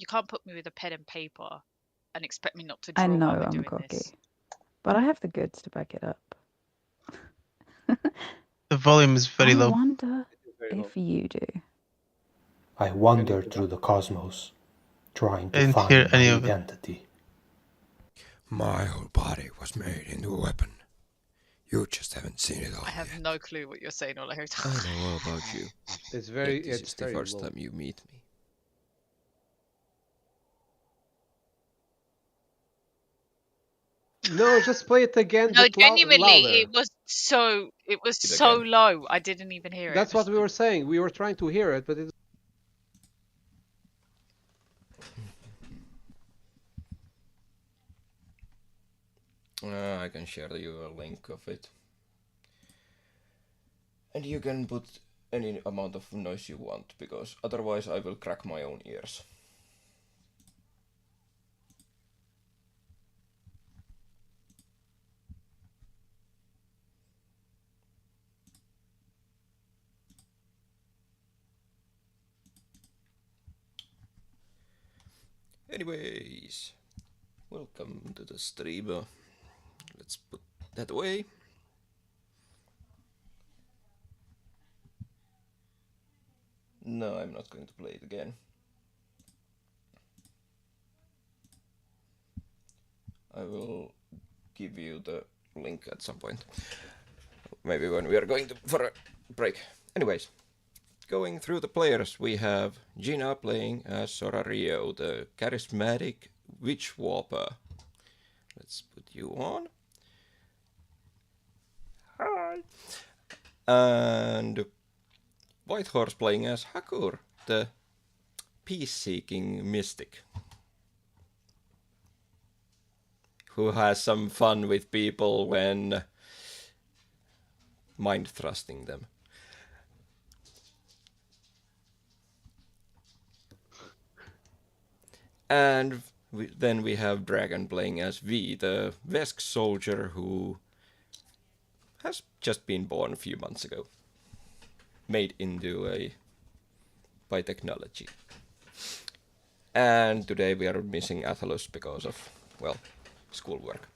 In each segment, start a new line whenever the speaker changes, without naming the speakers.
You can't put me with a pen and paper and expect me not to
I
draw
know
while we're
I'm
doing
cocky,
this.
but I have the goods to back it up.
The volume is very
I
low.
wonder
Very low.
if you do.
I wander through the cosmos, trying
I
to
didn't hear
find my
any of it.
identity.
My whole body was made into a weapon. You just haven't seen it all
I have
yet.
no clue what you're saying, Olaho.
I know all about you.
It's
Yet
very.
this
It's
is the
very
first
low.
time you meet me.
No, just play it again.
No,
but
genuinely,
louder.
it was so
again.
low. I didn't even hear
That's
it.
what we were saying. We were trying to hear it, but it's.
I can share you a link of it. And you can put any amount of noise you want, because otherwise I will crack my own ears. Anyways, welcome to the stream. Let's put that away. No, I'm not going to play it again. I will give you the link at some point. Maybe when we are going for a break. Anyways, going through the players, we have Gina playing as Sora Rio, the charismatic witch warper. Let's put you on. Hi. And Whitehorse playing as Hakur, the peace-seeking mystic, who has some fun with people when mind-thrusting them. And then we have Dragon playing as V, the Vesk soldier who has just been born a few months ago. Made into a by technology. And today we are missing Athalos because of, well, schoolwork.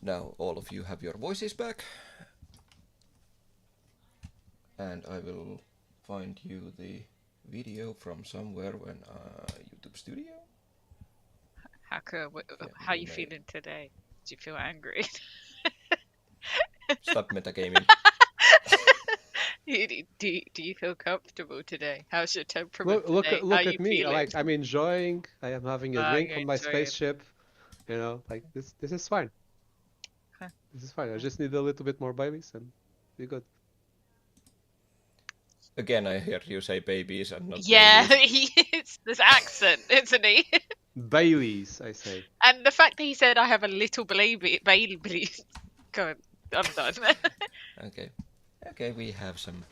Now all of you have your voices back. And I will find you the video from somewhere when YouTube Studio.
Hacker, how are you feeling today? Do you feel angry?
Stop metagaming.
do you feel comfortable today? How's your temperament
Look
today?
at me.
Feeling?
Like, I'm enjoying. I am having a drink
you're
on my
enjoying.
spaceship. You know, like this. This is fine.
Okay.
This is fine. I just need a little bit more Baileys and be good.
Again, I hear you say babies and not
Yeah,
babies.
it's this accent, isn't he?
Baileys, I say.
And the fact that he said I have a little baby, go on, I'm done.
Okay, we have some.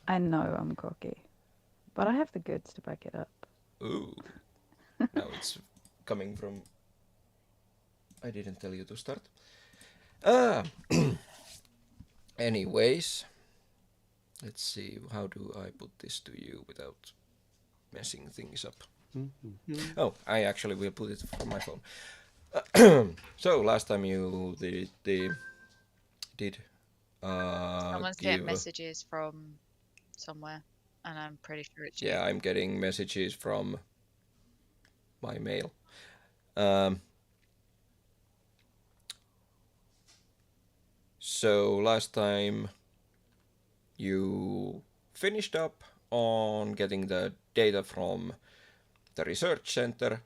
I know I'm cocky, but I have the goods to back it up.
Ooh. Now it's coming from. I didn't tell you to start. Anyways, let's see. How do I put this to you without messing things up? Oh, I actually will put it from my phone. So last time you did
Someone's getting messages from somewhere, and I'm pretty sure it's you.
Yeah, I'm getting messages from my mail. So last time you finished up on getting the data from the research center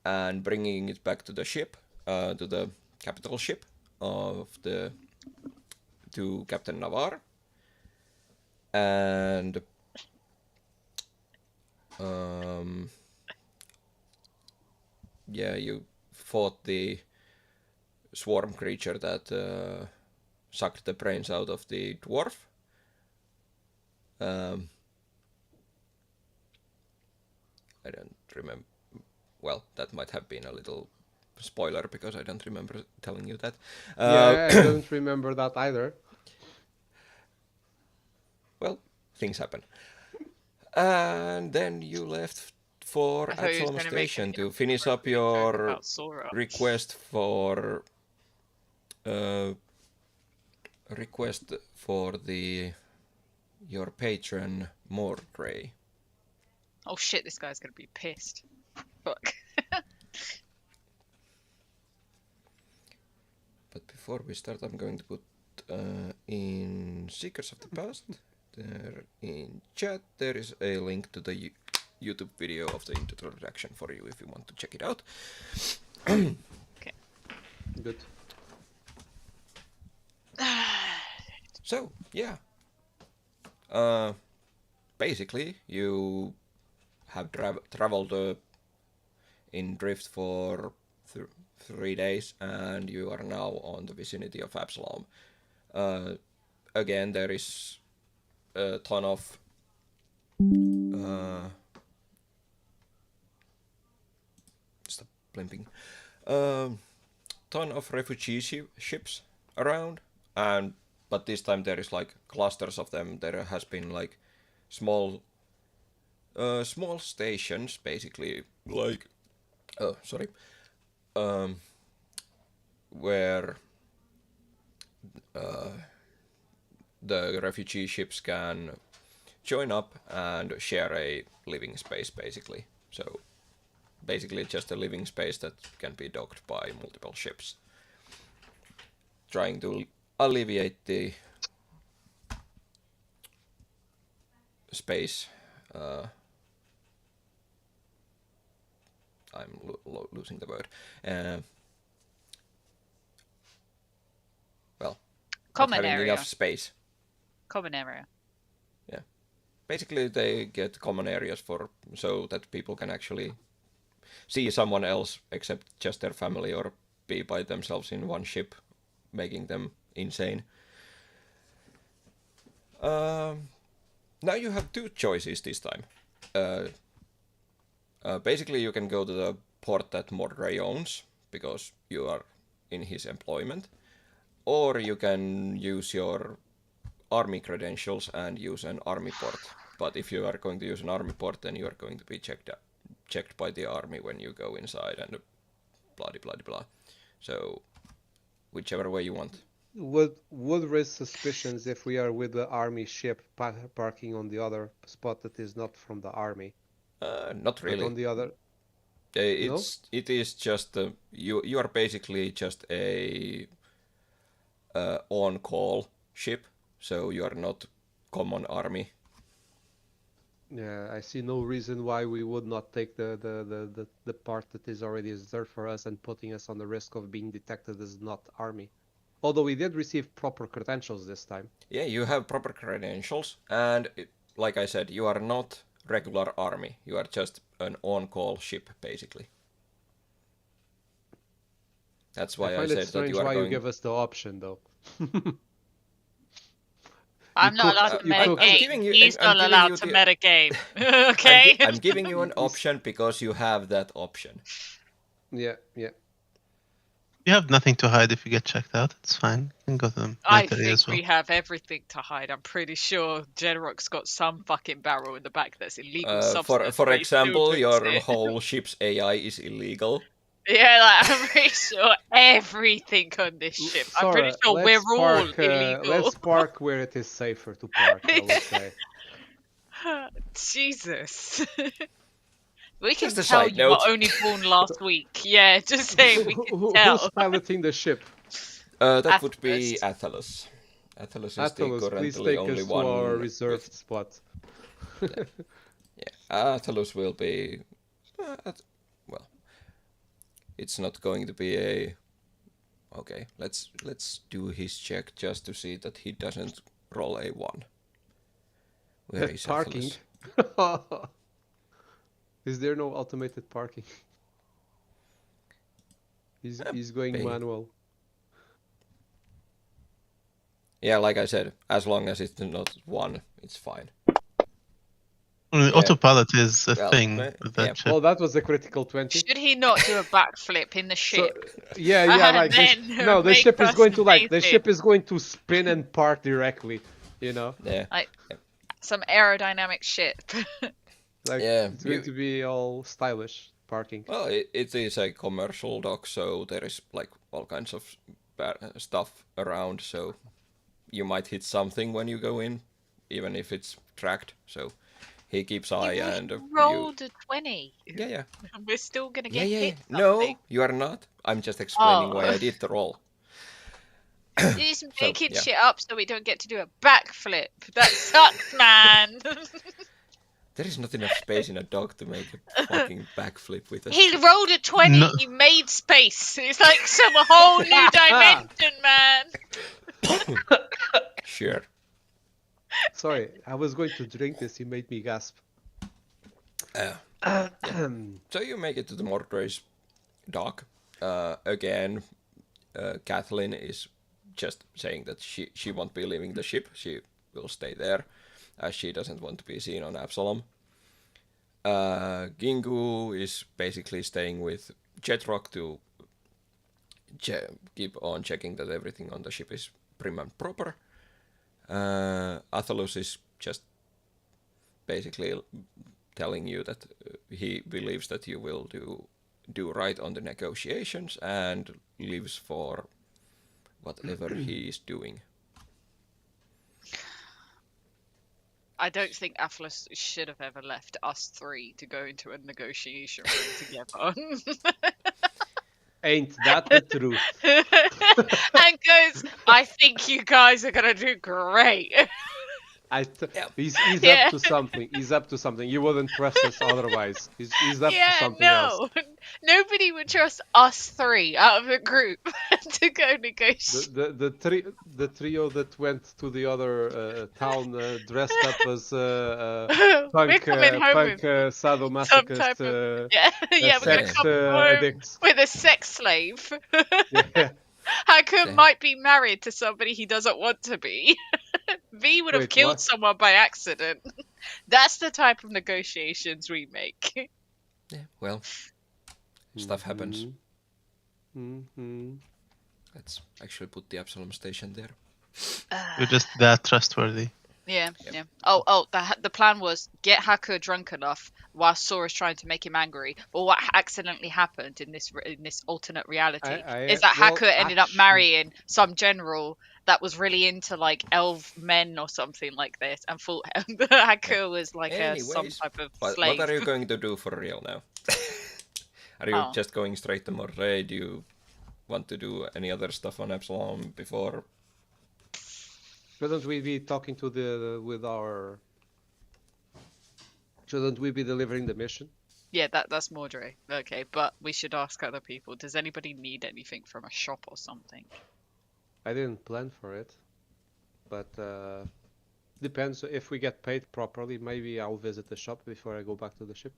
and bringing it back to the ship, to the capital ship to Captain Navarre. And yeah, you fought the swarm creature that sucked the brains out of the dwarf. I don't remember. Well, that might have been a little spoiler because I don't remember telling you that.
Yeah, I don't remember that either.
Well, things happen. And then you left for
I thought you was
Absalom
gonna make
Station
an
to finish up
joke
your
about Sora.
request for your patron Mordray.
Oh shit, this guy's gonna be pissed. Fuck.
But before we start, I'm going to put in Secrets of the Past. There in chat, there is a link to the YouTube video of the introduction for you if you want to check it out.
Okay.
Good.
So, yeah. Basically, you have traveled in Drift for 3 days, and you are now on the vicinity of Absalom. Again, there is a ton of stop blimping. Ton of refugee ships around, but this time there is like clusters of them. There has been like small stations, basically, like where the refugee ships can join up and share a living space, basically. So basically just a living space that can be docked by multiple ships, trying to alleviate the space. I'm losing the word. Well,
Common
not having
area.
enough space.
Common area.
Yeah, basically they get common areas so that people can actually see someone else except just their family, or be by themselves in one ship, making them insane. Now you have two choices this time. Basically, you can go to the port that Mordray owns, because you are in his employment, or you can use your army credentials and use an army port. But if you are going to use an army port, then you are going to be checked by the army when you go inside, and blah blah blah. So, whichever way you want.
Would raise suspicions if we are with the army ship parking on the other spot that is not from the army.
Not really.
But on the other,
it is just you are basically just a on-call ship, so you are not common army.
Yeah, I see no reason why we would not take the part that is already reserved for us and putting us on the risk of being detected as not army. Although we did receive proper credentials this time.
Yeah, you have proper credentials, and like I said, you are not regular army. You are just an on-call ship, basically. That's why I said that you are
why
going...
you give us the option, though.
I'm not allowed to metagame. He's not allowed to metagame. Okay?
I'm giving you an option because you have that option.
Yeah.
You have nothing to hide if you get checked out. It's fine. You can go to the
I
military
think
as well.
we have everything to hide. I'm pretty sure Genrock's got some fucking barrel in the back that's illegal substance.
For example, your whole ship's AI is illegal.
Yeah, like, I'm pretty sure everything on this ship. I'm pretty sure we're all illegal.
Let's park where it is safer to park, I would say.
Jesus. We can
Just a
tell
side
you
note.
were only born last week. Yeah, just saying we can tell.
Who's piloting the ship?
That would be Attalus. Attalus is
Attalus, please take
only
us to
one
our reserved spot.
Yeah, Attalus will be... well, it's not going to be a... Okay, let's do his check just to see that he doesn't roll a 1. Where is
parking?
Attalus?
Is there no automated parking? He's going manual.
Yeah, like I said, as long as it's not 1, it's fine.
Autopilot is a thing with that ship.
Well, that was a critical 20.
Should he not do a backflip in the ship?
So, yeah, like the ship is going to spin and park directly, you know.
Yeah.
Some aerodynamic ship.
Like
Yeah,
it's going to be all stylish parking.
Well, it is a commercial dock, so there is like all kinds of stuff around. So you might hit something when you go in, even if it's tracked. So he keeps eye
You
and
rolled a 20.
Yeah.
We're still gonna
Yeah,
get
yeah.
hit.
No,
something.
you are not. I'm just explaining why
Oh.
I did the roll.
You're just
So,
making
yeah.
shit up so we don't get to do a backflip. That sucks, man.
There is not enough space in a dog to make a fucking backflip with a
He
ship.
rolled a 20.
No.
He made space. It's like some whole new dimension, man.
Sure.
Sorry, I was going to drink this. You made me gasp.
So you make it to the Mordre's dock. Again, Kathleen is just saying that she won't be leaving the ship. She will stay there, as she doesn't want to be seen on Absalom. Gingu is basically staying with Jetrock to keep on checking that everything on the ship is prim and proper. Athalus is just basically telling you that he believes that you will do right on the negotiations and lives for whatever he is doing.
I don't think Atlas should have ever left us three to go into a negotiation room together.
Ain't that the truth?
And goes, I think you guys are gonna do great.
He's
Yeah.
up to something. He's up to something. You wouldn't trust us otherwise. He's up to
Yeah,
something else.
no. Nobody would trust us three out of a group to go negotiate.
The trio that went to the other town dressed up as
We're
punk
coming home with some
sadomasochist
type of yeah, yeah. We're gonna
sex
come home
addicts.
with a sex slave.
Yeah.
Haku
Yeah.
might be married to somebody he doesn't want to be. V would have
Wait,
killed
what?
someone by accident. That's the type of negotiations we make.
Yeah, well, stuff happens.
Mm-hmm.
Let's actually put the Absalom station there.
You're just that trustworthy.
Yeah,
Yep.
yeah. Oh, the plan was get Haku drunk enough while Sora's trying to make him angry. But what accidentally happened in this alternate reality is that Haku ended up marrying some general that was really into like elf men or something like this, and thought Haku was like some
Anyways,
type of
What
slave.
are you going to do for real now? Are you
Oh.
just going straight to Mordre? Do you want to do any other stuff on Absalom before?
Shouldn't we be talking to Shouldn't we be delivering the mission?
Yeah, that's Mordre. Okay, but we should ask other people. Does anybody need anything from a shop or something?
I didn't plan for it, but depends. If we get paid properly, maybe I'll visit the shop before I go back to the ship.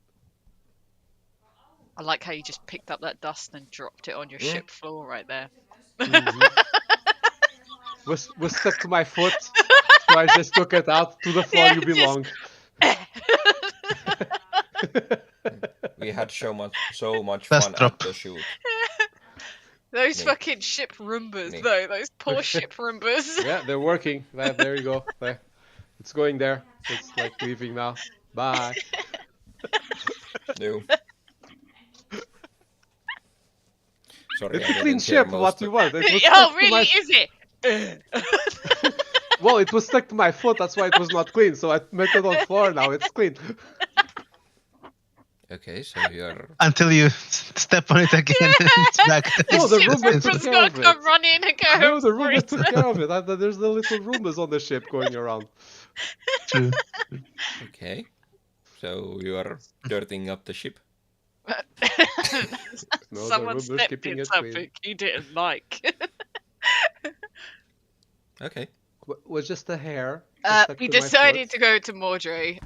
I like how you just picked up that dust and dropped it on your ship floor right there.
Was stuck to my foot, so I just took it out to the floor.
Yeah,
You belong.
We had so much
Best
fun
drop.
at the shoot.
Those
Nee.
fucking ship Roombas,
Nee.
though. Those poor ship Roombas.
Yeah, they're working. There you go. There. It's going there. It's like leaving now. Bye.
No. Sorry,
It's
I
a clean
didn't hear
ship.
most
What you
of-
want? It was
Oh,
stuck to
really?
my...
Is it?
Well, it was stuck to my foot. That's why it was not clean. So I made it on floor. Now it's clean.
Okay, so you're...
Until you step on it again, and it's back.
No, the
ship
Roomba
Roomba's
took care
gotta
of it.
come run in and go.
No, the
"I'm
Roomba
sorry."
took care of it. There's the little Roombas on the ship going around.
True.
Okay. So you are dirtying up the ship?
No,
Someone
the Roomba's
stepped
keeping
in
it
something
clean.
he didn't like.
Okay.
Was just a hair.
We decided to go to Mordre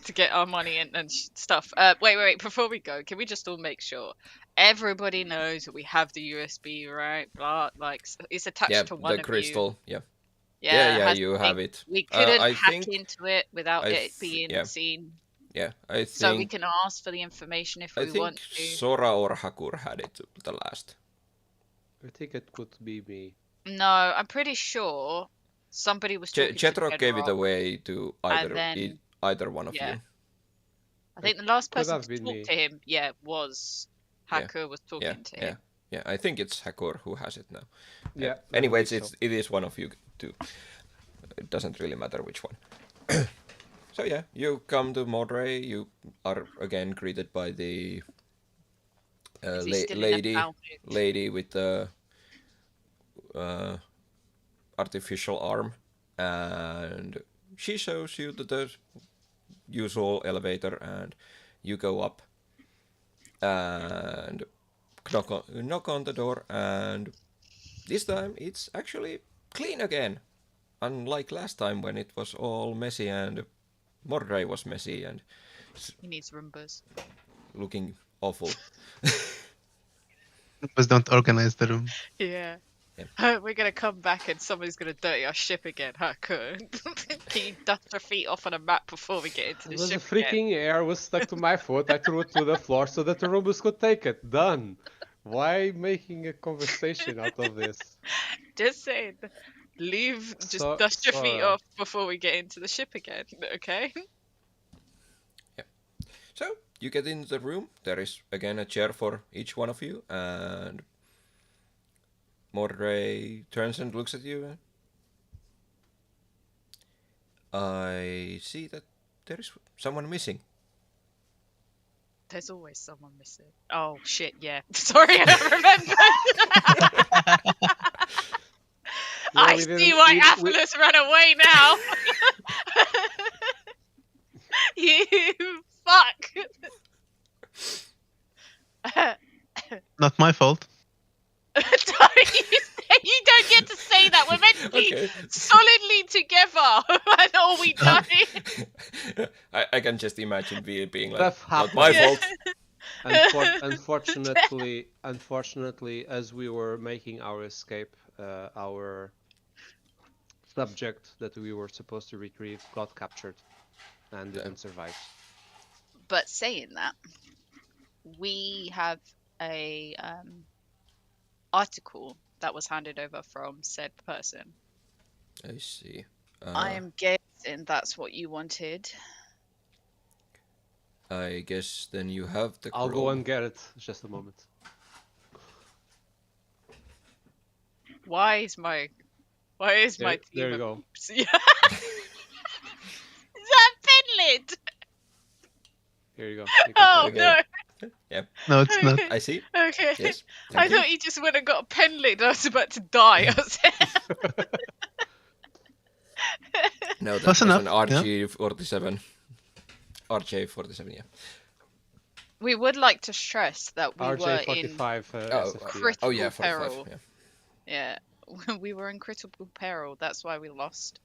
to get our money and stuff. Wait. Before we go, can we just all make sure everybody knows that we have the USB, right? Blah, like it's attached
Yeah,
to one
the
of
crystal.
you.
Yeah.
it
Yeah,
has
you
to
have
be-
it.
We couldn't
I
hack
think-
into it without
I
it being
yeah.
seen.
Yeah, I think...
So we can ask for the information if
I
we
think
want to.
Sora or Hakur had it the last.
I think it could be me.
No, I'm pretty sure somebody was talking to
Chetrok gave it
General,
away to
and then
either one of
yeah.
you.
I think the last
Could
person
have
to
been
talk
me.
to him, was Haku was talking to him.
Yeah. I think it's Hakor who has it now.
Yeah. I
Anyways,
believe so.
it is one of you two. It doesn't really matter which one. So yeah, you come to Mordray. You are again greeted by the
Is he still in that outfit?
lady with the artificial arm, and she shows you the usual elevator, and you go up and knock on the door, and this time it's actually clean again, unlike last time when it was all messy and Mordray was messy and
He needs Roombas.
looking awful.
Just don't organize the room.
Yeah.
Yeah.
We're gonna come back and somebody's gonna dirty our ship again, Haku. Can you dust our feet off on a map before we get into the
It was
ship
a freaking air was stuck to my foot. I threw it to the floor so that the Rhombus could take it. Done. Why making a conversation out of this?
Just saying. Just dust your feet off before we get into the ship again, okay?
Yeah. So you get into the room. There is again a chair for each one of you, and Mordray turns and looks at you. I see that there is someone missing.
There's always someone missing. Oh shit, yeah. Sorry, I don't remember. I see why Atlas ran away now. You fuck.
Not my fault.
You don't get to say that. We're meant to be solidly together, and all we die.
I can just imagine being like,
That
not my fault.
Unfortunately, as we were making our escape, our subject that we were supposed to retrieve got captured and didn't survive.
But saying that, we have a article that was handed over from said person.
I see.
I am guessing that's what you wanted.
I guess then you have the
I'll go and get it. Just a moment.
Why is my team?
There you go.
Is that pen lid?
Here you go.
Oh no.
Yeah.
No, it's not.
I see.
Okay.
Yes.
I thought he just went and got a pen lid. I was about to die.
No, that was an RG47. RJ47, yeah.
We would like to stress that we were in
critical
peril. Yeah, we were in critical peril. That's why we lost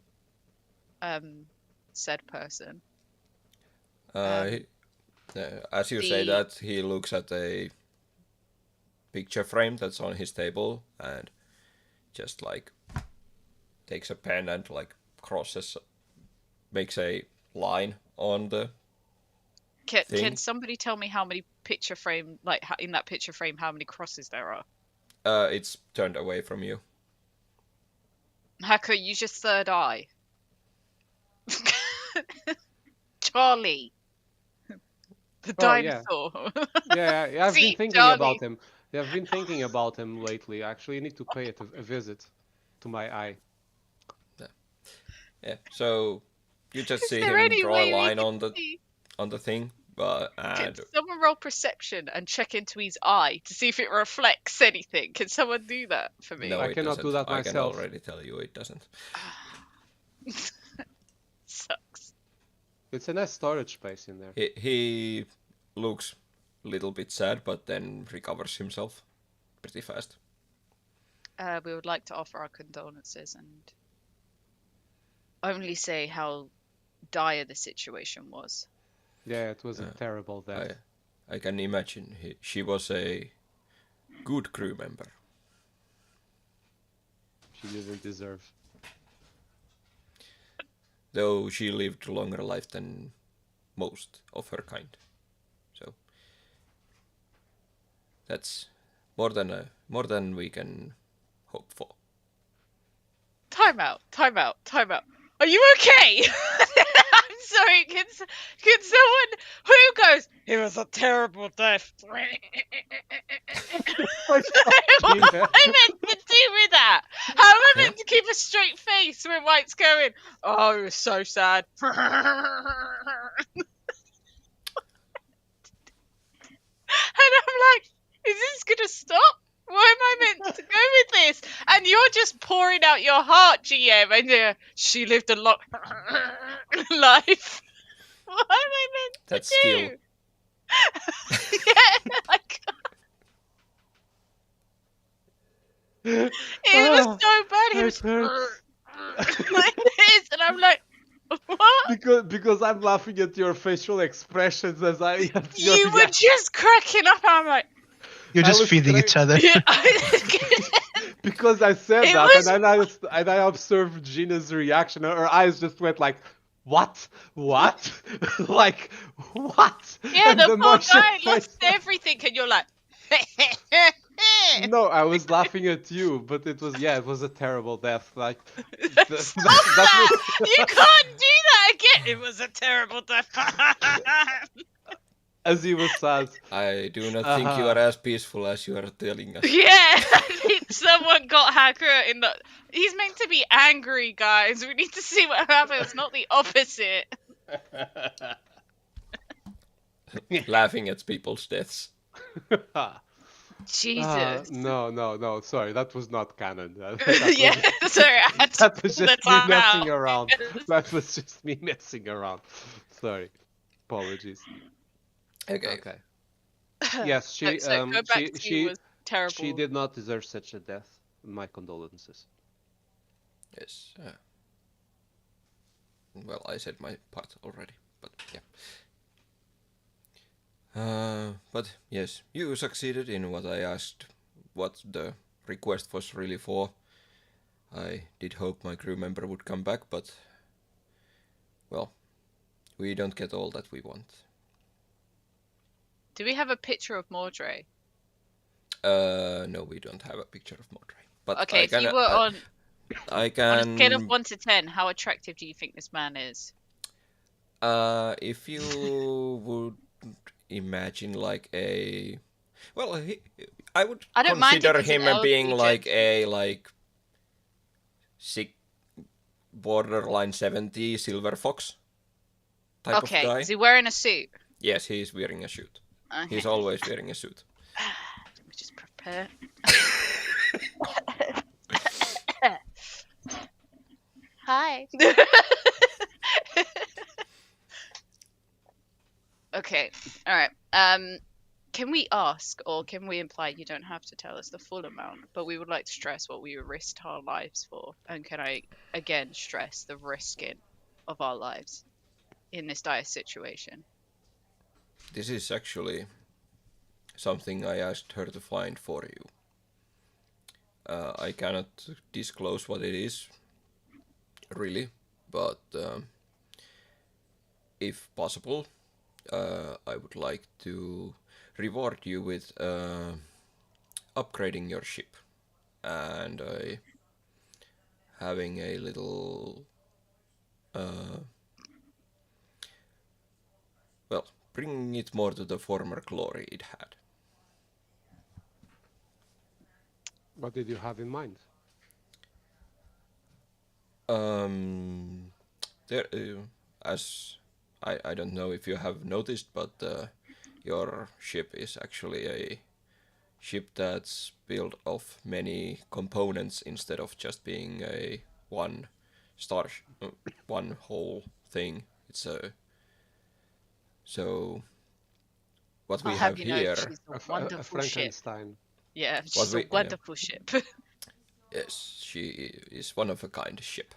said person.
As you say that, he looks at a picture frame that's on his table and just like takes a pen and like makes a line on the thing.
Can somebody tell me how many picture frame, like in that picture frame, how many crosses there are?
It's turned away from you.
Hacker, use your third eye. Charlie. The dinosaur.
Yeah, I've been thinking about him. Yeah, I've been thinking about him lately. Actually, I need to pay it a visit to my eye.
Yeah. So you just see him draw a line on the thing,
can someone roll perception and check into his eye to see if it reflects anything? Can someone do that for me?
No,
I cannot do that myself.
I can already tell you it doesn't.
Sucks.
It's a nice storage space in there.
He looks a little bit sad, but then recovers himself pretty fast.
We would like to offer our condolences and only say how dire the situation was.
Yeah, it was a terrible death.
I can imagine. She was a good crew member.
She didn't deserve.
Though she lived a longer life than most of her kind. So that's more than we can hope for.
Time out. Are you okay? I'm sorry. Can someone who goes? It was a terrible death. What am I meant to do with that? How am I meant to keep a straight face when White's going? Oh, it was so sad. And I'm like, is this gonna stop? Why am I meant to go with this? And you're just pouring out your heart, GM, and she lived a long life. What am I meant to
That's
do?
skill.
Yeah, I can't. It was so bad. He was like this, and I'm like, what?
Because I'm laughing at your facial expressions as I.
You were just cracking up, and I'm like,
You're just feeding each other.
because I said
It
that,
was-
and I observed Gina's reaction. Her eyes just went like, "What? What? Like what?"
Yeah,
And
the poor
Marsha
guy
face-
lost everything, and you're like,
No, I was laughing at you, but it was a terrible death. Like
Stop that! You can't do that again. It was a terrible death.
as he was sad.
I do not think you are as peaceful as you are telling us.
Yeah, I think someone got Hacker in the. He's meant to be angry, guys. We need to see what happens, not the opposite.
Laughing at people's deaths.
Jesus.
No. Sorry, that was not canon.
Yeah, sorry, I had to
That was
pull
just
the
me
time
messing
out.
around. That was just me messing around. Sorry. Apologies.
Okay.
Yes,
So go back to was terrible.
she did not deserve such a death. My condolences.
Yes. Well, I said my part already, but yeah. But yes, you succeeded in what I asked, what the request was really for. I did hope my crew member would come back, but well, we don't get all that we want.
Do we have a picture of Mordray?
No, we don't have a picture of Mordray. But
Okay, if you were on
I
a
can.
scale of 1 to 10, how attractive do you think this man is?
If you would imagine like a, well, I would
I don't mind if
consider
he's an
him being
elderly
like
gentleman.
a sick, borderline 70 silver fox type
Okay,
of guy.
is he wearing a suit?
Yes, he's wearing a suit.
Okay.
He's always wearing a suit.
Let me just prepare. Hi. Okay. All right. Can we ask, or can we imply, you don't have to tell us the full amount, but we would like to stress what we risked our lives for, and can I again stress the risking of our lives in this dire situation?
This is actually something I asked her to find for you. I cannot disclose what it is, really, but if possible, I would like to reward you with upgrading your ship and having a little, well, bringing it more to the former glory it had.
What did you have in mind?
There, as I don't know if you have noticed, but your ship is actually a ship that's built of many components instead of just being a one whole thing. It's a so what we have
you know,
here.
she's a
A
wonderful ship.
Frankenstein.
Yeah, she's a wonderful ship.
Yes, she is one of a kind ship.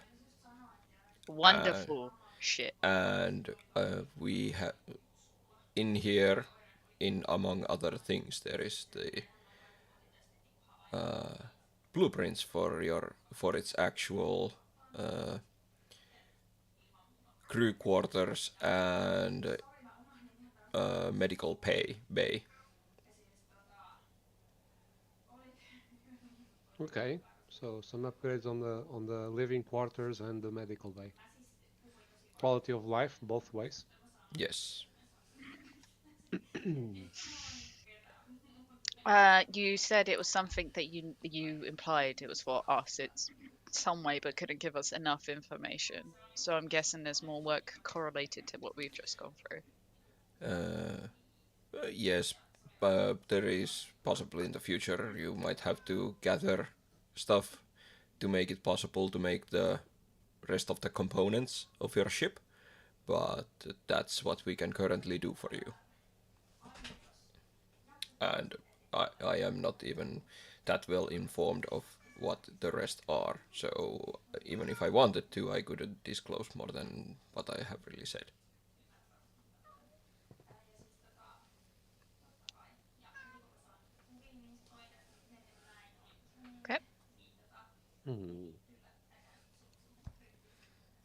Wonderful ship.
And we have in here, in among other things, there is the blueprints for its actual crew quarters and medical bay.
Okay, So some upgrades on the living quarters and the medical bay. Quality of life both ways.
Yes.
You said it was something that you implied it was for us. It's some way, but couldn't give us enough information. So I'm guessing there's more work correlated to what we've just gone through.
Yes, but there is possibly in the future you might have to gather stuff to make it possible to make the rest of the components of your ship, but that's what we can currently do for you. And I am not even that well informed of what the rest are, so even if I wanted to, I couldn't disclose more than what I have really said.
Okay.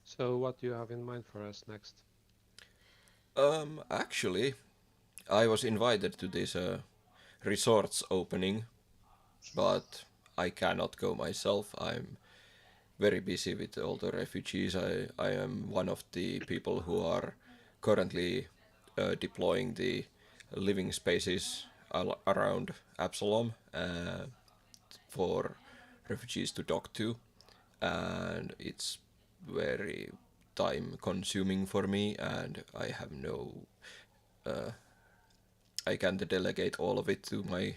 So what do you have in mind for us next?
Actually, I was invited to this resort's opening, but I cannot go myself. I'm very busy with all the refugees. I am one of the people who are currently deploying the living spaces around Absalom for refugees to dock to, and it's very time consuming for me, and I have no I can't delegate all of it to my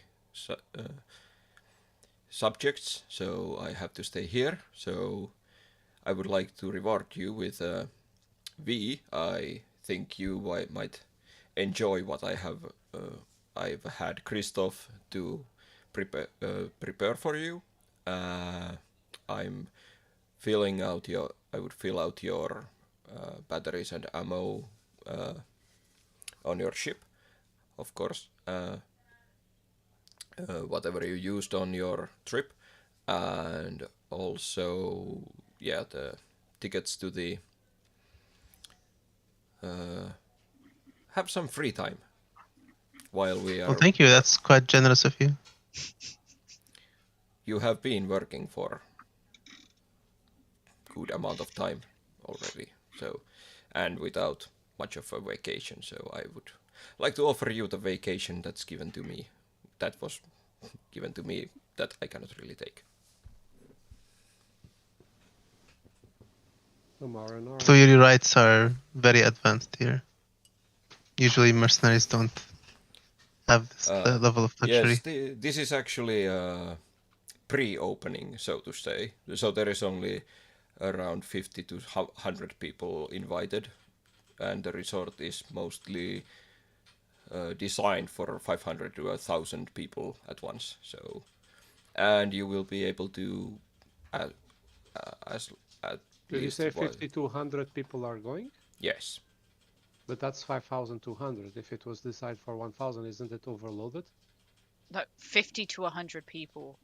subjects, so I have to stay here. So I would like to reward you with a V. I think you might enjoy what I have. I've had Christoph to prepare for you. I'm filling out your. I would fill out your batteries and ammo on your ship, of course. Whatever you used on your trip, and also, yeah, the tickets to the have some free time while we are.
Well, thank you. That's quite generous of you.
You have been working for good amount of time already, so, and without much of a vacation, so I would like to offer you the vacation that's given to me. That was given to me that I cannot really take.
So your rights are very advanced here. Usually mercenaries don't have this level of luxury.
Yes, this is actually a pre-opening, so to say. So there is only around 50 to 100 people invited, and the resort is mostly designed for 500 to 1,000 people at once. So, and you will be able to,
Did you say 50 to 100 people are going?
Yes.
But that's 5,200. If it was designed for 1,000, isn't it overloaded?
No, 50 to 100 people.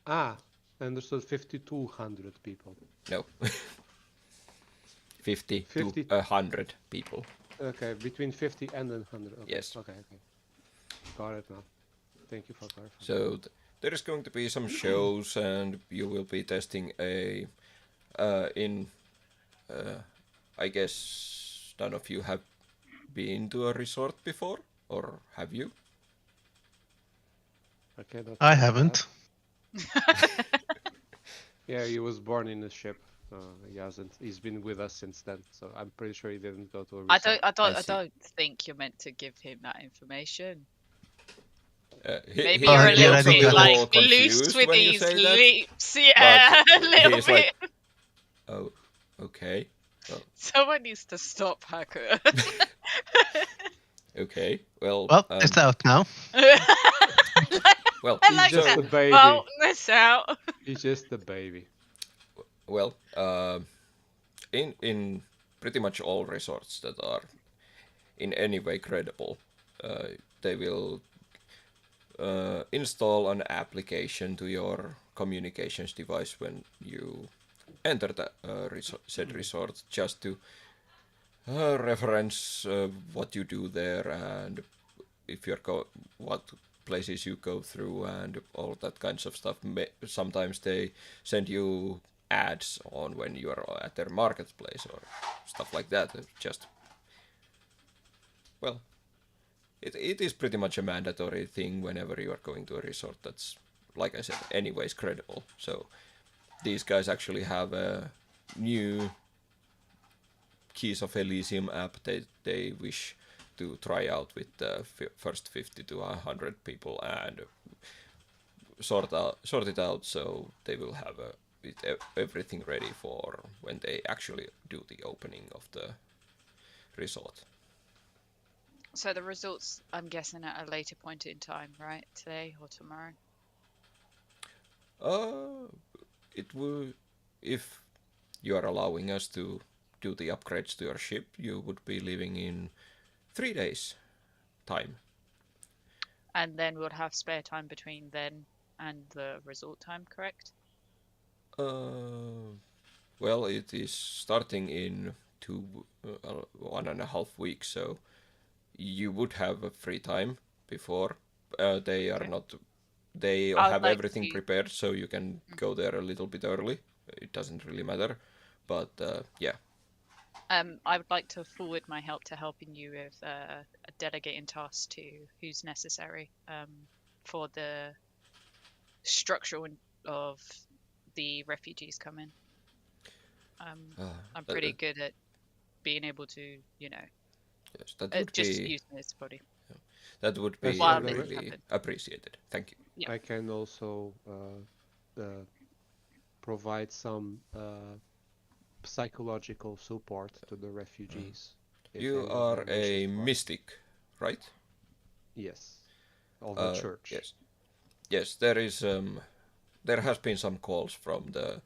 Ah, I understood 50 to 100 people.
No. 50 to 100 people.
Okay, between 50 and 100. Okay.
Yes.
Okay. Got it now. Thank you for clarifying.
So there is going to be some shows, and you will be testing a I guess none of you have been to a resort before, or have you?
I haven't.
Yeah, he was born in a ship. He hasn't. He's been with us since then, so I'm pretty sure he didn't go to a resort.
I don't think you're meant to give him that information. Maybe
you're
a little bit like loose with these leaps, yeah, a little bit.
Like, oh, okay. Well.
Someone needs to stop Haku.
Okay, well,
it's out now.
Well,
he's just a baby. Well, miss out.
He's just a baby.
Well, in pretty much all resorts that are in any way credible, they will install an application to your communications device when you enter the said resort, just to reference what you do there, and if you're what places you go through and all that kinds of stuff. Sometimes they send you ads on when you are at their marketplace or stuff like that. Just, well, it is pretty much a mandatory thing whenever you are going to a resort that's, like I said, anyways credible. So these guys actually have a new Keys of Elysium app they wish to try out with the first 50 to 100 people and sort it out, so they will have everything ready for when they actually do the opening of the resort.
So the results, I'm guessing, at a later point in time, right? Today or tomorrow?
It will, if you are allowing us to do the upgrades to your ship, you would be leaving in 3 days time.
And then we'll have spare time between then and the result time, correct?
Well, it is starting in 1.5 weeks, so you would have a free time before. They are not. They have like everything prepared, so you can go there a little bit early. It doesn't really matter, but yeah.
I would like to forward my help to helping you with delegating tasks to who's necessary for the structure of the refugees coming. I'm pretty good at being able to,
yes, that would
just using this body.
Yeah, that would be really appreciated. Thank you.
Yeah.
I can also provide some psychological support to the refugees.
You are a mystic, right?
Yes, of the church.
Yes, yes. There has been some calls from the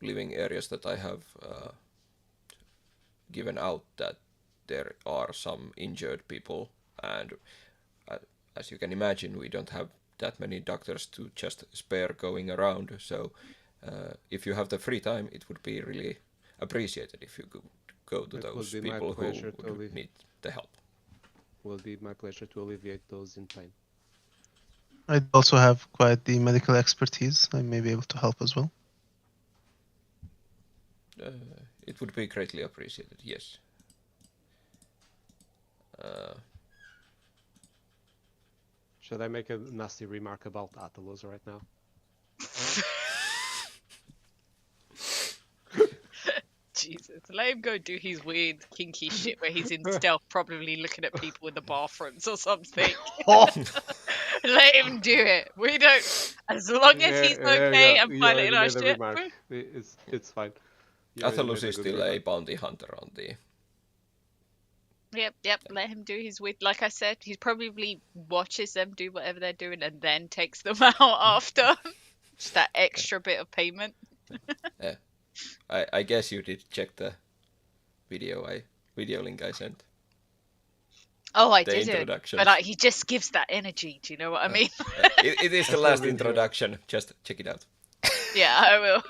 living areas that I have given out that there are some injured people, and as you can imagine, we don't have that many doctors to just spare going around. So if you have the free time, it would be really appreciated if you could go to those people who would need the help.
It will be my pleasure to alleviate those in pain.
I also have quite the medical expertise. I may be able to help as well.
It would be greatly appreciated, yes.
Should I make a nasty remark about Atalos right now?
Jesus, let him go do his weird kinky shit where he's in stealth, probably looking at people in the bathrooms or something. Let him do it. We don't, as long as he's okay and piloting our ship.
It's fine.
Athalus is still a bounty hunter on the.
Yep. Let him do his weird. Like I said, he probably watches them do whatever they're doing and then takes them out after. Just that extra bit of payment.
Yeah. I guess you did check the video link I sent.
Oh, I did. But he just gives that energy. Do you know what I mean?
It is the last introduction. Just check it out.
Yeah, I will.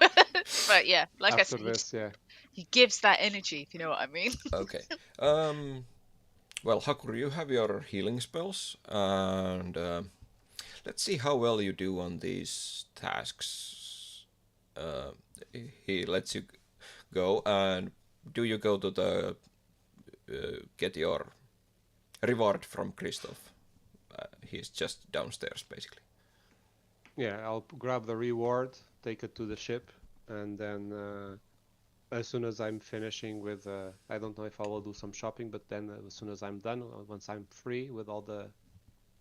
But yeah, like
after
I said,
this,
he gives that energy. If you know what I mean.
Okay. Well, Hakur, you have your healing spells, and let's see how well you do on these tasks. He lets you go, and do you go to the get your reward from Christoph? He's just downstairs, basically.
Yeah, I'll grab the reward, take it to the ship, and then as soon as I'm finishing with, I don't know if I will do some shopping, but then as soon as I'm done, once I'm free with all the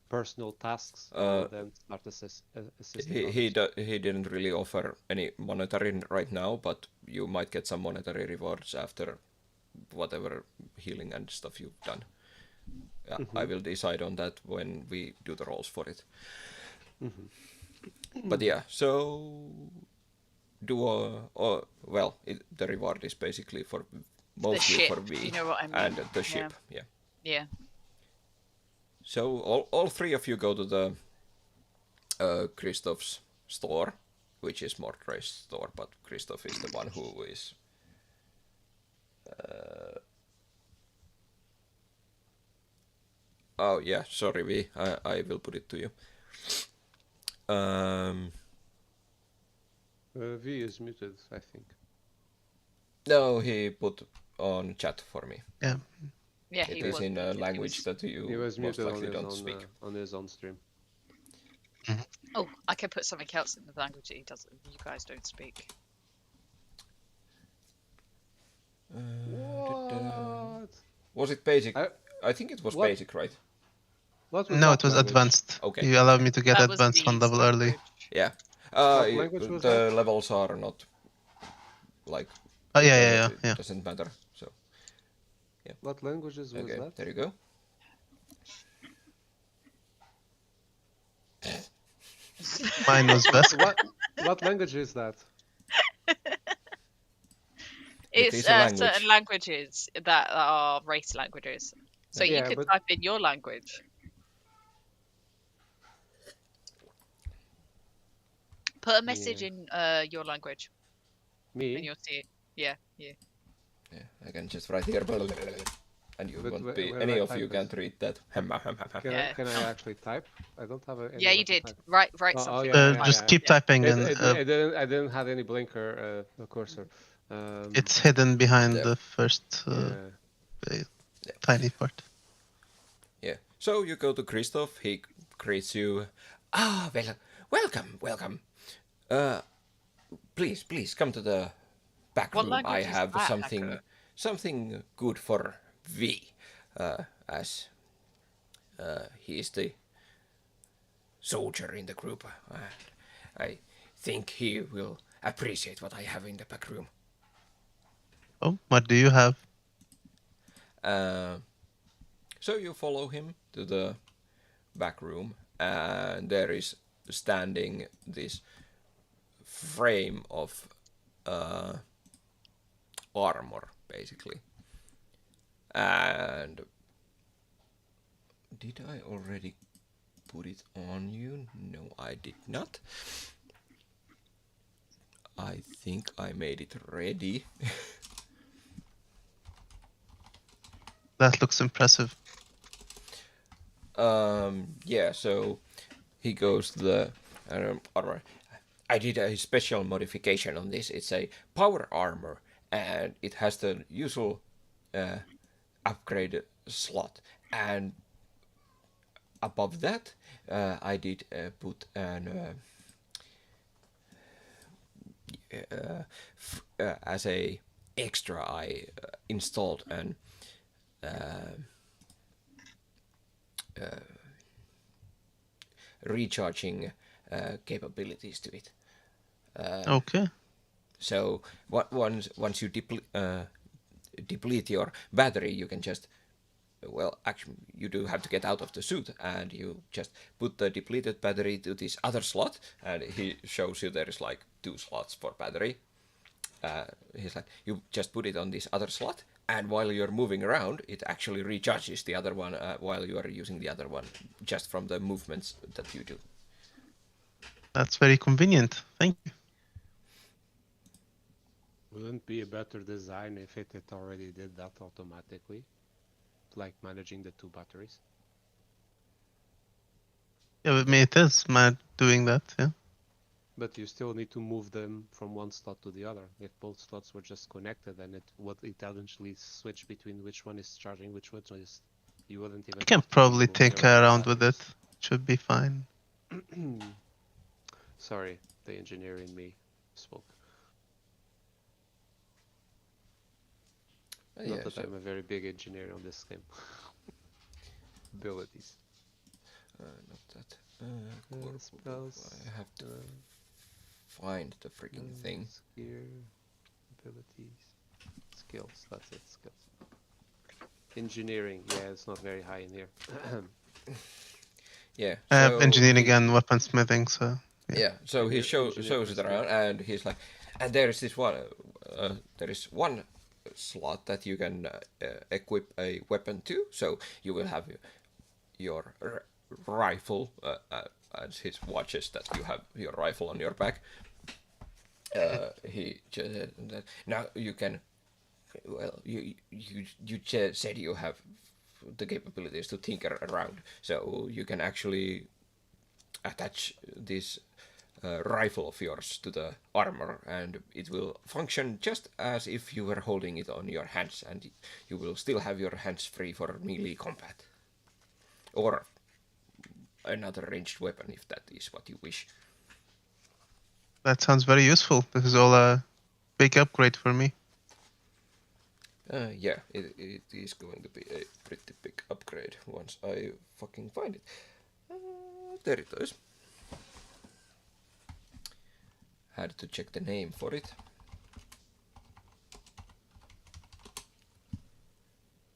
personal tasks, then start assisting.
He didn't really offer any monetary right now, but you might get some monetary rewards after whatever healing and stuff you've done. Yeah, I will decide on that when we do the rolls for it. But yeah, so well, the reward is basically for mostly for V,
you know what I mean?
And the ship.
Yeah.
So all three of you go to the Christoph's store, which is Mordray's store, but Christoph is the one who is Oh yeah, sorry V. I will put it to you.
V is muted, I think.
No, he put on chat for me.
Yeah.
Yeah,
it is in a language that you
he was
most
muted
likely don't speak.
On his own stream.
Oh, I can put something else in the language that he doesn't. You guys don't speak.
What?
Was it basic? I think it was basic, right?
No, it was advanced.
Okay.
You allowed me to get
That
advanced one
V's
level early.
Yeah.
What language was
the
that?
levels are not like.
Oh yeah.
It doesn't matter. So. Yeah.
What languages was that?
There you go.
Mine was best.
What language is that?
It's certain languages that are race languages. So you could type in your language. Put a message in your language.
Me?
And you'll see it. Yeah, you.
Yeah, I can just write here, and you won't be. Any of you can't read that.
Can I actually type? I don't have a.
Yeah, you did. Write something.
Just keep typing, and
I didn't have any blinker cursor.
It's hidden behind the first tiny part.
Yeah. So you go to Christoph. He greets you. Well, welcome. Please come to the back room. I have something good for V, as he is the soldier in the group. I think he will appreciate what I have in the back room.
Oh, what do you have?
So you follow him to the back room, and there is standing this frame of armor, basically. And did I already put it on you? No, I did not. I think I made it ready.
That looks impressive.
Yeah, so he goes to the armor. I did a special modification on this. It's a power armor, and it has the usual upgrade slot. And above that, I did put an as a extra. I installed an recharging capabilities to it.
Okay.
So once you deplete your battery, you can just, well, actually, you do have to get out of the suit, and you just put the depleted battery to this other slot, and he shows you there is like 2 slots for battery. He's like, you just put it on this other slot, and while you're moving around, it actually recharges the other one while you are using the other one, just from the movements that you do.
That's very convenient. Thank you.
Wouldn't be a better design if it already did that automatically, like managing the 2 batteries?
Yeah, I mean, it is doing that, yeah.
But you still need to move them from one slot to the other. If both slots were just connected, then it would intelligently switch between which one is charging, which one is. You wouldn't even.
You can probably tinker around with it. Should be fine.
Sorry, the engineer in me spoke. Not that I'm a very big engineer on this game. Abilities.
Not that. I have to find the freaking thing.
Gear, abilities, skills. That's it. Skills. Engineering. Yeah, it's not very high in here.
Yeah.
I have engineering and weaponsmithing, so.
Yeah. So he shows it around, and he's like, and there is this one. There is one slot that you can equip a weapon to. So you will have your rifle, as he watches that you have your rifle on your back. He just now you can. Well, you said you have the capabilities to tinker around. So you can actually attach this rifle of yours to the armor, and it will function just as if you were holding it on your hands, and you will still have your hands free for melee combat. Or another ranged weapon, if that is what you wish.
That sounds very useful. This is all a big upgrade for me.
Yeah, it is going to be a pretty big upgrade once I fucking find it. There it is. Had to check the name for it.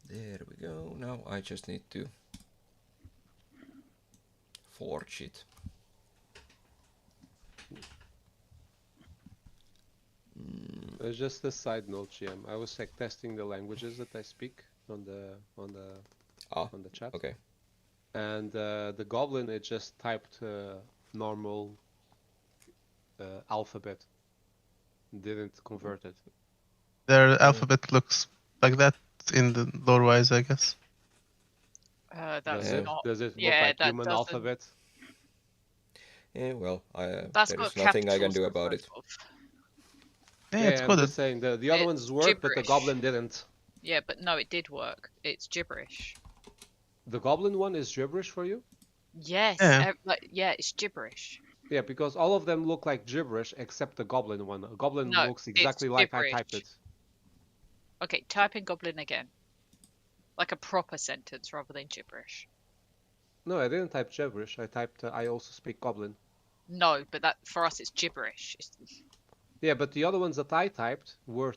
There we go. Now I just need to forge it.
Just a side note, GM. I was like testing the languages that I speak on the chat.
Okay.
And the goblin, it just typed normal alphabet. Didn't convert it.
Their alphabet looks like that in the lore-wise, I guess.
Does it
not.
look
Yeah,
like
that
human
doesn't.
alphabet?
Yeah, well,
That's
there
got
is nothing I can
capitals
do
and
about
so
it.
forth.
Yeah, it's
I'm
good.
just saying the other
It's
ones work, but the
gibberish.
goblin didn't.
Yeah, but no, it did work. It's gibberish.
The goblin one is gibberish for you?
Yes.
Yeah.
It's gibberish.
Yeah, because all of them look like gibberish except the goblin one. A goblin
No,
looks exactly like I typed it.
Okay, type in goblin again. Like a proper sentence rather than gibberish.
No, I didn't type gibberish. I typed I also speak goblin.
No, but that for us it's gibberish.
Yeah, but the other ones that I typed were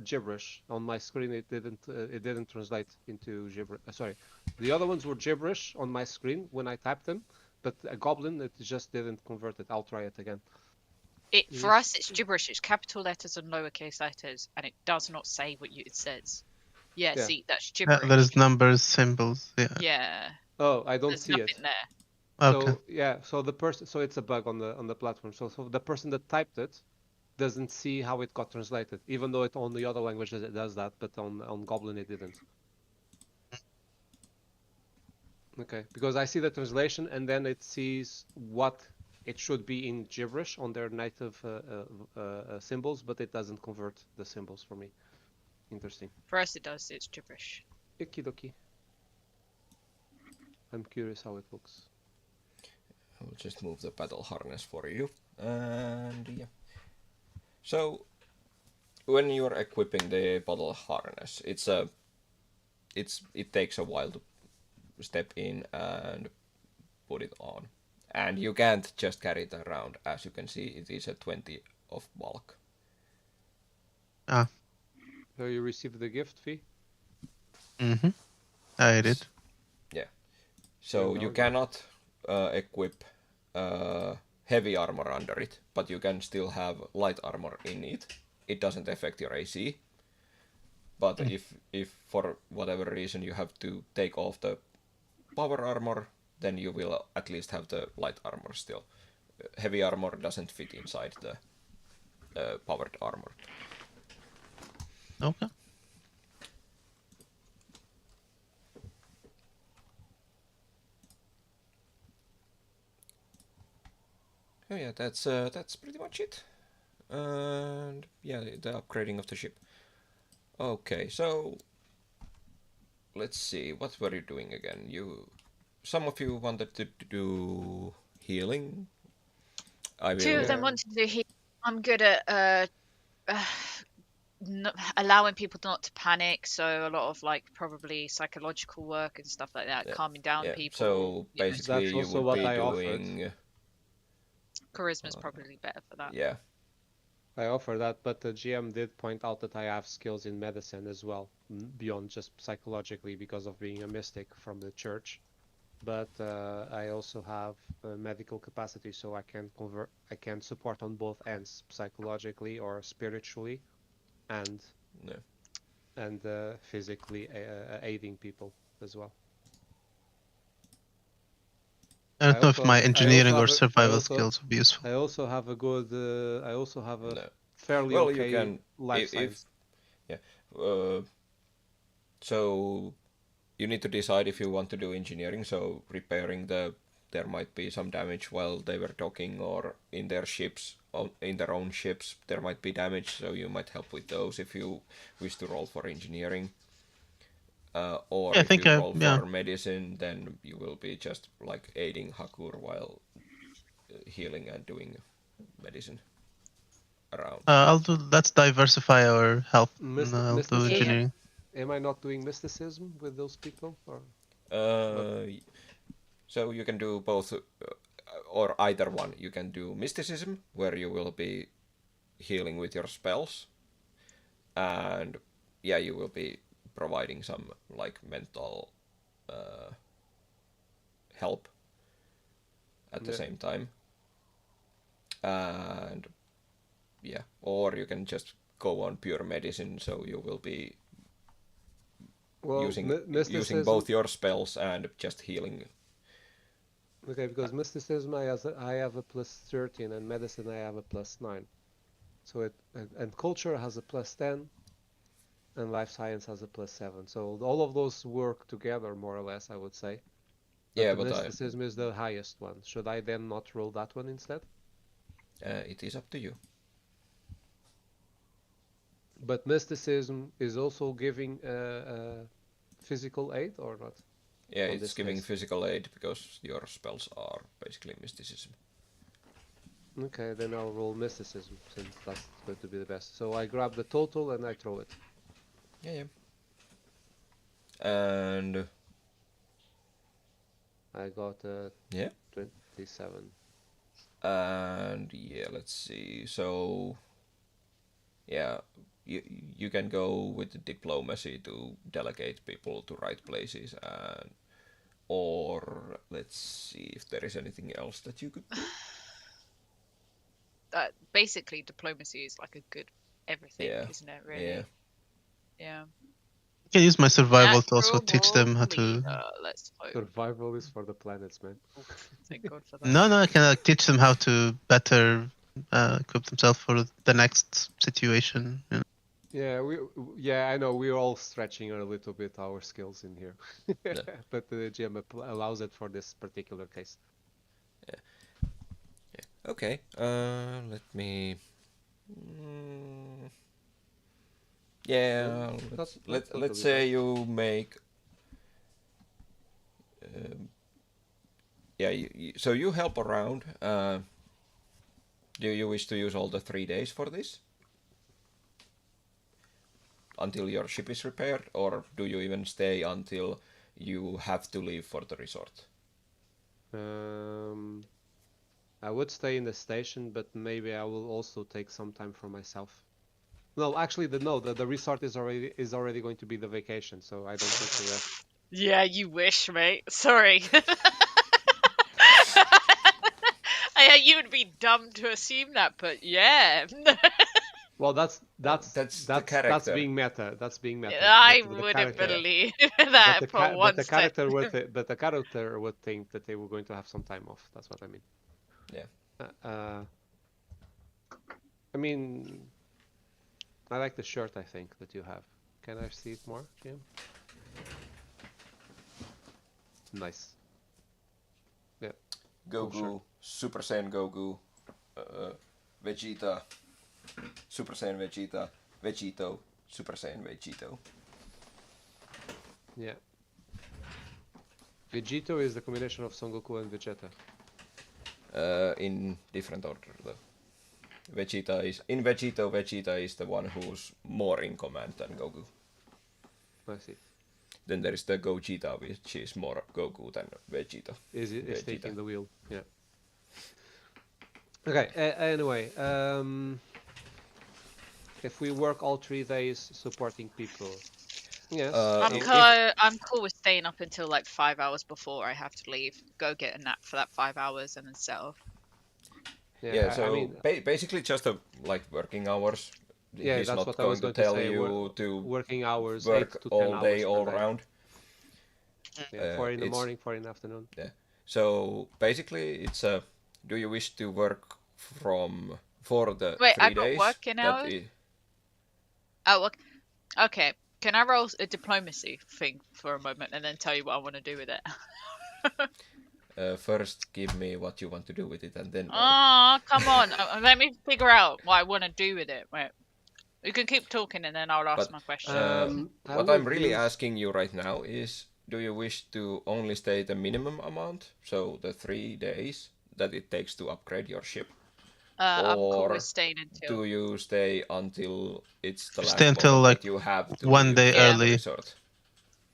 gibberish. On my screen it didn't translate into gibberish. Sorry, the other ones were gibberish on my screen when I typed them, but a goblin it just didn't convert it. I'll try it again.
For us it's gibberish. It's capital letters and lowercase letters, and it does not say what it says. Yeah, see, that's gibberish.
There's numbers, symbols. Yeah.
Yeah.
Oh, I don't
There's
see
nothing
it.
there.
Okay.
So yeah, so the person, so it's a bug on the platform. So the person that typed it doesn't see how it got translated, even though it on the other languages it does that, but on Goblin it didn't. Okay, because I see the translation and then it sees what it should be in gibberish on their native symbols, but it doesn't convert the symbols for me. Interesting.
For us it does. It's gibberish.
Okie dokie. I'm curious how it looks.
I will just move the battle harness for you, and yeah. So, when you're equipping the battle harness, it takes a while to step in and put it on, and you can't just carry it around. As you can see, it is a 20 of bulk.
Ah.
So you received the gift fee?
Mm-hmm. I did.
Yeah. So you cannot equip heavy armor under it, but you can still have light armor in it. It doesn't affect your AC. But if for whatever reason you have to take off the power armor, then you will at least have the light armor still. Heavy armor doesn't fit inside the powered armor.
Okay.
Oh yeah, that's pretty much it. And yeah, the upgrading of the ship. Okay, so let's see, what were you doing again? Some of you wanted to do healing.
Two of them wanted to do healing. I'm good at allowing people not to panic, so a lot of like probably psychological work and stuff like that, calming down people.
So basically,
that's also
you would
what
be
I
doing.
Offered.
Charisma's probably better for that.
Yeah.
I offer that, but the GM did point out that I have skills in medicine as well, beyond just psychologically because of being a mystic from the church. But I also have medical capacity, so I can support on both ends, psychologically or spiritually, and physically aiding people as well.
I don't know if my engineering or survival skills would be useful.
I also have a good. I also have a fairly okay life science.
So you need to decide if you want to do engineering, so repairing there might be some damage while they were docking, or in their ships, in their own ships, there might be damage, so you might help with those if you wish to roll for engineering. Or if you roll for medicine, then you will be just like aiding Hakur while healing and doing medicine around.
Let's diversify our help. I'll do engineering.
Am I not doing mysticism with those people? Or
so you can do both, or either one. You can do mysticism, where you will be healing with your spells, and yeah, you will be providing some like mental help at the same time. And yeah, or you can just go on pure medicine, so you will be using both your spells and just healing.
Okay, because mysticism I have a plus 13, and medicine I have a plus 9. So and culture has a plus 10, and life science has a plus 7. So all of those work together more or less, I would say. But mysticism is the highest one. Should I then not roll that one instead?
It is up to you.
But mysticism is also giving physical aid or not?
Yeah, it's giving physical aid because your spells are basically mysticism.
Okay, then I'll roll mysticism since that's going to be the best. So I grab the total and I throw it.
Yeah. And
I got 27.
And yeah, let's see. So yeah, you can go with diplomacy to delegate people to right places, and or let's see if there is anything else that you could do.
Basically, diplomacy is like a good everything, isn't it? Really. Yeah.
I can use my survival to also teach them how to.
Let's hope.
Survival is for the planets, man.
Thank God for that.
No, I can teach them how to better equip themselves for the next situation. You know?
Yeah, I know we're all stretching a little bit our skills in here, but the GM allows it for this particular case.
Yeah. Okay. Let me. Yeah. Let's say you make. So you help around. Do you wish to use all the 3 days for this? Until your ship is repaired, or do you even stay until you have to leave for the resort?
I would stay in the station, but maybe I will also take some time for myself. No, actually, the resort is already going to be the vacation, so I don't need to rest.
Yeah, you wish, mate. Sorry. You would be dumb to assume that, but yeah.
Well, that's being meta. That's being meta.
I wouldn't believe that for one second.
But the character would think that they were going to have some time off. That's what I mean.
Yeah.
I mean, I like the shirt. I think that you have. Can I see it more, Jim? Nice. Yeah.
Goku, Super Saiyan Goku, Vegeta, Super Saiyan Vegeta, Vegito, Super Saiyan Vegito.
Yeah. Vegito is the combination of Son Goku and Vegeta.
In different order though. Vegeta is the one who's more in command than Goku.
I see.
Then there is the Gogeta, which is more Goku than Vegeta.
Is taking the wheel, yeah. Okay, anyway, if we work all 3 days supporting people, yes.
I'm cool with staying up until like 5 hours before I have to leave. Go get a nap for that 5 hours and then set off.
Yeah, so I mean, basically just like working hours.
Yeah,
he's
that's
not
what I was going to
tell
say.
you to
working hours,
work
8 to 10
all day,
hours
all round.
Yeah, 4 in the morning, 4 in the afternoon.
Yeah. So basically, it's do you wish to work for the 3 days?
Wait, I got working hours. Oh, okay. Can I roll a diplomacy thing for a moment and then tell you what I want to do with it?
First, give me what you want to do with it, and then.
Oh, come on! Let me figure out what I want to do with it. Wait, you can keep talking, and then I'll ask my question.
What I'm really asking you right now is: do you wish to only stay the minimum amount, so the 3 days that it takes to upgrade your ship?
I'm cool with staying until.
Do you stay until it's the
Stay
last
until
moment
like
that you have to
1
leave
day
the
early.
resort?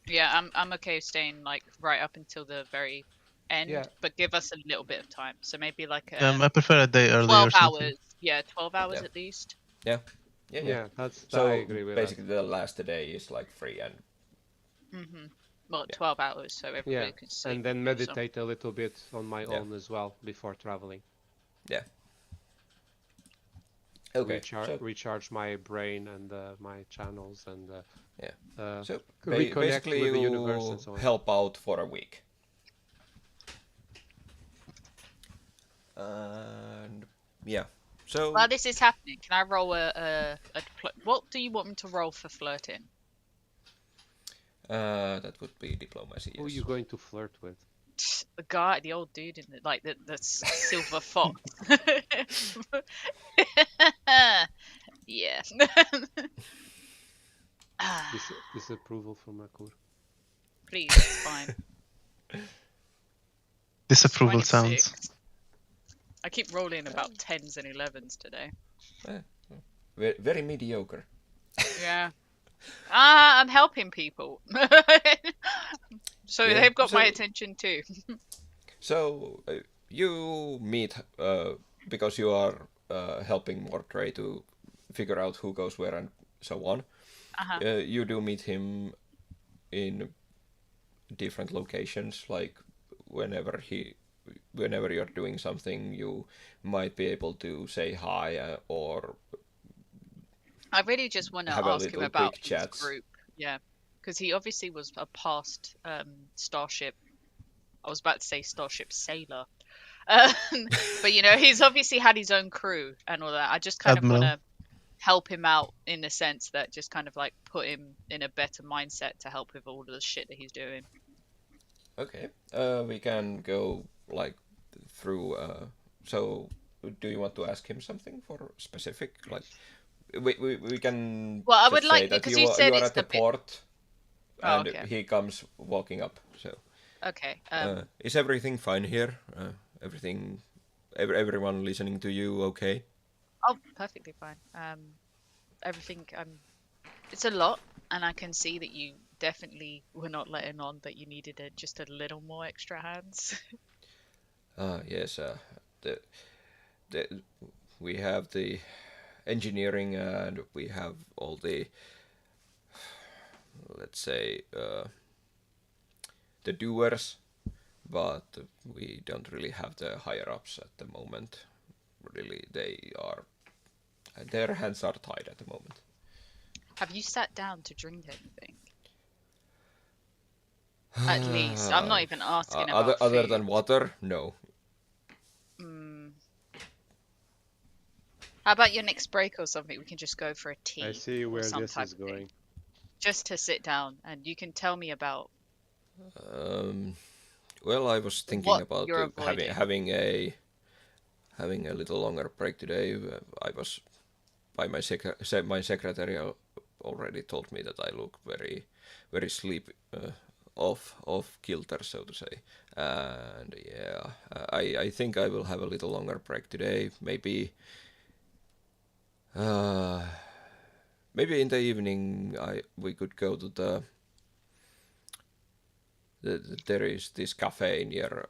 Yeah, I'm okay staying like right up until the very end, but give us a little bit of time. So maybe like
I prefer a day early
12
or something.
hours. Yeah, 12 hours at least.
Yeah.
That's.
So
I agree with
basically, the last day is like free and.
Well, 12 hours, so everybody can sleep.
And then meditate a little bit on my own as well before traveling.
Yeah. Okay.
Recharge my brain and my channels and
so
reconnect
basically
with the universe and so on.
Help out for a week. And yeah. So
while this is happening, can I roll what do you want me to roll for flirting?
That would be diplomacy.
Who are you going to flirt with?
The guy, the old dude in the silver fox. Yeah.
Disapproval from Akur.
Please, it's fine.
Disapproval sounds.
I keep rolling about 10s and 11s today.
Very mediocre.
Yeah. I'm helping people. So they've got my attention too.
So you meet because you are helping Mordray to figure out who goes where and so on. You do meet him in different locations, like whenever you're doing something, you might be able to say hi or.
I really just want to ask him about his group. Yeah, because he obviously was a past Starship. I was about to say Starship sailor, but he's obviously had his own crew and all that. I just kind of want to help him out in the sense that just kind of like put him in a better mindset to help with all of the shit that he's doing.
Okay, we can go like through. So, do you want to ask him something for specific? Like, we can.
Well, I would
say
like
that
because you said
you are
it's
at the port, and he comes walking up. So.
Okay.
Is everything fine here? Everyone listening to you okay?
Oh, perfectly fine. Everything. It's a lot, and I can see that you definitely were not letting on that you needed just a little more extra hands.
Yes. We have the engineering and we have all the, let's say, the doers, but we don't really have the higher ups at the moment. Really, their hands are tied at the moment.
Have you sat down to drink anything? At least. I'm not even asking about
other
food.
than water, no.
How about your next break or something? We can just go for a tea.
I see where this is going.
Just to sit down, and you can tell me about.
Well, I was thinking about having a little longer break today. I was by my secretary already told me that I look very, very sleep off kilter, so to say. And yeah, I think I will have a little longer break today. Maybe in the evening we could go to there is this cafe near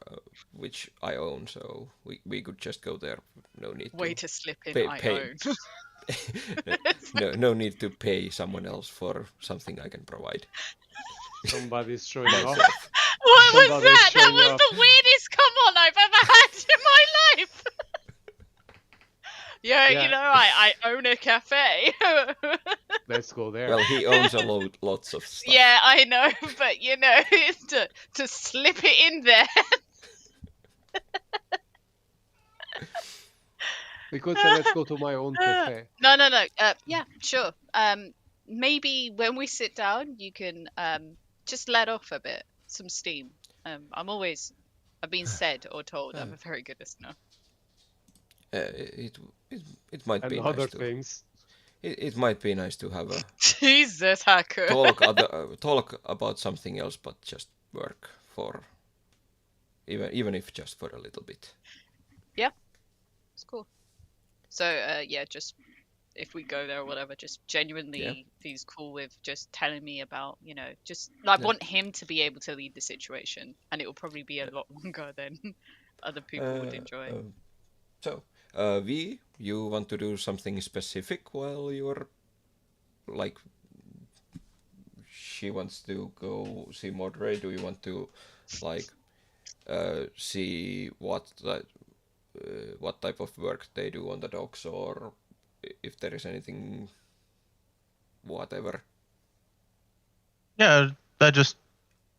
which I own, so we could just go there. No need
to slip in. I
own. no need to pay someone else for something I can provide.
Somebody's showing off.
What was that? That was the weirdest come on I've ever had in my life. Yeah, I own a cafe.
Let's go there.
Well, he owns lots of stuff.
Yeah, I know, but to slip it in there.
We could say let's go to my own cafe.
No. Yeah, sure. maybe when we sit down, you can just let off a bit, some steam. I've been said or told I'm a very good listener.
It might
and
be
other
nice to.
things.
It might be nice to have a
Jesus, Haku.
talk about something else, but just work for even if just for a little bit.
Yeah, it's cool. So yeah, just if we go there or whatever, just genuinely he's cool with just telling me about, just I want him to be able to lead the situation, and it will probably be a lot longer than other people would enjoy.
So, V, you want to do something specific while you're like she wants to go see Mordred? Do you want to like see what type of work they do on the docks, or if there is anything, whatever?
Yeah, I just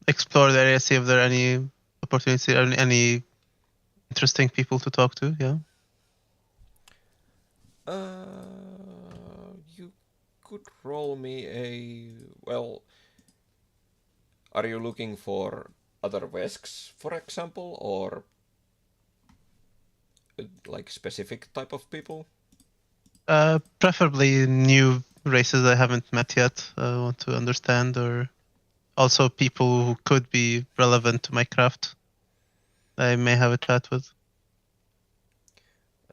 explore the area, see if there are any opportunities, any interesting people to talk to. Yeah.
You could roll me a well. Are you looking for other Wesks, for example, or like specific type of people?
Preferably new races I haven't met yet. I want to understand, or also people who could be relevant to my craft. I may have a chat with.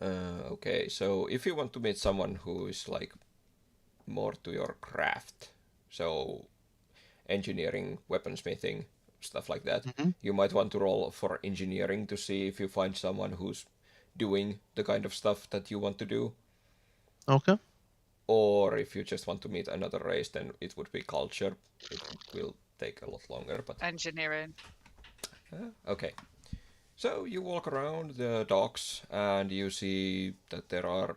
Okay, so if you want to meet someone who is like more to your craft, so engineering, weaponsmithing, stuff like that, you might want to roll for engineering to see if you find someone who's doing the kind of stuff that you want to do.
Okay.
Or if you just want to meet another race, then it would be culture. It will take a lot longer, but
engineering.
Okay. So you walk around the docks and you see that there are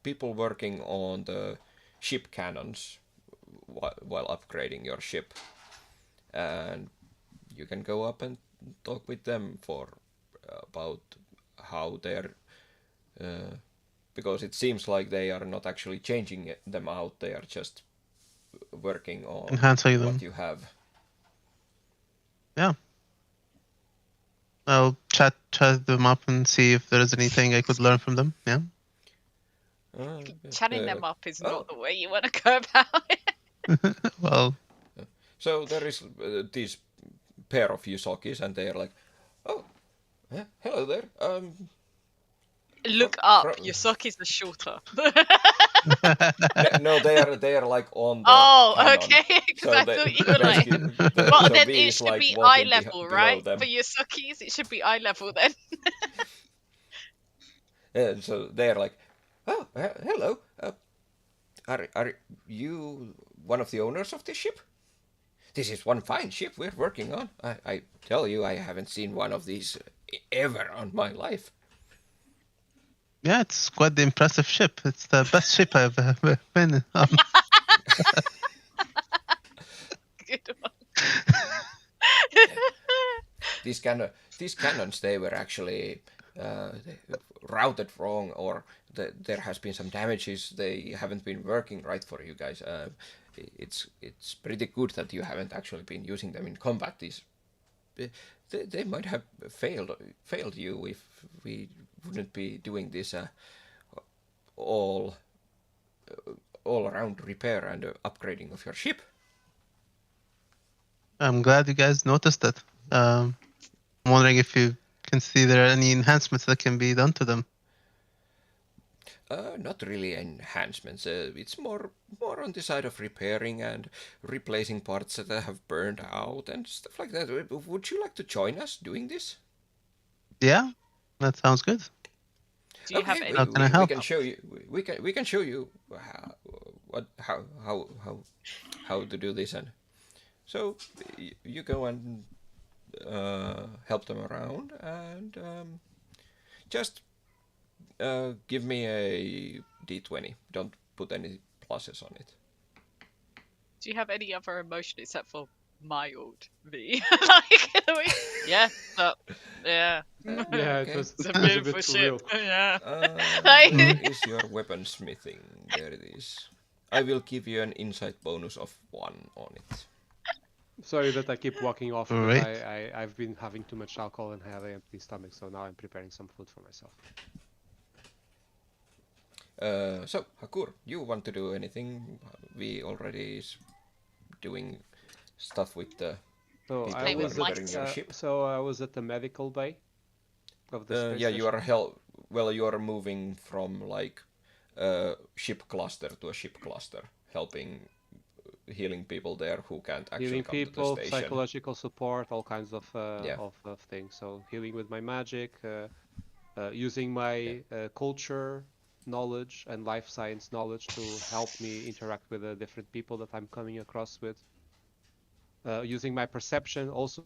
people working on the ship cannons while upgrading your ship. And you can go up and talk with them for about how they're because it seems like they are not actually changing them out, they are just working on
enhancing
what
them.
you have.
Yeah. I'll chat them up and see if there is anything I could learn from them. Yeah.
Chatting them up is not the way you want to go about it.
Well.
So there is these pair of Yusokis, and they are like, "Oh, hello there.
Look up. Yusoki's the shorter.
No, they are like on the.
Oh,
cannon.
okay. Because
So
I thought you were like.
Well,
so then
V
it should
like
be eye level,
below
right?
them.
For Yusokis, it should be eye level then.
So they are like, "Oh, hello. Are you one of the owners of this ship? This is one fine ship we're working on. I tell you, I haven't seen one of these ever on my life."
Yeah, it's quite the impressive ship. It's the best ship I've ever been on.
Good one.
These cannons, they were actually routed wrong, or there has been some damages. They haven't been working right for you guys. It's pretty good that you haven't actually been using them in combat. They might have failed you if we wouldn't be doing this all around repair and upgrading of your ship.
I'm glad you guys noticed it. I'm wondering if you can see there are any enhancements that can be done to them.
Not really enhancements. It's more on the side of repairing and replacing parts that have burned out and stuff like that. Would you like to join us doing this?
Yeah, that sounds good.
Do you have any?
How can I help?
We can show you. We can show you how to do this, and so you go and help them around, and just give me a d20. Don't put any pluses on it.
Do you have any other emotion except for mild V? Like, yeah, yeah.
Yeah,
Okay.
It's a beautiful
surreal.
ship. Yeah.
Where is your weaponsmithing? There it is. I will give you an insight bonus of 1 on it.
Sorry that I keep walking off, but
Right.
I've been having too much alcohol and have an empty stomach, so now I'm preparing some food for myself.
So, Hakur, you want to do anything? We already is doing stuff with the
So
people
I
who are
was
repairing your ship.
so I was at the medical bay of the space
Yeah,
station.
you are moving from like ship cluster to a ship cluster, helping healing people there who can't actually
Healing
come to the
people,
station.
psychological support, all kinds of things. So healing with my magic, using my culture knowledge and life science knowledge to help me interact with the different people that I'm coming across with. Using my perception also.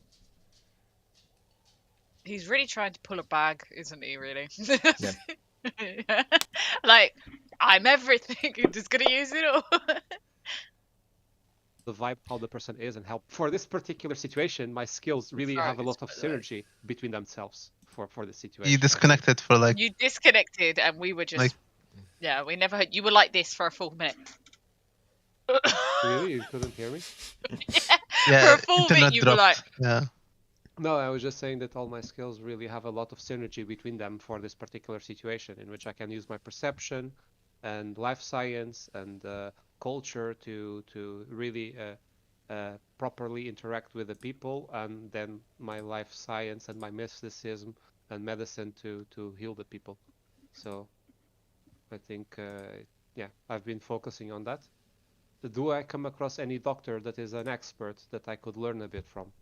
He's really trying to pull a bag, isn't he? Really?
Yeah.
Like, I'm everything. You're just gonna use it all.
The vibe, how the person is, and help. For this particular situation, my skills really have a lot of synergy between themselves for the situation.
You disconnected for like...
You disconnected, and we were just... Yeah, we never heard... You were like this for a full minute.
Really? You couldn't hear me?
Yeah, for a full minute you were like...
Yeah.
No, I was just saying that all my skills really have a lot of synergy between them for this particular situation, in which I can use my perception and life science and culture to really properly interact with the people, and then my life science and my mysticism and medicine to heal the people. So I think, yeah, I've been focusing on that. Do I come across any doctor that is an expert that I could learn a bit from?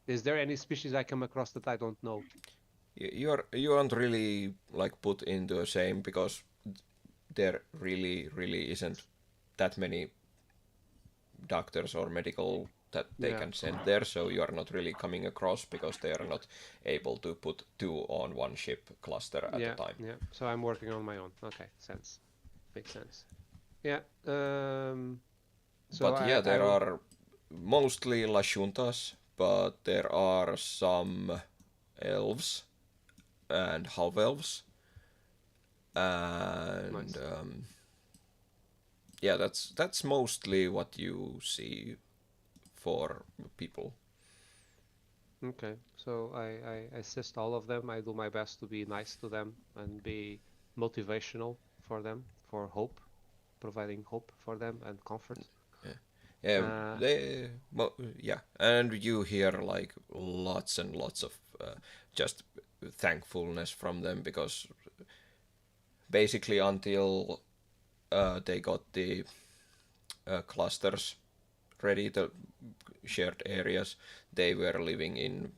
Is there any species I come across that I don't know?
You aren't really like put into the same, because there really isn't that many doctors or medical that they can send there, so you are not really coming across, because they are not able to put 2 on one ship cluster at a time.
Yeah, so I'm working on my own. Okay, makes sense. Yeah.
So but yeah, there are mostly Lashuntas, but there are some elves and half elves, and nice. Yeah, that's mostly what you see for people.
Okay, so I assist all of them. I do my best to be nice to them and be motivational for them, for hope, providing hope for them and comfort.
Yeah, and you hear like lots and lots of just thankfulness from them, because basically until they got the clusters ready, the shared areas, they were living in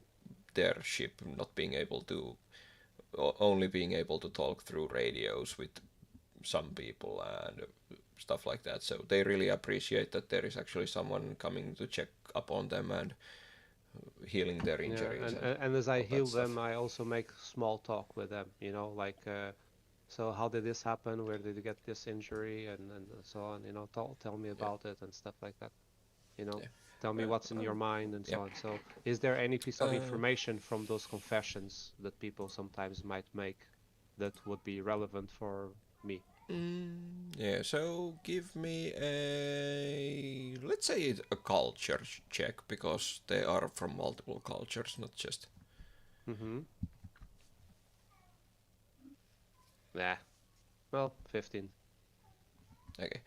their ship, not being able to, only being able to talk through radios with some people and stuff like that. So they really appreciate that there is actually someone coming to check up on them and healing their injuries.
And as I heal them, I also make small talk with them, you know, like, so how did this happen? Where did you get this injury? And so on, you know, tell me about it and stuff like that, you know. Tell me what's in your mind and so on. So is there any piece of information from those confessions that people sometimes might make that would be relevant for me?
Yeah, so give me a, let's say a culture check, because they are from multiple cultures, not just...
Nah. Well, 15.
Okay,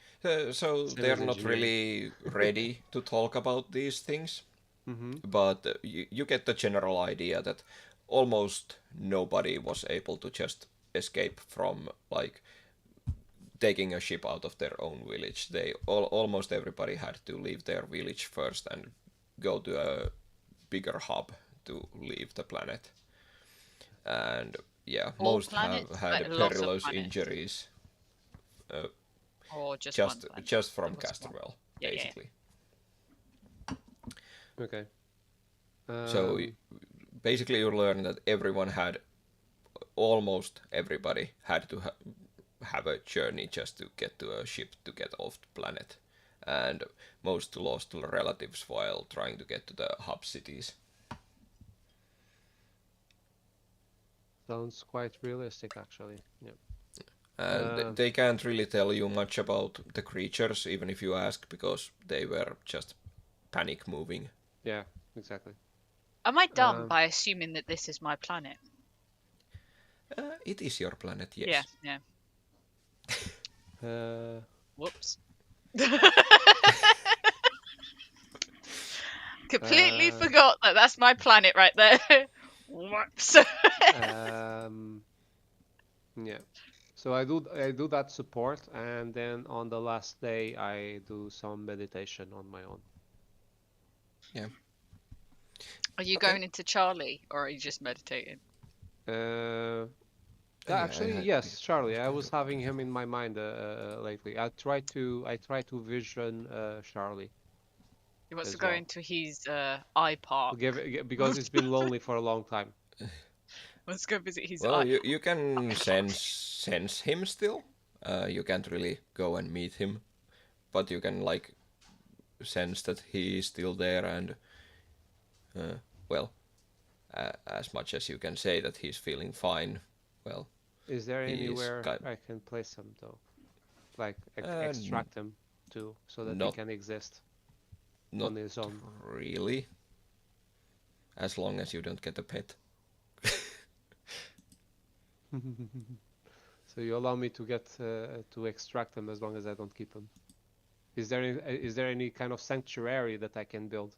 so they're not really ready to talk about these things, but you get the general idea that almost nobody was able to just escape from like taking a ship out of their own village. Almost everybody had to leave their village first and go to a bigger hub to leave the planet. And yeah, most have had perilous injuries.
Or just
from Casterwell, basically.
Okay.
So basically you learn that almost everybody had to have a journey just to get to a ship to get off the planet, and most lost relatives while trying to get to the hub cities.
Sounds quite realistic, actually. Yeah.
They can't really tell you much about the creatures, even if you ask, because they were just panic moving.
Yeah, exactly.
Am I dumb by assuming that this is my planet?
It is your planet, yes.
Yeah. Whoops. Completely forgot that that's my planet right there. Whoops.
Yeah. So I do that support, and then on the last day I do some meditation on my own.
Yeah.
Are you going into Charlie, or are you just meditating?
Actually, yes, Charlie. I was having him in my mind lately. I try to vision Charlie.
He wants to go into his eye park.
Because he's been lonely for a long time.
Let's go visit his
Well,
eye.
you can sense him still. You can't really go and meet him, but you can like sense that he is still there, and well, as much as you can say that he's feeling fine. Well,
is there anywhere I can place him though, like extract him too, so that he can exist on his own?
Really, as long as you don't get a pet.
So you allow me to get to extract them as long as I don't keep them. Is there any kind of sanctuary that I can build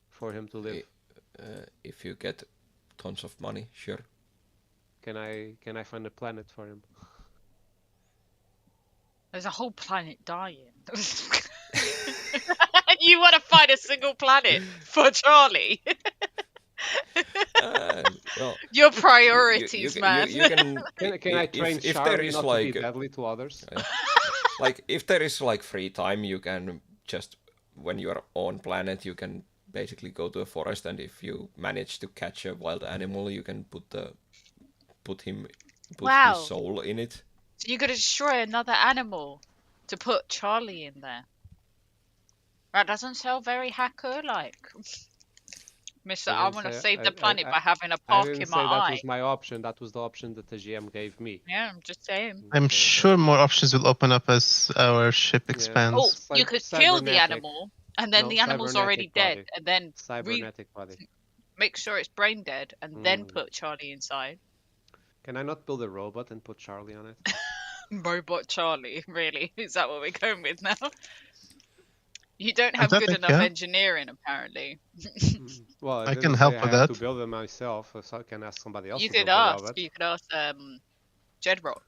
for him to live?
If you get tons of money, sure.
Can I find a planet for him?
There's a whole planet dying. You want to find a single planet for Charlie?
Well,
your priorities, man.
Can I train Charlie not to be deadly to others?
Like if there is like free time, you can just, when you are on planet, you can basically go to a forest, and if you manage to catch a wild animal, you can put his soul in it.
So you're gonna destroy another animal to put Charlie in there. That doesn't sound very hacker-like. Mister, I want to save the planet by having a park in my eye.
That was my option. That was the option that the GM gave me.
Yeah, I'm just saying.
I'm sure more options will open up as our ship expands.
Oh, you could kill the animal, and then the animal's already dead, and then
cybernetic body.
Make sure it's brain dead, and then put Charlie inside.
Can I not build a robot and put Charlie on it?
Robot Charlie, really? Is that what we're going with now? You don't have good enough engineering, apparently.
Well,
I can help with that.
To build it myself, so I can ask somebody else.
You could ask. You could ask Jedrock.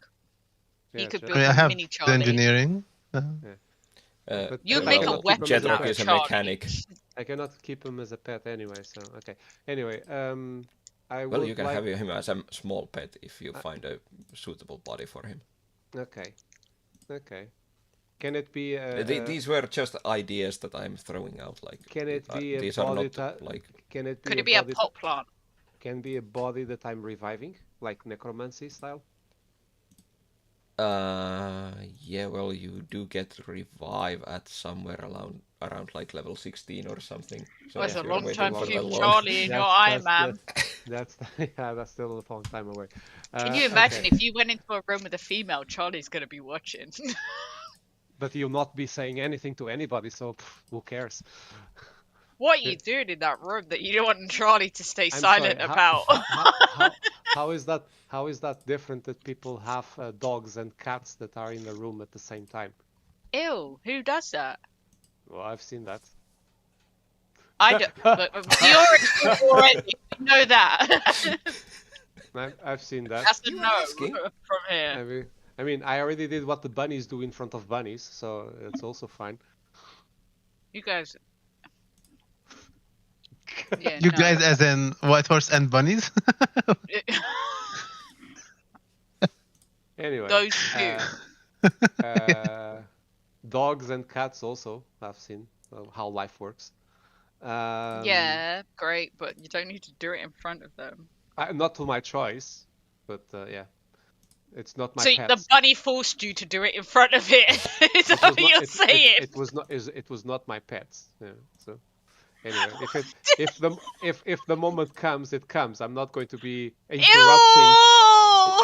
He could build
a
mini Charlie.
The engineering.
You make a weapon.
Jedrock is a mechanic.
I cannot keep him as a pet anyway. So okay. Anyway,
well, you can have him as a small pet if you find a suitable body for him.
Okay. Okay. Can it be?
These were just ideas that I'm throwing out. Like,
can it be
these
a
are
body?
not like.
Can it be?
Could it be a pot plant?
Can be a body that I'm reviving, like necromancy style.
Yeah. Well, you do get revive at somewhere around like level 16 or something.
So it's a long time to keep Charlie in your eye, man.
That's still a long time away.
Can you imagine if you went into a room with a female? Charlie's gonna be watching.
But you'll not be saying anything to anybody, so who cares?
What are you doing in that room that you don't want Charlie to stay silent about?
How is that different that people have dogs and cats that are in the room at the same time?
Ew, who does that?
Well, I've seen that.
I don't. You already know that.
I've seen that.
That's a no from here.
I mean, I already did what the bunnies do in front of bunnies, so it's also fine.
You guys.
Yeah, you guys as in white horse and bunnies?
Anyway.
Those two.
Dogs and cats also, I've seen how life works.
Yeah, great, but you don't need to do it in front of them.
Not to my choice, but yeah. It's not my pets.
The bunny forced you to do it in front of it. Is that what you're saying?
It was not my pets. Yeah, so Anyway, if the moment comes, it comes. I'm not going to be interrupting.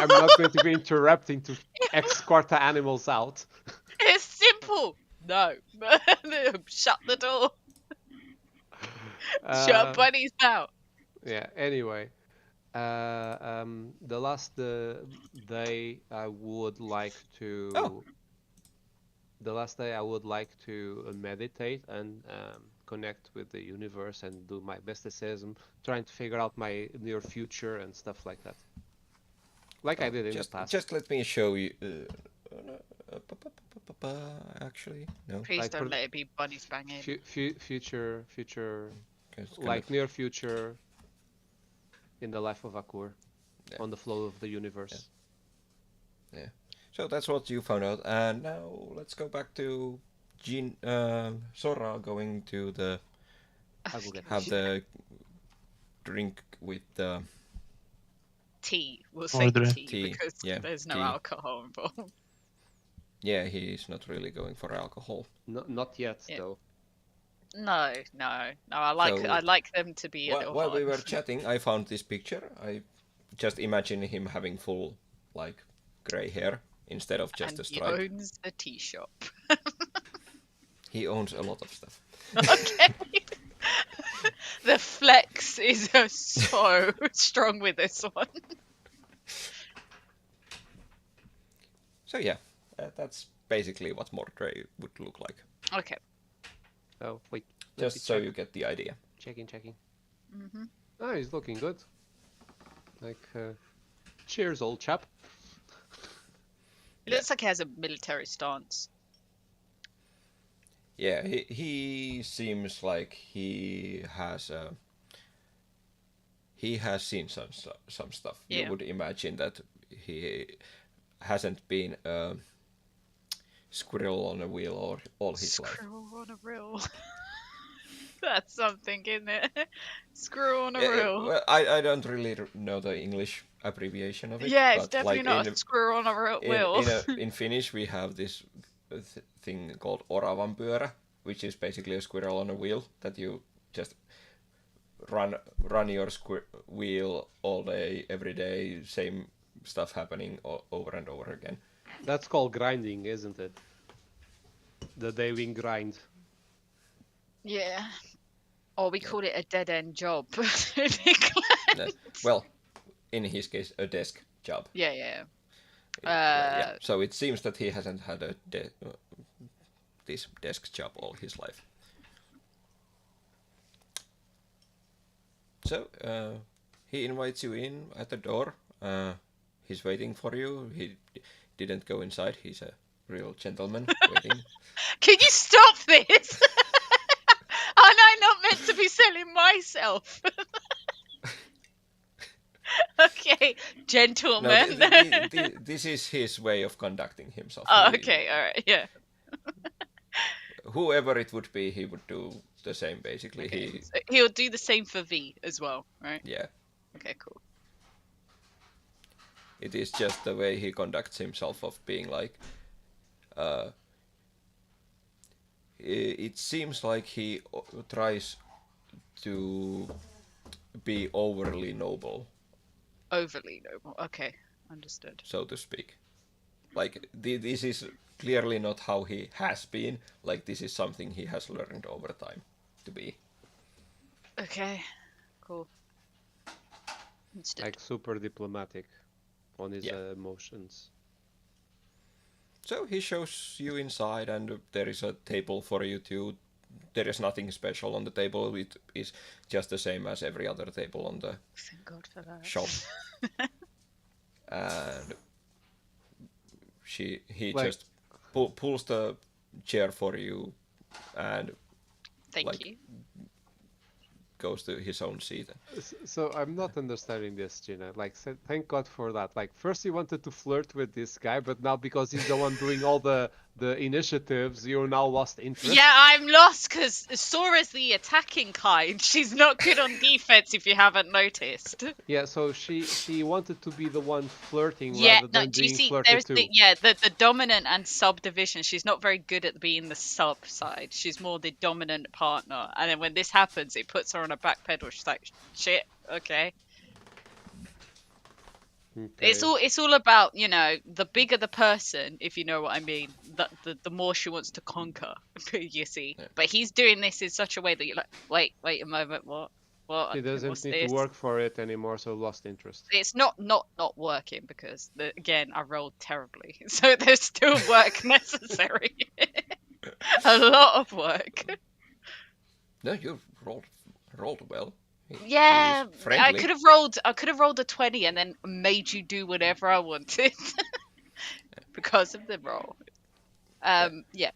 I'm not going to be interrupting to escort the animals out.
It's simple. No. Shut the door. Shut bunnies out.
Yeah. Anyway, the last day I would like to.
Oh.
The last day I would like to meditate and connect with the universe and do my mysticism, trying to figure out my near future and stuff like that. Like I did in the past.
Just let me show you. Actually, no.
Please
Like
don't let it be bunnies banging.
Future, like near future in the life of Akur, on the flow of the universe.
Yeah. So that's what you found out, and now let's go back to Sora going to the have the drink with the
tea. We'll say
tea
because there's no alcohol involved.
Yeah, he's not really going for alcohol.
Not yet, though.
No. I like them to be a little
while
hard.
we were chatting, I found this picture. I just imagine him having full, like, grey hair instead of just a stripe.
He owns a tea shop.
He owns a lot of stuff.
Okay. The flex is so strong with this one.
So yeah, that's basically what Mordray would look like.
Okay.
Oh, wait.
Just so you get the idea.
Checking.
Mm-hmm.
Oh, he's looking good. Like, cheers, old chap.
It looks like he has a military stance.
Yeah, he seems like he has seen some stuff.
Yeah.
You would imagine that he hasn't been a squirrel on a wheel all his life.
Squirrel on a reel. That's something, isn't it? Squirrel on a reel.
Well, I don't really know the English abbreviation of it.
Yeah, it's
but
definitely
like
not a squirrel on a wheel.
In Finnish, we have this thing called oravanpyörä, which is basically a squirrel on a wheel that you just run your wheel all day, every day, same stuff happening over and over again.
That's called grinding, isn't it? The daily grind.
Yeah. Or we call it a dead-end job.
Well, in his case, a desk job.
Yeah.
So it seems that he hasn't had a this desk job all his life. So he invites you in at the door. He's waiting for you. He didn't go inside. He's a real gentleman waiting.
Can you stop this? Am I not meant to be selling myself? Okay, gentleman.
No, this is his way of conducting himself.
Oh, okay, all right, yeah.
Whoever it would be, he would do the same, basically.
Okay. He'll do the same for V as well, right?
Yeah.
Okay, cool.
It is just the way he conducts himself of being like... it seems like he tries to be overly noble.
Overly noble. Okay, understood.
So to speak. Like, this is clearly not how he has been. Like, this is something he has learned over time to be.
Okay, cool. Understood.
Like super diplomatic on his emotions.
So he shows you inside, and there is a table for you to... There is nothing special on the table. It is just the same as every other table on the
Thank God for that.
shop. And he
like,
just pulls the chair for you and
Thank you.
goes to his own seat.
So I'm not understanding this, Gina. Like, thank God for that. Like, first he wanted to flirt with this guy, but now because he's the one doing all the the initiatives, you now lost interest.
Yeah, I'm lost because Sora's the attacking kind. She's not good on defense if you haven't noticed.
Yeah, so she wanted to be the one flirting
Yeah,
rather
no,
than
do you
being
see,
flirted
there's
to.
the dominant and sub division. She's not very good at being the sub side. She's more the dominant partner. And then when this happens, it puts her on a back pedal. She's like, shit, okay.
Okay.
It's all about, you know, the bigger the person, if you know what I mean, the more she wants to conquer. You see,
Yeah.
but he's doing this in such a way that you're like, wait a moment, what?
She doesn't
What's
need
this?
to work for it anymore, so lost interest.
It's not working because again I rolled terribly, so there's still work necessary. A lot of work.
No, you rolled well.
Yeah,
He is friendly.
I could have rolled a 20 and then made you do whatever I wanted because of the roll. Yeah.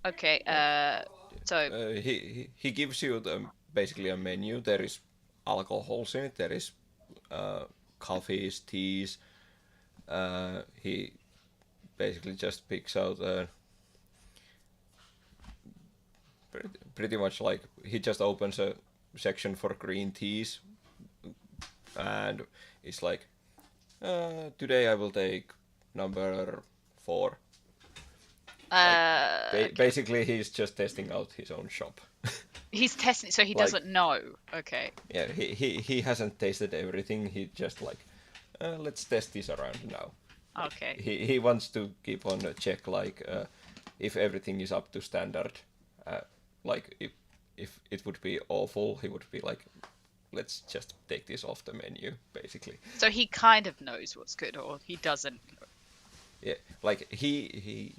Okay. So
he gives you basically a menu. There is alcohols in it. There is coffees, teas. He basically just picks out pretty much like he just opens a section for green teas, and it's like, today I will take number 4.
okay.
Basically, he's just testing out his own shop.
He's testing, so he doesn't know. Okay.
Yeah, he hasn't tasted everything. He just like, let's test this around now.
Okay.
He wants to keep on a check, like if everything is up to standard. Like if it would be awful, he would be like, let's just take this off the menu, basically.
So he kind of knows what's good, or he doesn't.
Yeah, like he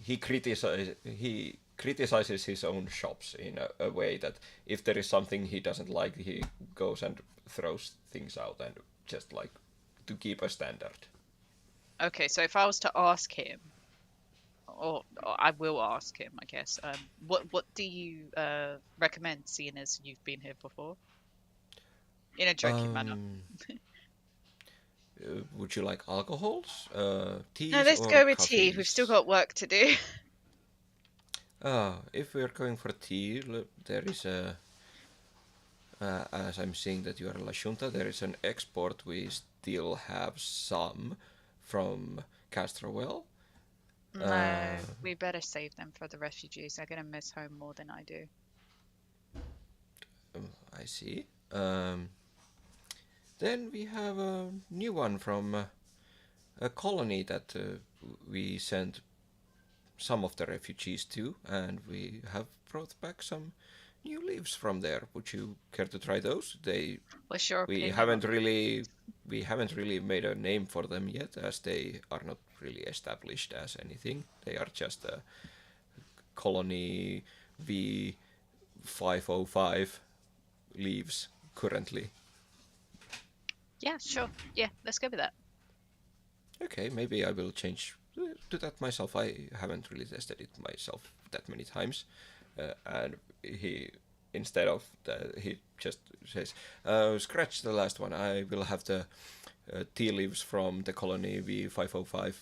criticizes his own shops in a way that if there is something he doesn't like, he goes and throws things out, and just like to keep a standard.
Okay, so if I was to ask him, or I will ask him, I guess, what do you recommend, seeing as you've been here before? In a joking manner.
Would you like alcohols, teas?
No, let's
or
go with
coffees?
tea. We've still got work to do.
If we are going for tea, there is a. As I'm seeing that you are La Junta, there is an export. We still have some from Castrowell.
No, we better save them for the refugees. They're gonna miss home more than I do.
I see. Then we have a new one from a colony that we sent some of the refugees to, and we have brought back some new leaves from there. Would you care to try those?
What's your opinion?
We haven't really made a name for them yet, as they are not really established as anything. They are just a colony V505 leaves currently.
Yeah, sure. Yeah, let's go with that.
Okay, maybe I will change to that myself. I haven't really tested it myself that many times, and he instead of that he just says, "Scratch the last one. I will have the tea leaves from the colony V505,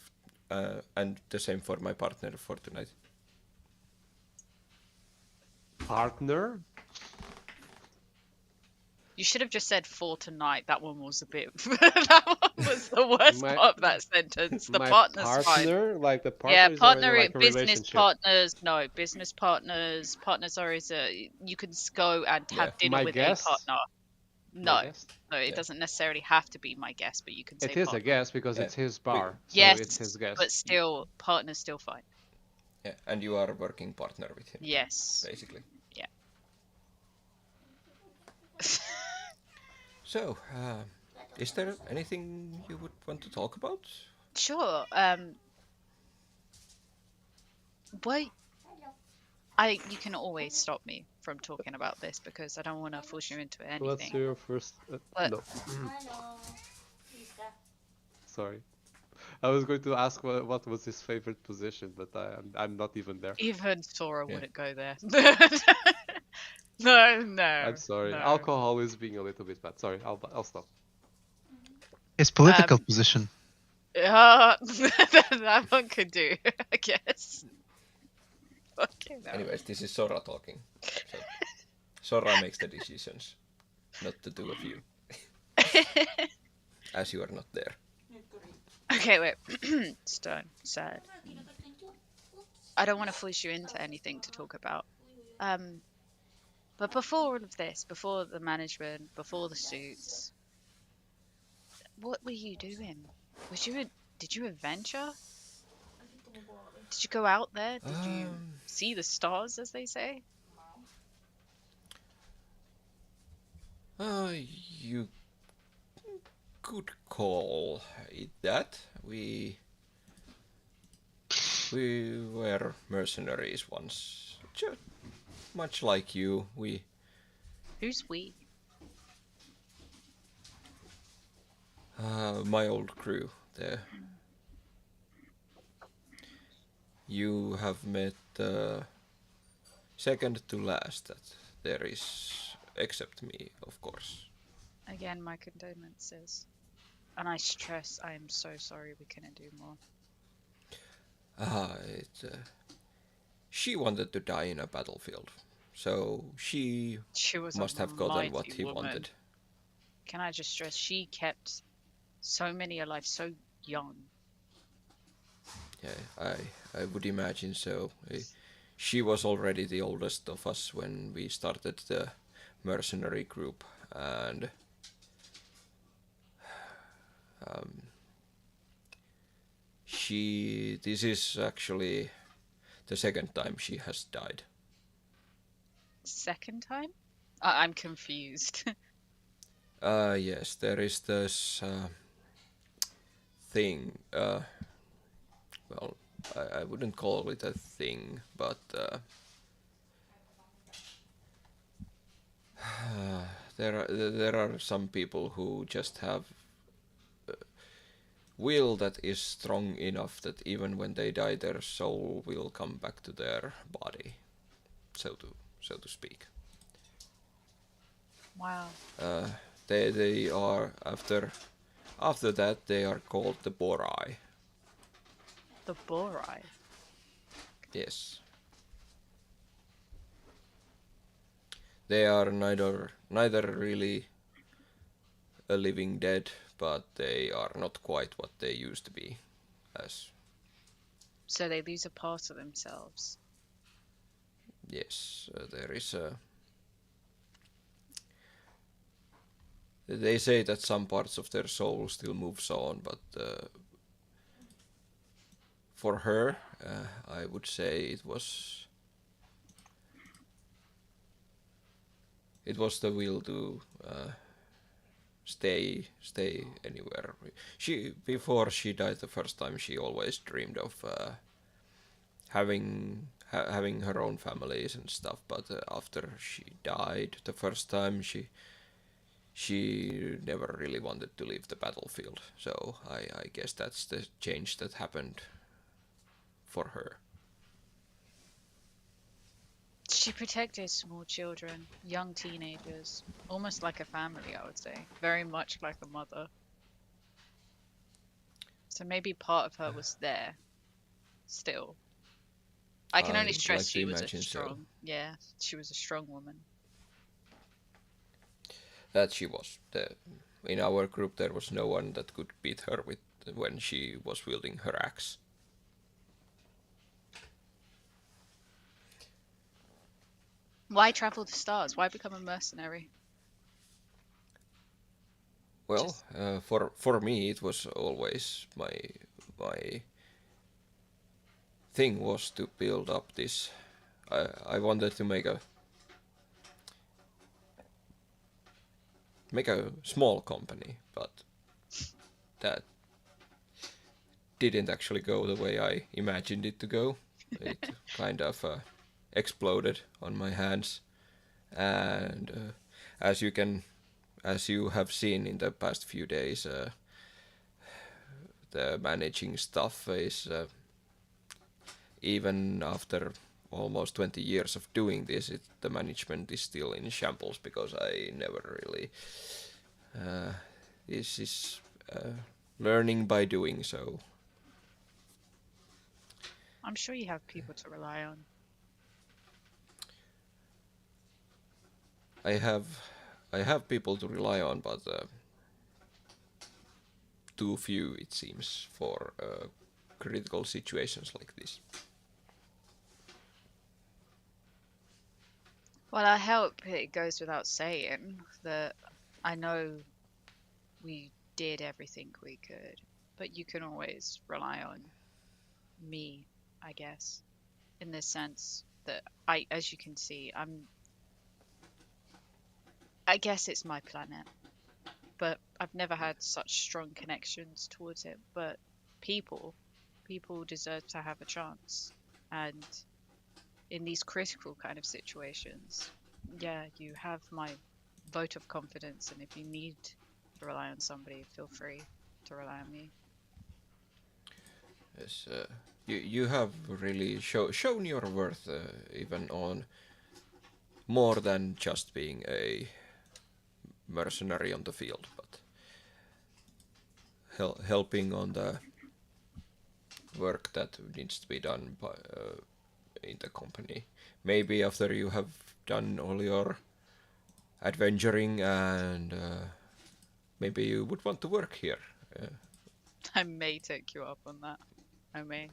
and the same for my partner for tonight."
Partner?
You should have just said for tonight. That one was a bit. That one was the worst part of that sentence. The partner's
partner?
fine.
Like the partner
Yeah,
is
partner,
already like a
business
relationship.
partners. No, business partners. Partners are you can go and have dinner
My
with
guest?
a partner. No,
guest?
no, it doesn't necessarily have to be my guest, but you can say
It is
partner.
a guest because it's his bar. So
Yes,
it's his guest.
but still, partner's still fine.
Yeah, and you are a working partner with him.
Yes.
Basically.
Yeah.
So, is there anything you would want to talk about?
Sure. Well, you can always stop me from talking about this because I don't want to force you into anything.
Let's hear your first.
But-
No. Sorry. I was going to ask what was his favorite position, but I'm not even there.
Even Sora
Yeah.
wouldn't go there. No.
I'm sorry.
no.
Alcohol is being a little bit bad. Sorry, I'll stop.
His political position.
That one could do, I guess. Okay, no.
Anyways, this is Sora talking. So Sora makes the decisions, not the two of you. As you are not there.
Okay, wait. Stern, sad. I don't want to force you into anything to talk about. But before all of this, before the management, before the suits, what were you doing? Did you adventure? Did you go out there? Did you see the stars, as they say?
You could call it that. We were mercenaries once. Just much like you.
Who's we?
My old crew there. You have met second to last that there is, except me, of course.
Again, my condolences. And I stress, I am so sorry we couldn't do more.
She wanted to die in a battlefield, so she must have gotten what he wanted.
Can I just stress, she kept so many alive so young.
Yeah, I would imagine so. She was already the oldest of us when we started the mercenary group, and this is actually the second time she has died.
Second time? I'm confused.
Yes, there is this thing. Well, I wouldn't call it a thing, but there are some people who just have will that is strong enough that even when they die, their soul will come back to their body, so to speak.
Wow.
They are after that they are called the Borai.
The Borai?
Yes. They are neither really a living dead, but they are not quite what they used to be.
So they lose a part of themselves.
Yes, there is a. They say that some parts of their soul still moves on, but for her, I would say it was the will to stay anywhere. Before she died the first time, she always dreamed of having her own families and stuff. But after she died the first time, she never really wanted to leave the battlefield. So I guess that's the change that happened for her.
She protected small children, young teenagers, almost like a family, I would say. Very much like a mother. So maybe part of her was there, still. I can only stress she was a strong, yeah, she was a strong woman.
That she was. In our group there was no one that could beat her when she was wielding her axe.
Why travel the stars? Why become a mercenary?
Well, for me it was always my thing was to build up this. I wanted to make a small company, but that didn't actually go the way I imagined it to go. It kind of exploded on my hands, and as you have seen in the past few days, the managing stuff is even after almost 20 years of doing this, the management is still in shambles because I never really. This is learning by doing so.
I'm sure you have people to rely on.
I have people to rely on, but too few, it seems, for critical situations like this.
Well, I hope it goes without saying that I know we did everything we could, but you can always rely on me, I guess, in the sense that as you can see, I guess it's my planet, but I've never had such strong connections towards it. But people deserve to have a chance, and in these critical kind of situations, yeah, you have my vote of confidence, and if you need to rely on somebody, feel free to rely on me.
Yes, you have really shown your worth, even on more than just being a mercenary on the field, but helping on the work that needs to be done by, in the company. Maybe after you have done all your adventuring, and maybe you would want to work here.
I may take you up on that. I may.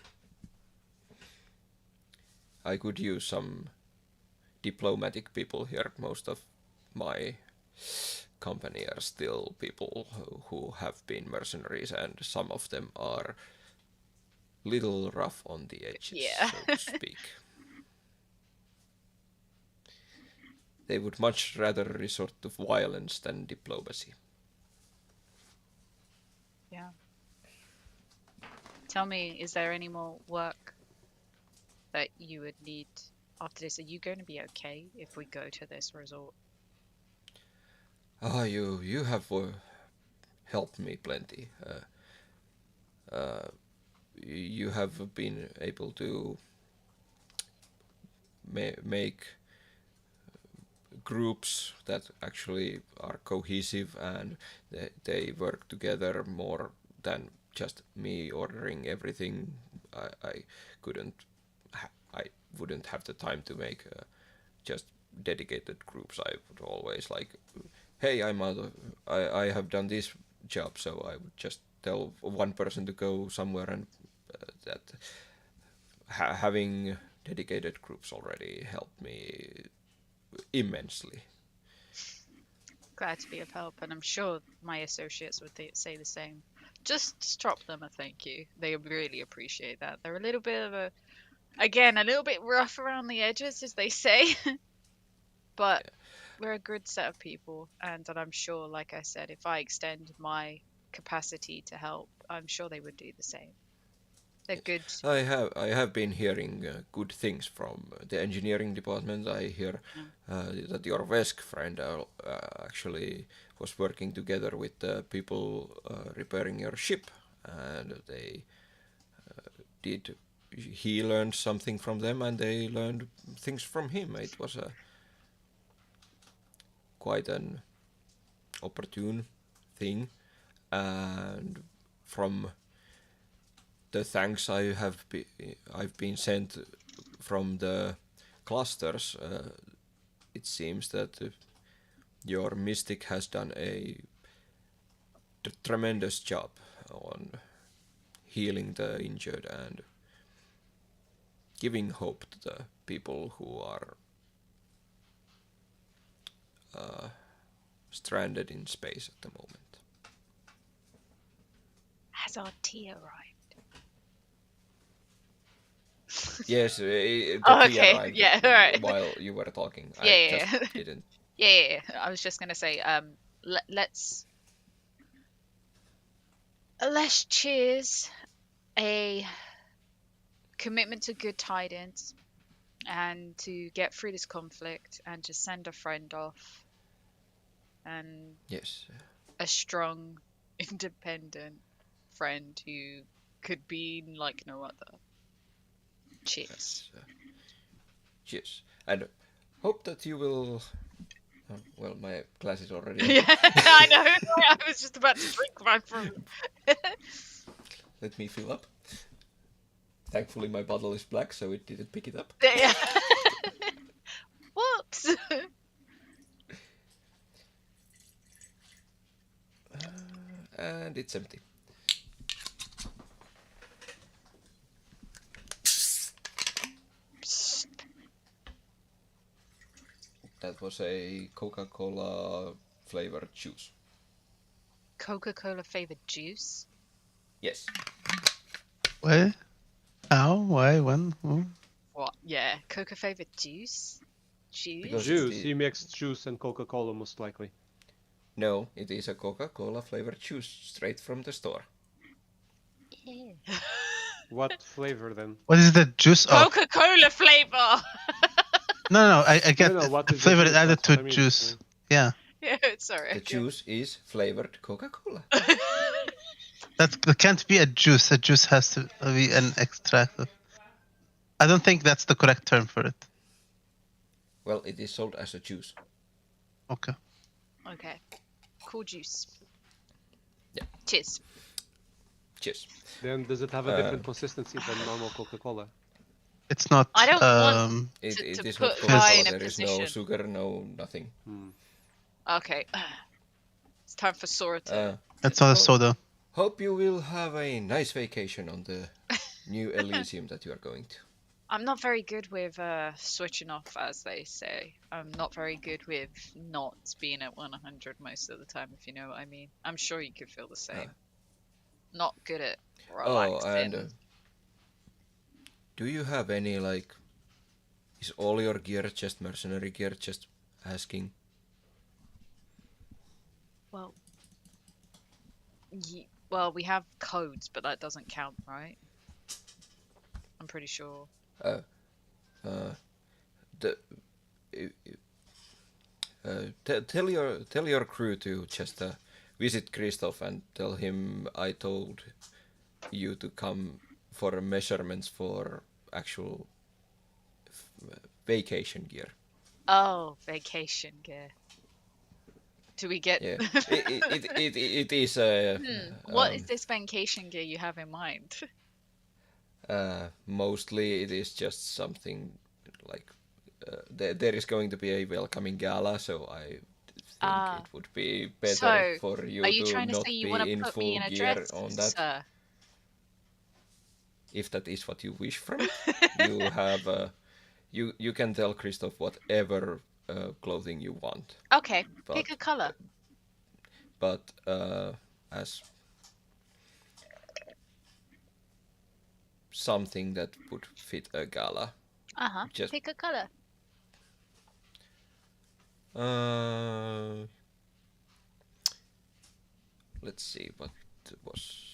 I could use some diplomatic people here. Most of my company are still people who have been mercenaries, and some of them are little rough on the edges,
Yeah.
so to speak. They would much rather resort to violence than diplomacy.
Yeah. Tell me, is there any more work that you would need after this? Are you going to be okay if we go to this resort?
You have helped me plenty. You have been able to make groups that actually are cohesive, and they work together more than just me ordering everything. I couldn't, I wouldn't have the time to make just dedicated groups. I would always like, hey, I have done this job, so I would just tell one person to go somewhere, and that having dedicated groups already helped me immensely.
Glad to be of help, and I'm sure my associates would say the same. Just drop them a thank you. They really appreciate that. They're a little bit of a little bit rough around the edges, as they say. But we're a good set of people, and I'm sure, like I said, if I extend my capacity to help, I'm sure they would do the same. They're good.
I have been hearing good things from the engineering department. I hear that your Vesk friend actually was working together with the people repairing your ship, and he learned something from them, and they learned things from him. It was quite an opportune thing, and from the thanks I've been sent from the clusters, it seems that your mystic has done a tremendous job on healing the injured and giving hope to the people who are stranded in space at the moment.
Has our tea arrived?
Yes, the
Oh,
tea
okay.
arrived
Yeah, all right.
while you were talking.
Yeah,
I
yeah.
just didn't.
Yeah. I was just gonna say, let's cheers a commitment to good tidings and to get through this conflict and to send a friend off, and
Yes.
a strong, independent friend who could be like no other. Cheers.
Cheers. And hope that you will. Oh, well, my glass is already
Yeah,
empty.
I know. I was just about to drink mine from.
Let me fill up. Thankfully, my bottle is black, so it didn't pick it up.
Yeah. Whoops.
And it's empty. That was a Coca-Cola flavored juice.
Coca-Cola flavored juice?
Yes.
Why? How? Why? When? Who?
What? Yeah, Coca flavored juice?
Because
Juice. He mixed juice and Coca-Cola most likely.
No, it is a Coca-Cola flavored juice straight from the store.
Yeah.
What flavor then?
What is the juice of?
Coca-Cola flavor!
No, I get
No, what
the
is the
flavor
juice?
added
That's
to
what I mean.
juice. Yeah,
Yeah, sorry.
The juice is flavored Coca-Cola.
that can't be a juice. A juice has to be an extract of. I don't think that's the correct term for it.
Well, it is sold as a juice.
Okay.
Okay. Cool juice.
Yeah.
Cheers.
Cheers.
Then does it have a different consistency than normal Coca-Cola?
It's not.
I don't want
It
to
is
put
not
Guy
Coca-Cola.
in a
There is no
position.
sugar, no nothing.
Okay. It's time for Sora to...
It's not a soda.
Hope you will have a nice vacation on the new Elysium that you are going to.
I'm not very good with switching off, as they say. I'm not very good with not being at 100 most of the time, if you know what I mean. I'm sure you could feel the same. Not good at relaxing.
Oh, and do you have any, like, is all your gear just mercenary gear, just asking?
Well, well, we have codes, but that doesn't count, right? I'm pretty sure.
Tell your crew to just visit Christoph and tell him I told you to come for measurements for actual vacation gear.
Oh, vacation gear. Do we get?
Yeah, it is.
What is this vacation gear you have in mind?
Mostly it is just something like there is going to be a welcoming gala, so I think it would be better
So,
for you
are you
to
trying to
not
say you
be
want to
in
put
full
me in a
gear
dress,
on that.
sir?
If that is what you wish from it, you have you can tell Christoph whatever clothing you want.
Okay, pick a color.
But as something that would fit a gala. Just
pick a color.
Let's see what was.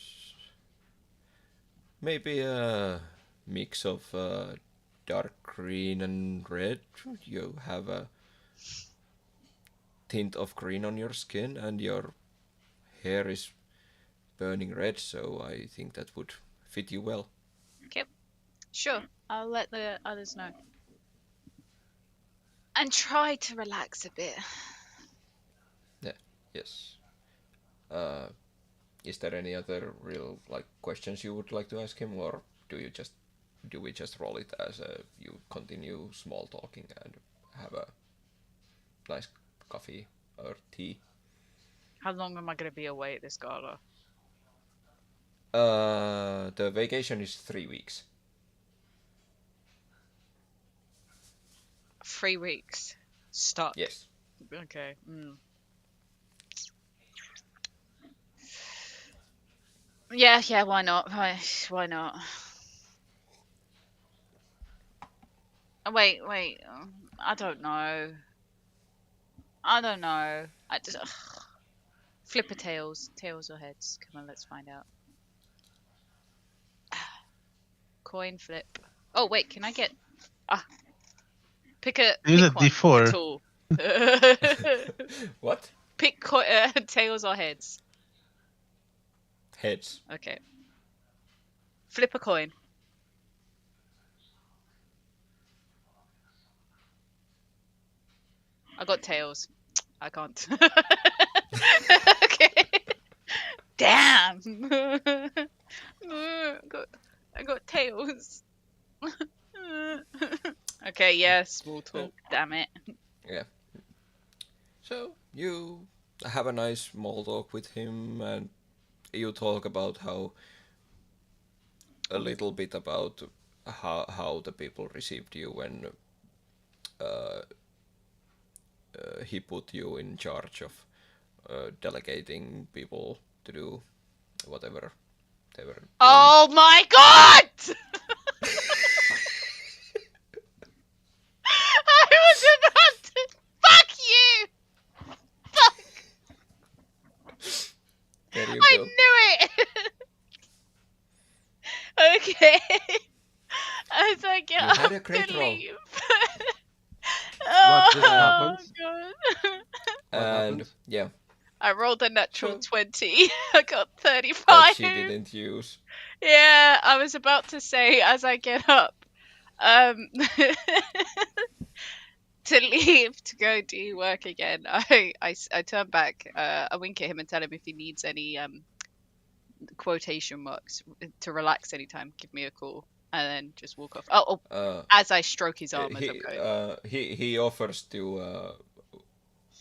Maybe a mix of dark green and red. You have a tint of green on your skin and your hair is burning red, so I think that would fit you well.
Okay, sure. I'll let the others know. And try to relax a bit.
Yeah, yes. Is there any other real questions you would like to ask him, or do we just roll it as you continue small talking and have a nice coffee or tea?
How long am I going to be away at this gala?
The vacation is 3 weeks.
3 weeks. Stuck.
Yes.
Okay. Yeah, why not? Why not? Oh, wait. I don't know. I just... Flipper tails. Tails or heads? Come on, let's find out. Coin flip. Oh, wait, can I get... Pick
Use a
one.
D4.
Pick a tool.
What?
Pick tails or heads.
Heads.
Okay. Flip a coin. I got tails. I can't. Okay. Damn. I got tails. Okay, yeah, small talk. Damn it.
Yeah. So you have a nice small talk with him, and you talk about a little bit about how the people received you when he put you in charge of delegating people to do whatever they were doing.
Oh my god! I was about to. Fuck you! Fuck!
There you
I
go.
knew it! Okay. As I get
You
up
had a great
to
roll.
leave.
What just
Oh
happened?
god.
What happened?
Yeah,
I rolled a natural
So-
20. I got 35.
that she didn't use.
Yeah, I was about to say as I get up, to leave to go do work again. I turn back, I wink at him and tell him if he needs any quotation marks to relax anytime, give me a call, and then just walk off. As I stroke his arm as I'm going.
He offers to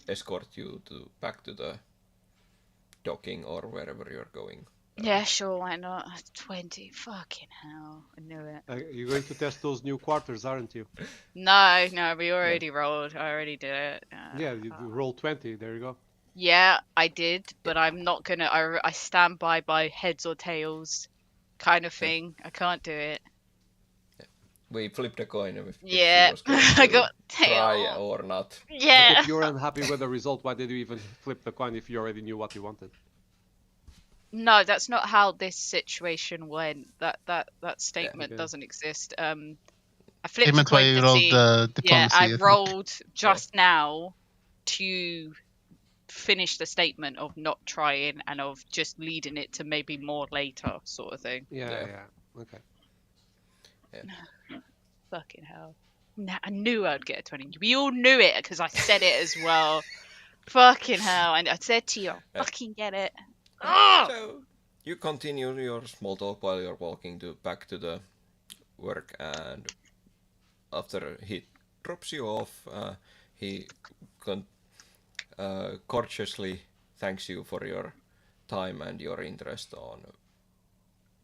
escort you back to the docking or wherever you're going.
Yeah, sure, why not? 20, fucking hell, I knew it.
You're going to test those new quarters, aren't you?
No, we already rolled. I already did it.
Yeah, you roll 20. There you go.
Yeah, I did, but I'm not gonna. I stand by heads or tails, kind of thing. I can't do it.
We flipped a coin if
Yeah,
she was going
I
to
got
try
tail.
or not.
Yeah.
But if you're unhappy with the result, why did you even flip the coin if you already knew what you wanted?
No, that's not how this situation went. That statement
okay.
doesn't exist. I flipped
I
a
meant why
coin
you
to
rolled
see.
the
Yeah,
diplomacy.
I
think.
rolled just now to finish the statement of not trying and of just leading it to maybe more later, sort of thing.
Yeah. Okay.
Fucking hell. I knew I'd get a 20. We all knew it because I said it as well. Fucking hell. And I said to you, I'll fucking get it.
So you continue your small talk while you're walking back to the work, and after he drops you off, he courteously thanks you for your time and your interest on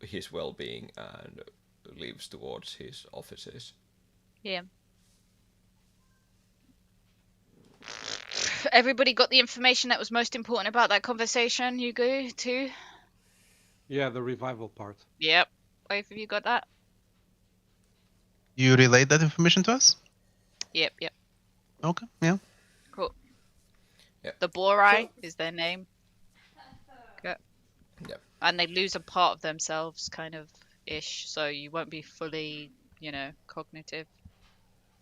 his well-being and leaves towards his offices.
Yeah. Everybody got the information that was most important about that conversation, you go too?
Yeah, the revival part.
Yep. Both of you got that?
You relayed that information to us?
Yep.
Okay, yeah.
Cool.
Yeah.
The Borai is their name.
Yeah.
And they lose a part of themselves, kind of ish, so you won't be fully, cognitive.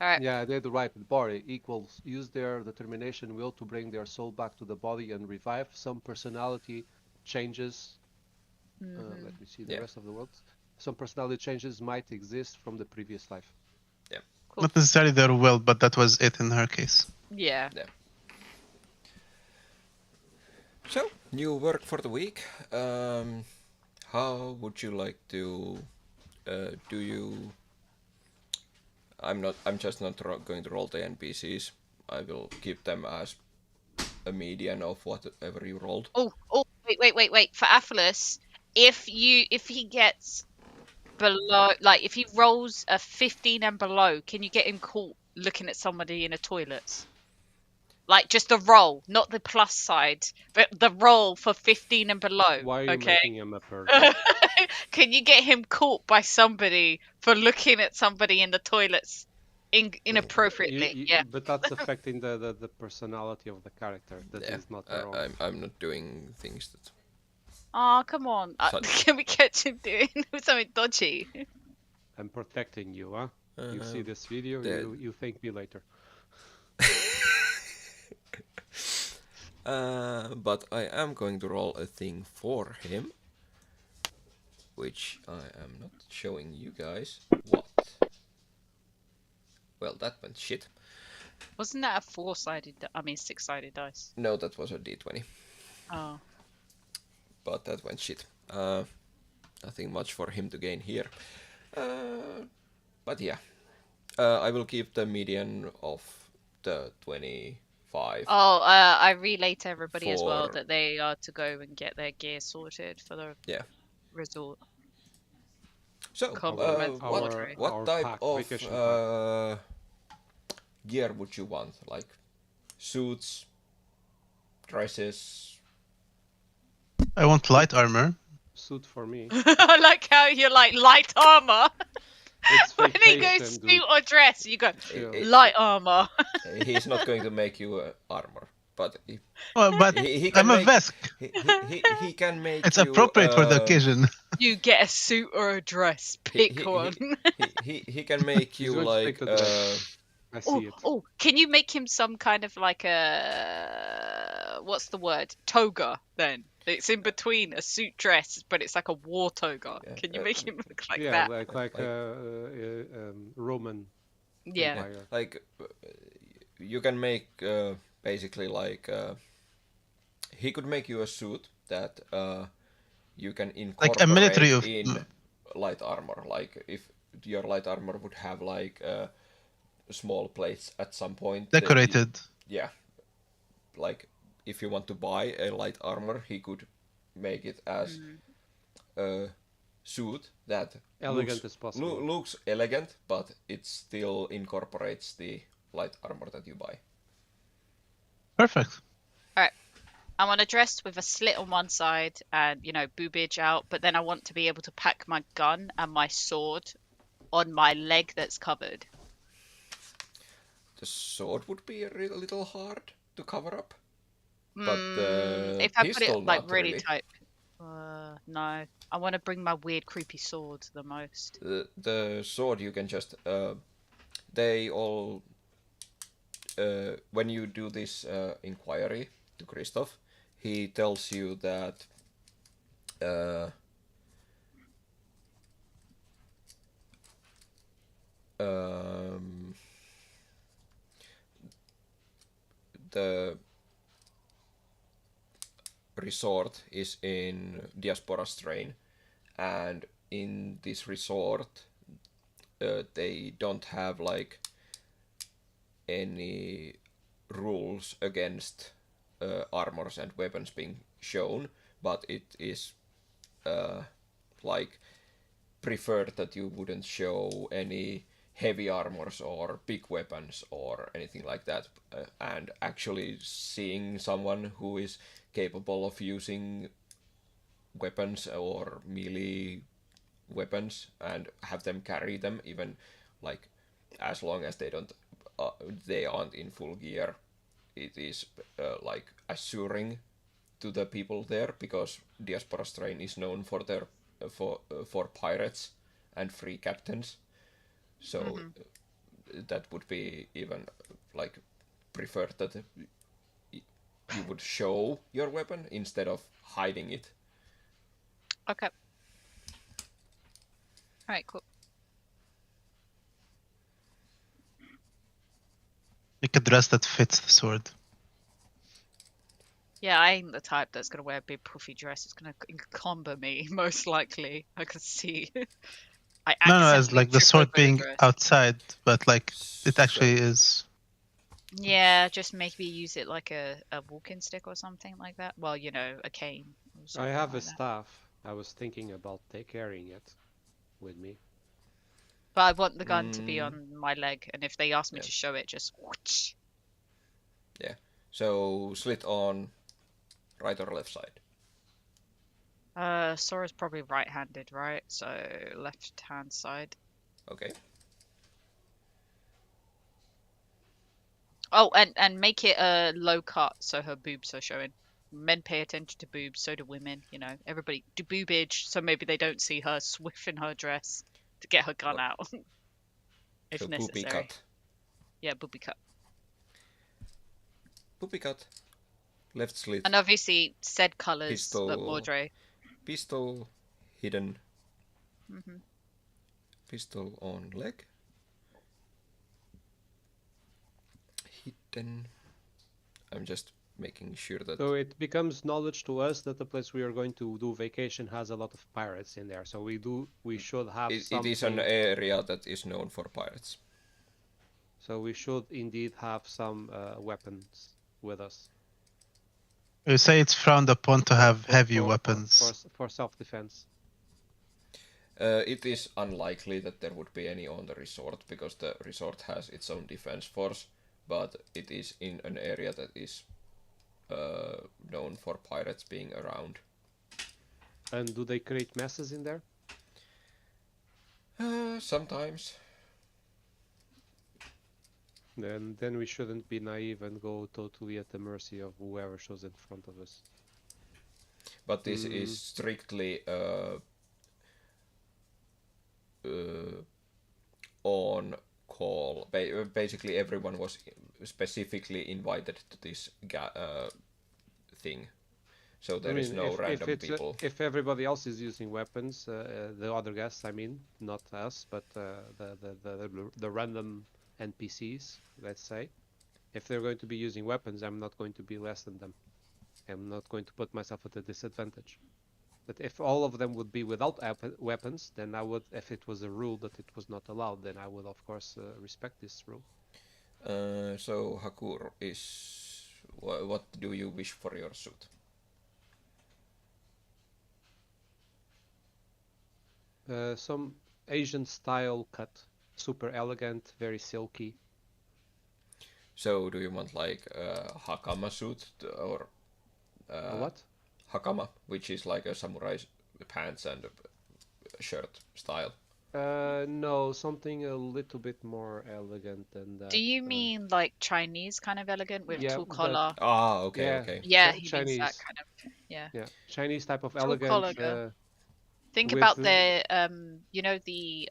All right.
Yeah, they're the right. The body equals use their determination will to bring their soul back to the body and revive some personality changes. Let me see the rest of the words. Some personality changes might exist from the previous life.
Yeah.
Cool.
Not necessarily their will, but that was it in her case.
Yeah.
So, new work for the week. How would you like to do you... I'm just not going to roll the NPCs. I will keep them as a median of whatever you rolled.
Oh, wait. For Aphilus, if he gets below, like if he rolls a 15 and below, can you get him caught looking at somebody in a toilet? Like just the roll, not the plus side, but the roll for 15 and below.
Why are you making him a pervert?
Can you get him caught by somebody for looking at somebody in the toilets inappropriately? Yeah.
But that's affecting the personality of the character. That is not their own.
I'm not doing things that...
Oh, come on. Can we catch him doing something dodgy?
I'm protecting you, huh? You see this video, you thank me later.
But I am going to roll a thing for him, which I am not showing you guys. What? Well, that went shit.
Wasn't that a 6-sided dice?
No, that was a d20.
Oh.
But that went shit. Nothing much for him to gain here. But yeah. I will keep the median of the 20 5.
Oh, I relay to everybody as well
4.
that they are to go and get their gear sorted for the resort.
So,
Compliments Audrey.
what type
pack,
of
vacation pack.
gear would you want? Like suits, dresses?
I want light armor.
Suit for me.
I like how you're like light armor.
It's
When he goes
vacation,
suit
dude.
or dress, you go
Chill.
light armor.
He's not going to make you armor, but
But
he can
I'm a
make,
Vesk.
he can make
It's
you,
appropriate for the occasion.
You get a suit or a dress. Pick one.
He can make
He's
you
going to
like
pick the dress. I see it.
Oh, can you make him some kind of like a what's the word? Toga then. It's in between a suit dress, but it's like a war toga.
Yeah,
Can you make him look like
Yeah,
that?
like Roman
Yeah.
Empire.
like you can make basically like he could make you a suit that you can incorporate
Like a military of
in light armor. Like if your light armor would have like small plates at some point.
decorated.
Yeah, like if you want to buy a light armor, he could make it as a suit that
Elegant as possible.
looks elegant, but it still incorporates the light armor that you buy.
Perfect.
Alright. I want a dress with a slit on one side and, boobage out, but then I want to be able to pack my gun and my sword on my leg that's covered.
The sword would be a little hard to cover up, but
if I put
pistol
it like
not
really tight. No. I want to bring my weird creepy sword the most.
The sword you can just they all when you do this inquiry to Christoph, he tells you that the resort is in Diaspora Strain, and in this resort they don't have like any rules against armors and weapons being shown, but it is like preferred that you wouldn't show any heavy armors or big weapons or anything like that. And actually seeing someone who is capable of using weapons or melee weapons and have them carry them, even like as long as they aren't in full gear, it is like assuring to the people there, because Diaspora Strain is known for their for pirates and free captains, so that would be even like preferred that you would show your weapon instead of hiding it.
Okay. Alright, cool.
Make a dress that fits the sword.
Yeah, I ain't the type that's gonna wear a big puffy dress. It's gonna encumber me, most likely. I can see.
No, as like the
trip
sword
over the
being
dress.
outside, but like it actually is.
Yeah, just maybe use it like a walking stick or something like that. Well, a cane. Or
I
something
have a
like that.
staff. I was thinking about carrying it with me.
But I want the gun to be on my leg, and if they ask me to show it, just whoosh.
Yeah. So slit on right or left side.
Sora's probably right-handed, right? So left-hand side.
Okay.
Oh, and make it a low cut so her boobs are showing. Men pay attention to boobs, so do women. Everybody do boobage, so maybe they don't see her swiffing her dress to get her gun out, if
So
necessary.
boopy cut.
Yeah, booby cut.
Boopy cut. Left slit.
And obviously, said colours
Pistol.
that Mordre.
Pistol hidden.
Mm-hmm.
Pistol on leg. Hidden. I'm just making sure that.
So it becomes knowledge to us that the place we are going to do vacation has a lot of pirates in there. So we should have
It is an area that is known for pirates.
So we should indeed have some weapons with us.
You say it's frowned upon to have heavy weapons.
For self-defense.
It is unlikely that there would be any on the resort, because the resort has its own defense force, but it is in an area that is known for pirates being around.
And do they create messes in there?
Sometimes.
Then we shouldn't be naive and go totally at the mercy of whoever shows in front of us.
But this is strictly on call. Basically, everyone was specifically invited to this thing, so there is no random people.
If everybody else is using weapons, the other guests, I mean, not us, but the random NPCs, let's say, if they're going to be using weapons, I'm not going to be less than them. I'm not going to put myself at a disadvantage. But if all of them would be without weapons, then I would, if it was a rule that it was not allowed, then I would of course respect this rule.
So Hakur is... What do you wish for your suit?
Some Asian style cut. Super elegant, very silky.
So do you want like a hakama suit or
what?
Hakama, which is like a samurai pants and a shirt style?
No, something a little bit more elegant than that.
Do you mean like Chinese kind of elegant with
yeah,
tall collar?
Okay.
Yeah, he
Chinese.
means that kind of. Yeah.
Chinese type of
Tall
elegant.
collar, think about the you know, the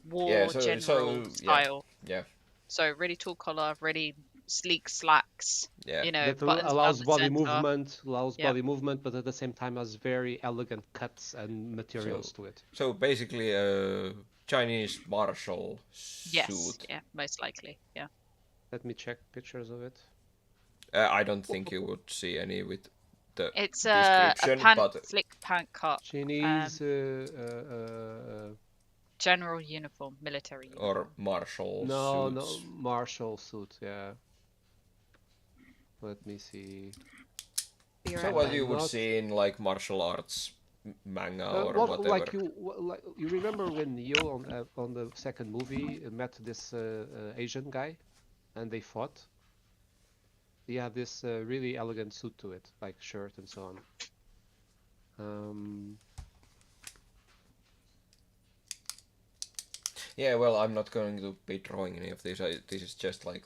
war general style.
Yeah.
So really tall collar, really sleek slacks.
Yeah.
You know,
that
buttons
allows
down the
body
center.
body movement, but at the same time has very elegant cuts and materials to it.
So basically a Chinese martial
Yes,
suit.
yeah, most likely, yeah.
Let me check pictures of it.
I don't think you would see any with the
It's a
but
slick pant cut.
Chinese
general uniform, military uniform.
Or martial suits.
No, martial suit, yeah. Let me see.
So what you would see in like martial arts manga or whatever.
Like you remember when Neo on the second movie met this Asian guy, and they fought. He had this really elegant suit to it, like shirt and so on.
Yeah, well, I'm not going to be drawing any of these. This is just like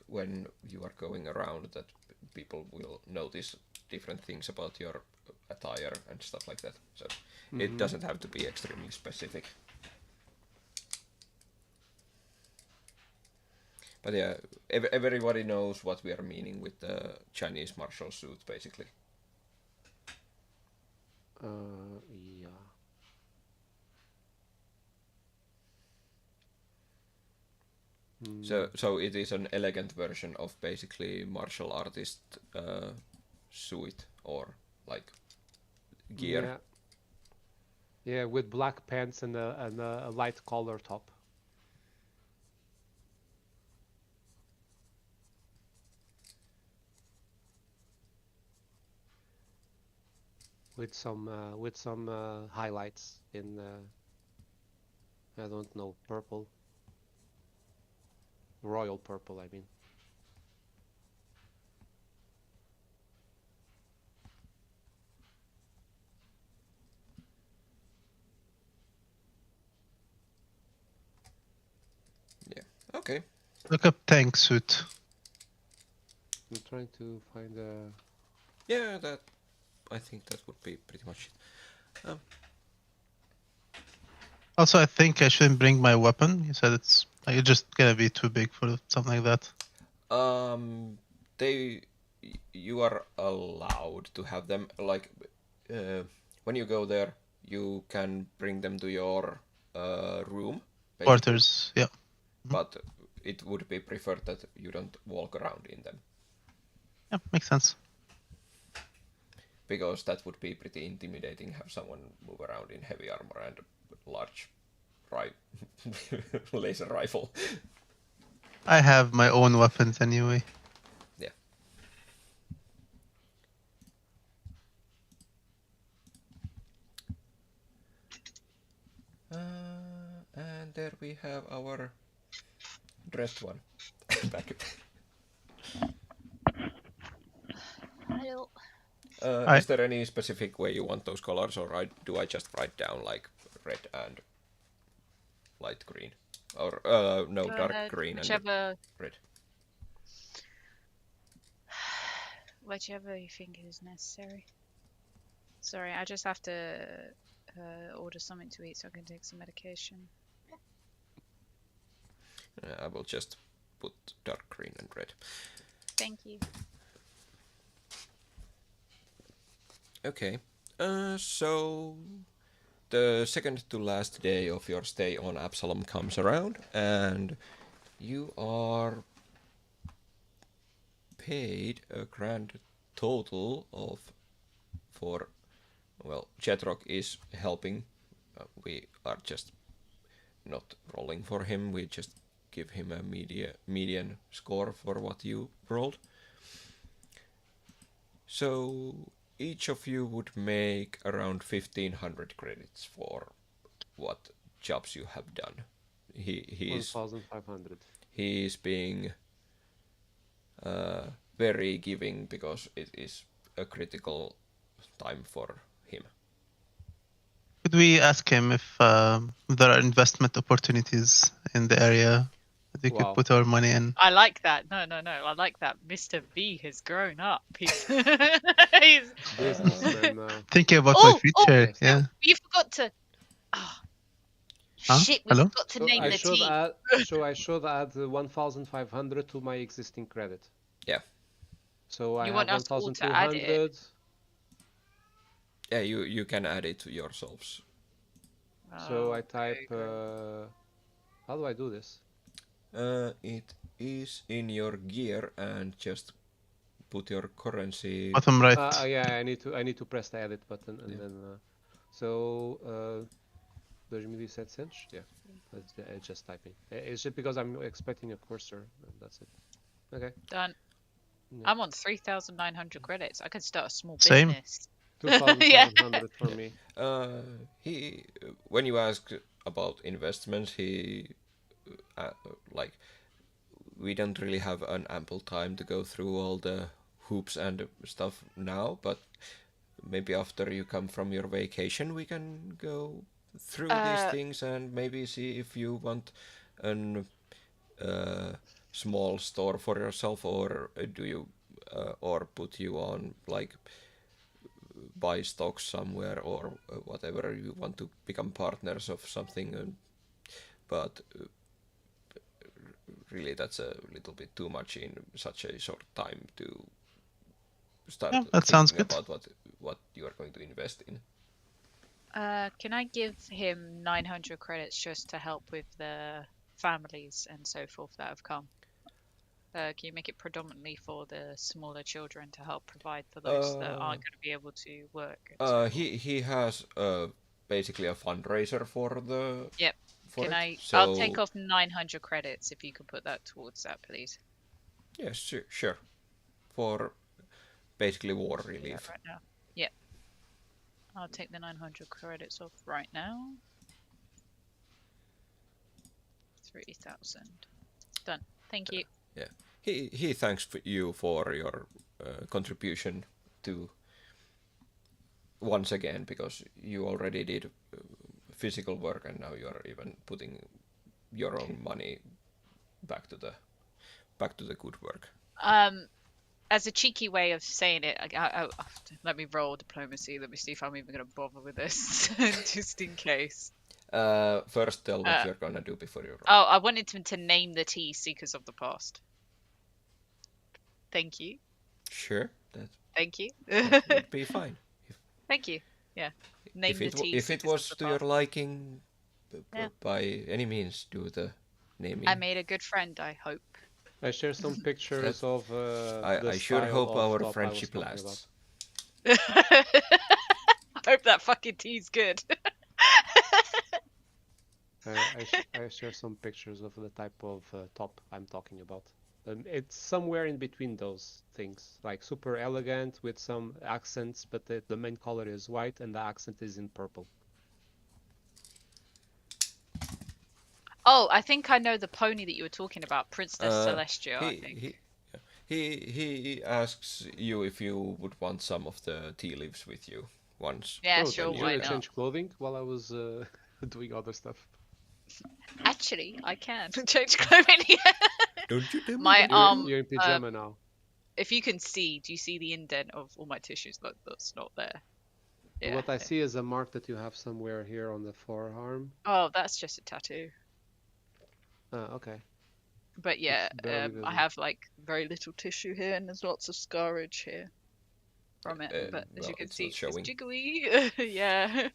when you are going around that people will notice different things about your attire and stuff like that. So it doesn't have to be extremely specific. But yeah, everybody knows what we are meaning with the Chinese martial suit, basically.
Yeah.
So it is an elegant version of basically martial artist suit or like gear.
Yeah, with black pants and a light collar top. With some highlights in I don't know, purple. Royal purple, I mean.
Yeah. Okay.
Look up tank suit.
I'm trying to find a...
Yeah, I think that would be pretty much it.
Also, I think I shouldn't bring my weapon. You said it's just gonna be too big for something like that.
You are allowed to have them, like, when you go there, you can bring them to your room.
Basically. Quarters, yeah.
But it would be preferred that you don't walk around in them.
Yeah, makes sense.
Because that would be pretty intimidating, have someone move around in heavy armor and large laser rifle.
I have my own weapons anyway.
Yeah. we have our dressed one back.
Hello.
Is there any specific way you want those colors, or do I just write down like red and light green, or no, dark green
whichever,
and red?
Whichever you think is necessary. Sorry, I just have to order something to eat so I can take some medication.
I will just put dark green and red.
Thank you.
Okay, so the second to last day of your stay on Absalom comes around, and you are paid a grand total of, well, Jetrock is helping. We are just not rolling for him. We just give him a median score for what you rolled. So each of you would make around 1500 credits for what jobs you have done. He is
1,500.
He is being very giving because it is a critical time for him.
Could we ask him if there are investment opportunities in the area that we could put our money in?
I like that. No. I like that. Mr. V has grown up. He's
businessman now.
Thinking about my future. Yeah.
You forgot to. Oh.
Huh?
Shit, we
Hello?
forgot to name the team.
I should add 1,500 to my existing credit.
Yeah.
So I
you
have
want us all to add
1,200.
it?
Yeah, you can add it to yourselves.
So I type. How do I do this?
It is in your gear, and just put your currency.
Bottom right.
Yeah, I need to press the edit button and then. So 2017 cents. Yeah, it's just typing. It's just because I'm expecting a cursor. That's it. Okay.
Done. Yeah. I'm on 3,900 credits. I could start a small
Same.
business.
2,700 for me.
When you ask about investments, like, we don't really have an ample time to go through all the hoops and stuff now, but maybe after you come from your vacation, we can go through these things and maybe see if you want an small store for yourself, or do you or put you on like buy stocks somewhere, or whatever you want to become partners of something, but really that's a little bit too much in such a short time to start
that sounds good.
about what you are going to invest in.
Can I give him 900 credits just to help with the families and so forth that have come? Can you make it predominantly for the smaller children to help provide for those that aren't going to be able to work?
He has basically a fundraiser for the.
Yep. I'll take off 900 credits if you could put that towards that, please.
Yes, sure. For basically war relief.
Right now. Yep. I'll take the 900 credits off right now. 3,000. Done. Thank you.
Yeah. He thanks you for your contribution to once again, because you already did physical work and now you're even putting your own money back to the good work.
As a cheeky way of saying it, let me roll diplomacy. Let me see if I'm even going to bother with this, just in case.
First, tell what you're going to do before you roll.
Oh, I wanted to name the tea Seekers of the Past. Thank you.
Sure.
Thank you.
That would be fine.
Thank you. Yeah. Name the tea.
If it was to your liking, by any means, do the naming.
I made a good friend, I hope.
I share some pictures of.
I sure hope our friendship lasts.
I hope that fucking tea's good.
I share some pictures of the type of top I'm talking about. It's somewhere in between those things, like super elegant with some accents, but the main color is white and the accent is in purple.
Oh, I think I know the pony that you were talking about, Princess Celestia, I think.
He asks you if you would want some of the tea leaves with you once.
Yeah,
Oh,
sure,
thank you.
why
I
not?
changed clothing while I was doing other stuff.
Actually, I can change clothing.
Don't you tell me
My
that.
You're in pajama now.
If you can see, do you see the indent of all my tissues? That's not there. Yeah.
What I see is a mark that you have somewhere here on the forearm.
Oh, that's just a tattoo.
Okay.
But yeah,
It's barely
I
visible.
have like very little tissue here, and there's lots of scarage here from it. But as you can see, it's jiggly. Yeah,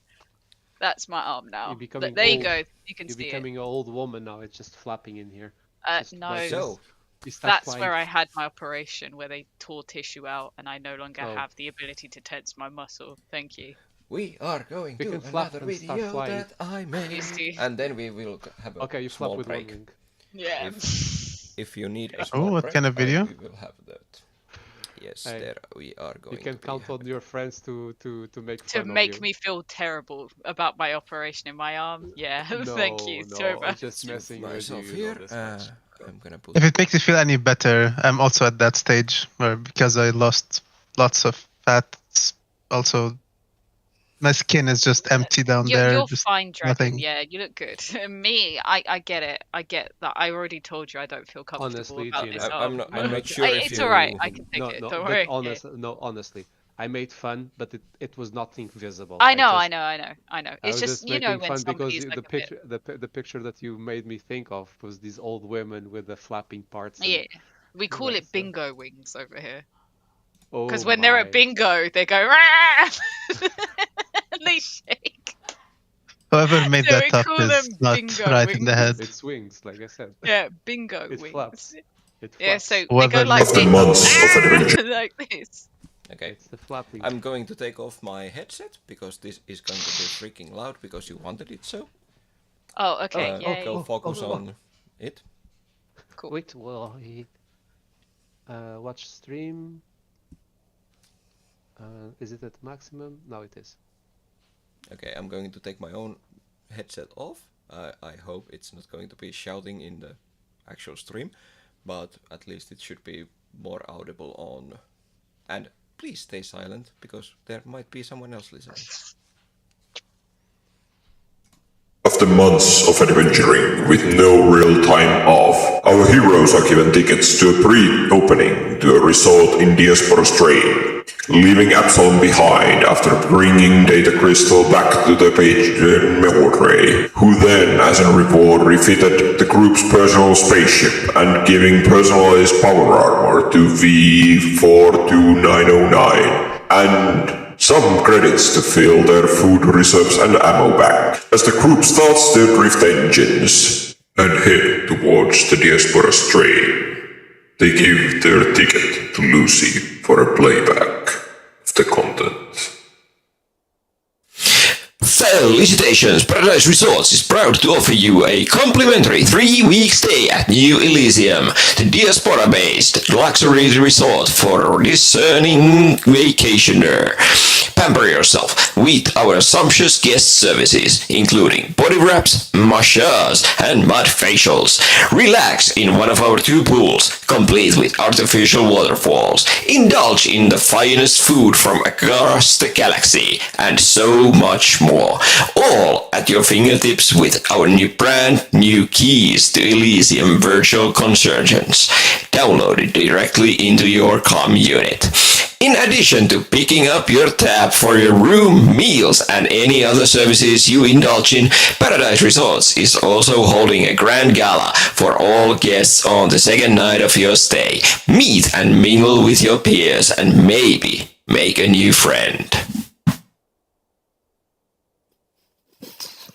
that's my arm now.
You're becoming
There you
old.
go. You can
You're
see
becoming an old woman now. It's just flapping in here.
it.
Just
No,
like
So,
that's where I had my operation, where they tore tissue out, and I no longer
Oh.
have the ability to tense my muscle. Thank you.
we are going
We
to
can flap
another
and start
video
flying.
that I made,
see.
and then we will have a
Okay, you flap
small
with
break.
one wing.
Yeah.
If you need a
Oh,
small
what
break,
kind of video?
we will have that. Yes,
Hey,
there we are going.
You can
to
count on your friends to make
To
fun
make
of you.
me feel terrible about my operation in my arm. Yeah,
No,
thank you so
no,
much.
just messing with
myself
you.
here.
Know this much.
I'm gonna put.
If it makes you feel any better, I'm also at that stage where because I lost lots of fat, it's also my skin is just empty down there.
You're
Just
fine, Dragon.
nothing.
Yeah, you look good. Me, I get it. I get that. I already told you I don't feel comfortable
Honestly,
about
Gina,
this arm.
I'm not sure if
It's
you.
alright. I can take
No,
it.
no,
Don't
but
worry.
honestly, I made fun, but it was nothing visible.
I know.
I
It's
was
just
making
when
fun because
somebody's like
the
a bit.
picture, the picture that you made me think of was these old women with the flapping parts. And,
Yeah, we call it
so-
bingo wings over here.
Oh
Because when they're at
my.
bingo, they go "Rah!" and they shake.
Whoever made
So we
that up
call
is
them
not
bingo
right in the
wings.
head.
It swings, like I said.
Yeah, bingo
It
wings.
flaps. It flaps.
Yeah, so they
Whoever
go like
made
this.
that
months of adventure.
Like this.
Okay.
It's the flapping.
I'm going to take off my headset because this is going to be freaking loud because you wanted it so.
Oh, okay. Yay.
Go focus on it.
Cool.
Wait, well, watch stream. Is it at maximum? No, it is.
Okay, I'm going to take my own headset off. I hope it's not going to be shouting in the actual stream, but at least it should be more audible on. And please stay silent because there might be someone else listening.
After months of adventuring with no real time off, our heroes are given tickets to a pre-opening to a resort in Diaspora Strain, leaving Absalom behind after bringing Data Crystal back to the page Mordray, who then, as a reward, refitted the group's personal spaceship and giving personalized power armor to V42909, and some credits to fill their food reserves and ammo bank, as the group starts their drift engines and head towards the Diaspora Strain. They give their ticket to Lucy for a playback of the content.
Felicitations! Paradise Resorts is proud to offer you a complimentary 3-week stay at New Elysium, the Diaspora-based luxury resort for discerning vacationer. Pamper yourself with our sumptuous guest services, including body wraps, massage, and mud facials. Relax in one of our 2 pools, complete with artificial waterfalls. Indulge in the finest food from across the galaxy, and so much more. All at your fingertips with our brand new keys to Elysium virtual convergence, downloaded directly into your comm unit. In addition to picking up your tab for your room, meals, and any other services you indulge in, Paradise Resorts is also holding a grand gala for all guests on the second night of your stay. Meet and mingle with your peers and maybe make a new friend.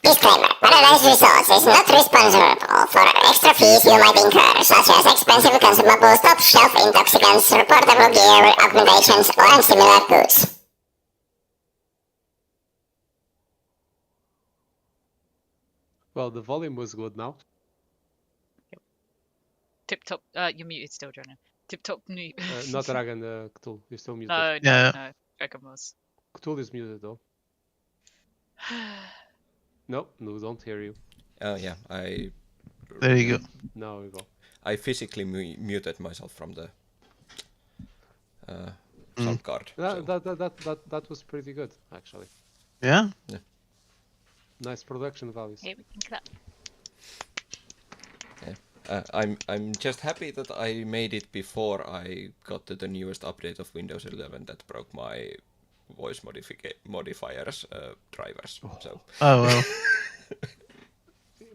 Disclaimer. Paradise Resorts is not responsible for extra fees you might incur, such as expensive consumables, top-shelf intoxicants, reportable gear, accommodations, or similar goods.
Well, the volume was good now.
Tip top. You're muted still, Jonah. Tip top mute.
Not Dragon, Cthulhu. You're still muted.
No,
Yeah.
Dragon was.
Cthulhu is muted though. No, don't hear you.
Yeah, I
There you go.
Now we go.
I physically muted myself from the sound card.
That was pretty good, actually.
Yeah?
Yeah.
Nice production values.
Here we can clap.
I'm just happy that I made it before I got to the newest update of Windows 11 that broke my voice modifiers drivers. So.
Oh well.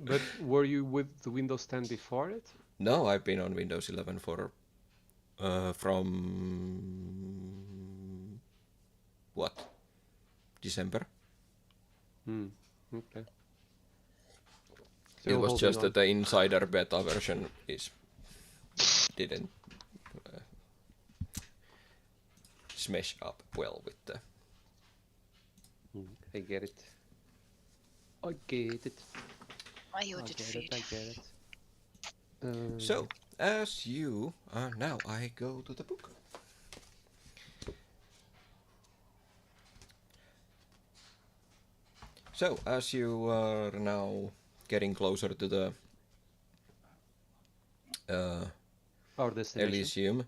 But were you with the Windows 10 before it?
No, I've been on Windows 11 for from what? December.
Okay.
It was just that the insider beta version didn't smash up well with the.
I get it. I get it.
I ordered food.
I get it.
So, as you now I go to the book. So, as you are now getting closer to the
our destination,
Elysium,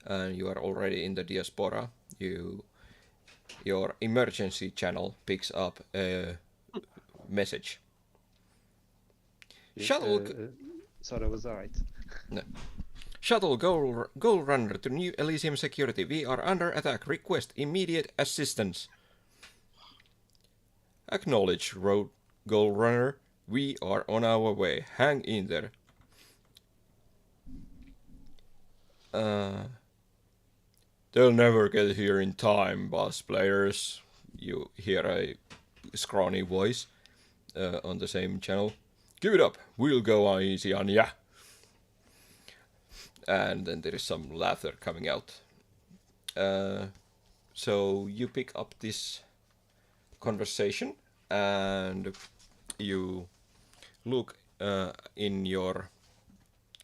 and you are already in the diaspora, your emergency channel picks up a message. Shuttle.
So that was alright.
No. Shuttle Goal Runner to New Elysium Security. We are under attack. Request immediate assistance. Acknowledge, Goal Runner. We are on our way. Hang in there. They'll never get here in time, boss players. You hear a scrawny voice on the same channel. Give it up. We'll go easy on ya. And then there is some laughter coming out. So you pick up this conversation and you look in your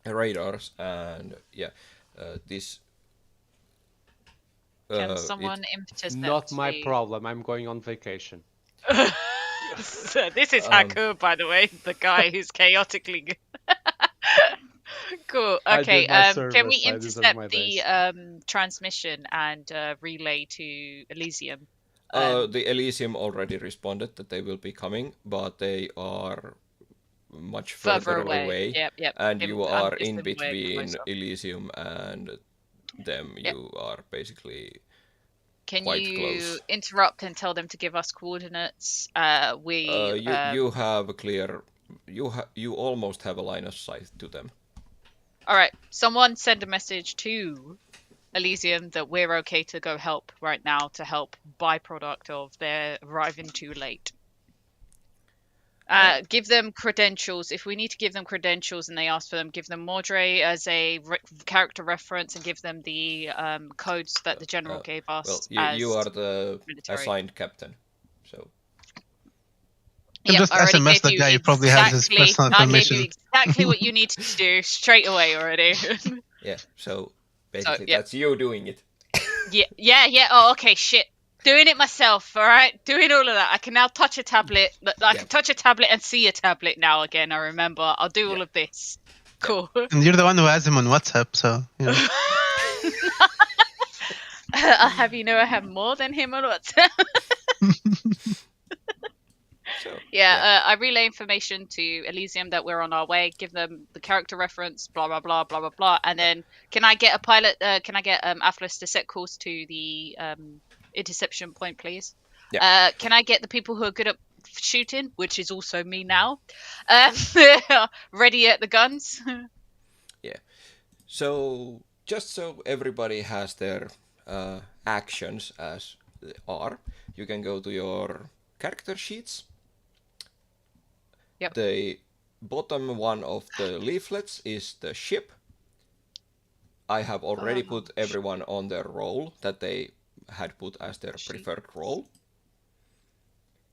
radars and this.
Can someone impetus them?
Not my problem. I'm going on vacation.
This is Haku, by the way, the guy who's chaotically good. Cool. Okay. Can we intercept the transmission and relay to Elysium?
The Elysium already responded that they will be coming, but they are much further away.
Yep.
And you are in between Elysium and them. Yep. You are basically
Can
quite
you
close.
Interrupt and tell them to give us coordinates?
You have a clear. You almost have a line of sight to them.
All right. Someone send a message to Elysium that we're okay to go help right now to help byproduct of their arriving too late. Give them credentials. If we need to give them credentials and they ask for them, give them Mordre as a character reference and give them the codes that the general gave us.
Well, you are the assigned captain, so.
You just SMS the guy who probably has his personal information.
I gave you exactly what you needed to do straight away already.
Yeah, so basically that's you doing it.
Yeah. Oh, okay, shit. Doing it myself, all right? Doing all of that. I can now touch a tablet. I can touch a tablet and see a tablet now again, I remember. I'll do all of this. Cool.
And you're the one who has him on WhatsApp, so, you know.
I'll have you know I have more than him on WhatsApp. I relay information to Elysium that we're on our way, give them the character reference, blah blah blah blah blah blah, and then can I get a pilot? Can I get Athlas to set course to the interception point, please?
Yeah.
Can I get the people who are good at shooting, which is also me now, ready at the guns?
Yeah. So just so everybody has their actions as they are, you can go to your character sheets.
Yep.
The bottom one of the leaflets is the ship. I have already put everyone on their role that they had put as their preferred role.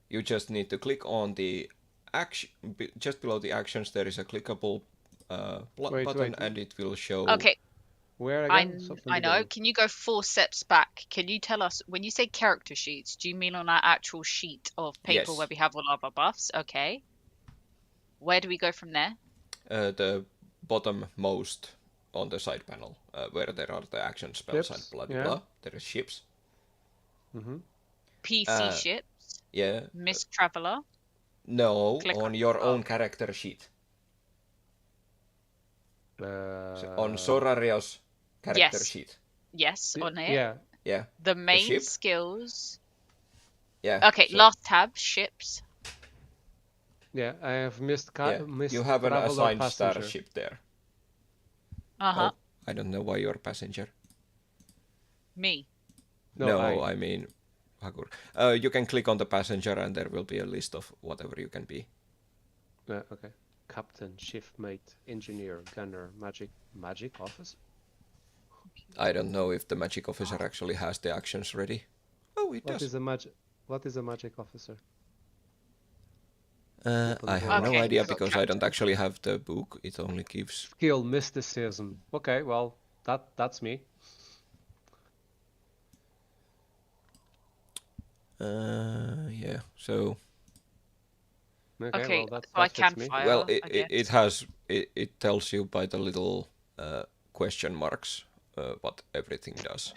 You just need to click on the action. Just below the actions there is a clickable button and it will show.
Okay.
Where again?
I know. Can you go 4 steps back? Can you tell us, when you say character sheets, do you mean on our actual sheet of paper where we have all of our buffs? Okay. Where do we go from there?
the bottommost on the side panel, where there are the action spells
Ships,
and blah blah
yeah.
blah. There is ships.
PC ships.
Yeah.
Miss Traveller.
No,
Click
on your own character sheet. So on Soraria's character sheet.
Yes, on it.
Yeah.
The main
ship.
skills.
Yeah.
Okay, last tab, ships.
Yeah, I have missed.
You have an assigned
passenger.
starship there.
Uh-huh.
Oh, I don't know why you're a passenger.
Me.
No, I mean Hakur. You can click on the passenger and there will be a list of whatever you can be.
Okay. Captain, shift mate, engineer, gunner, magic officer?
I don't know if the magic officer actually has the actions ready. Oh, it does.
What is a magic officer?
I have no idea because I don't actually have the book. It only gives
skill mysticism. Okay, well, that's me.
Yeah. So.
Okay, well,
so I can fire.
Well, it tells you by the little question marks what everything does.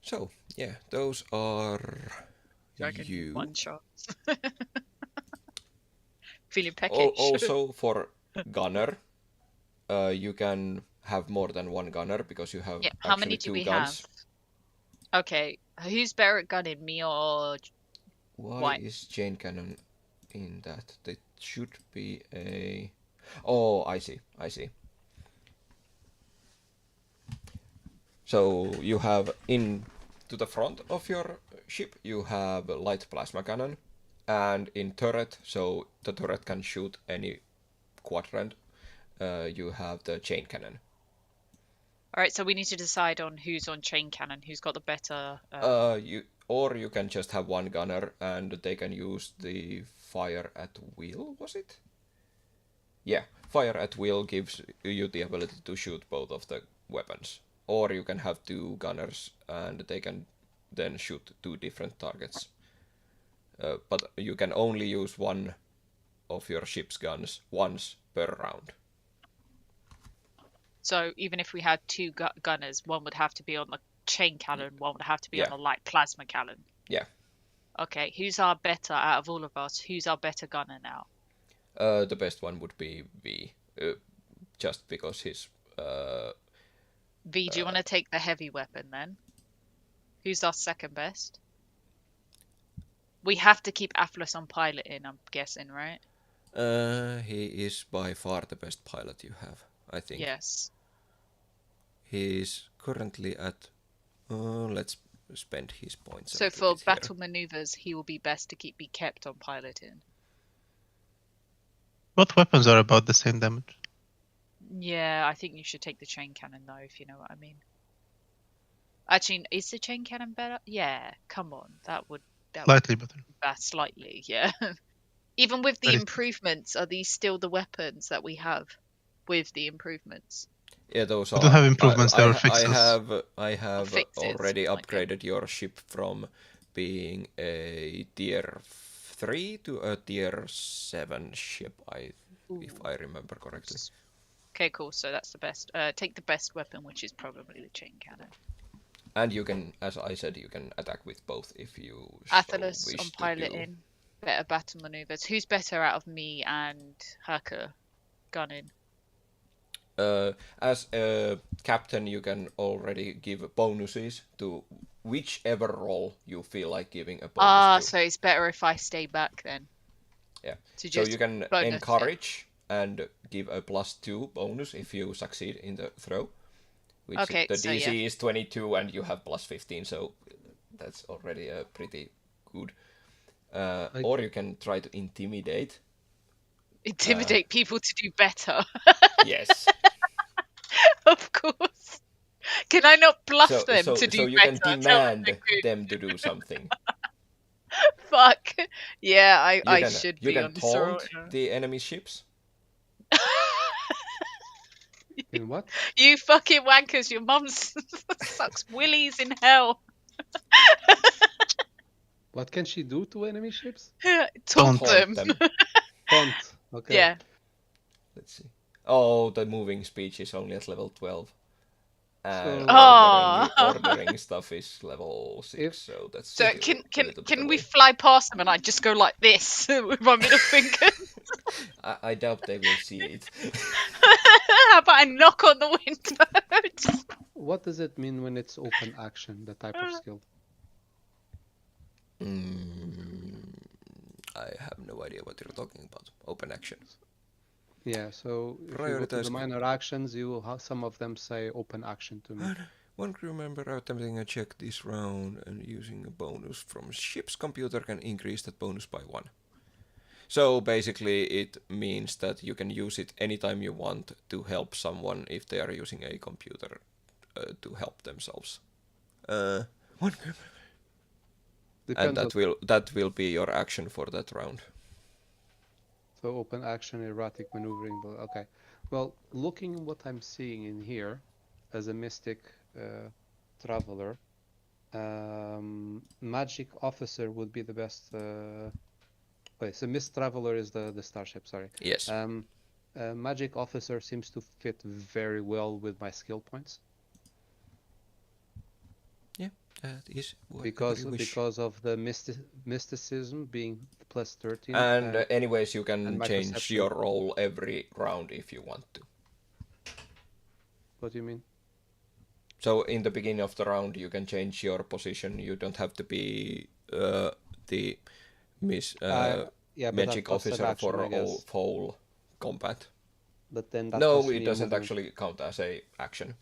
So yeah, those are you.
One shot. Feeling peckish.
Also for gunner, you can have more than one gunner because you have
how many do we
guns.
Have? Okay, who's better at gunning, me or
Why is chain cannon in that? It should be a. Oh, I see. So you have to the front of your ship, you have a light plasma cannon, and in turret, so the turret can shoot any quadrant, you have the chain cannon.
Alright, so we need to decide on who's on chain cannon, who's got the better...
You can just have one gunner and they can use the fire at will, was it? Yeah, fire at will gives you the ability to shoot both of the weapons. Or you can have two gunners and they can then shoot two different targets. But you can only use one of your ship's guns once per round.
So even if we had two gunners, one would have to be on the chain cannon, one would have to be on the light plasma cannon.
Yeah.
Okay, who's our better out of all of us? Who's our better gunner now?
The best one would be V, just because his...
V, do you want to take the heavy weapon then? Who's our second best? We have to keep Aphlos on piloting, I'm guessing, right?
He is by far the best pilot you have, I think.
Yes.
He's currently at... let's spend his points.
So for battle maneuvers, he will be best to be kept on piloting.
Both weapons are about the same damage.
Yeah, I think you should take the chain cannon though, if you know what I mean. Actually, is the chain cannon better? Yeah, come on, that would
slightly better.
Slightly, yeah. Even with the improvements, are these still the weapons that we have with the improvements?
Yeah, those
don't have improvements. They are fixes.
I have already upgraded your ship from being a tier 3 to a tier 7 ship, if I remember correctly.
Okay, cool. So that's the best. Take the best weapon, which is probably the chain cannon.
And you can, as I said, you can attack with both if you
Athelos
so wish
on piloting, better battle maneuvers. Who's better out of me and Hacker gunning?
As a captain, you can already give bonuses to whichever role you feel like giving a bonus to.
So it's better if I stay back then.
Yeah. So you can encourage and give a +2 bonus if you succeed in the throw. Which the DC is 22 and you have +15, so that's already pretty good. Or you can try to intimidate.
Intimidate people to do better.
Yes.
Of course. Can I not bluff them to do better?
So you can demand them to do something.
Fuck. Yeah, I should be on
the taunt the enemy ships.
In what?
You fucking wankers, your mum sucks willies in hell.
What can she do to enemy ships?
Taunt
Taunt
them.
Taunt. Okay.
Yeah.
Let's see. Oh, the moving speech is only at level 12. And ordering stuff is level 6, so that's
So
still a little bit
can
away.
we fly past them and I just go like this with my middle finger?
I doubt they will see it.
How about I knock on the window?
What does it mean when it's open action, the type of skill?
I have no idea what you're talking about. Open actions.
Yeah, so if you go to the minor actions, you will have some of them say open action to me.
One crew member attempting a check this round and using a bonus from ship's computer can increase that bonus by 1. So basically it means that you can use it anytime you want to help someone if they are using a computer to help themselves. One crew member. And that will be your action for that round.
So open action, erratic maneuvering. Okay. Well, looking at what I'm seeing in here, as a mystic traveler, magic officer would be the best. Wait, so mist traveler is the starship. Sorry.
Yes.
Magic officer seems to fit very well with my skill points.
Yeah, that is
because of the mysticism being plus 13.
And anyways, you can change your role every round if you want to.
What do you mean?
So in the beginning of the round, you can change your position. You don't have to be the magic officer for whole combat.
But then that
it doesn't actually count as a action.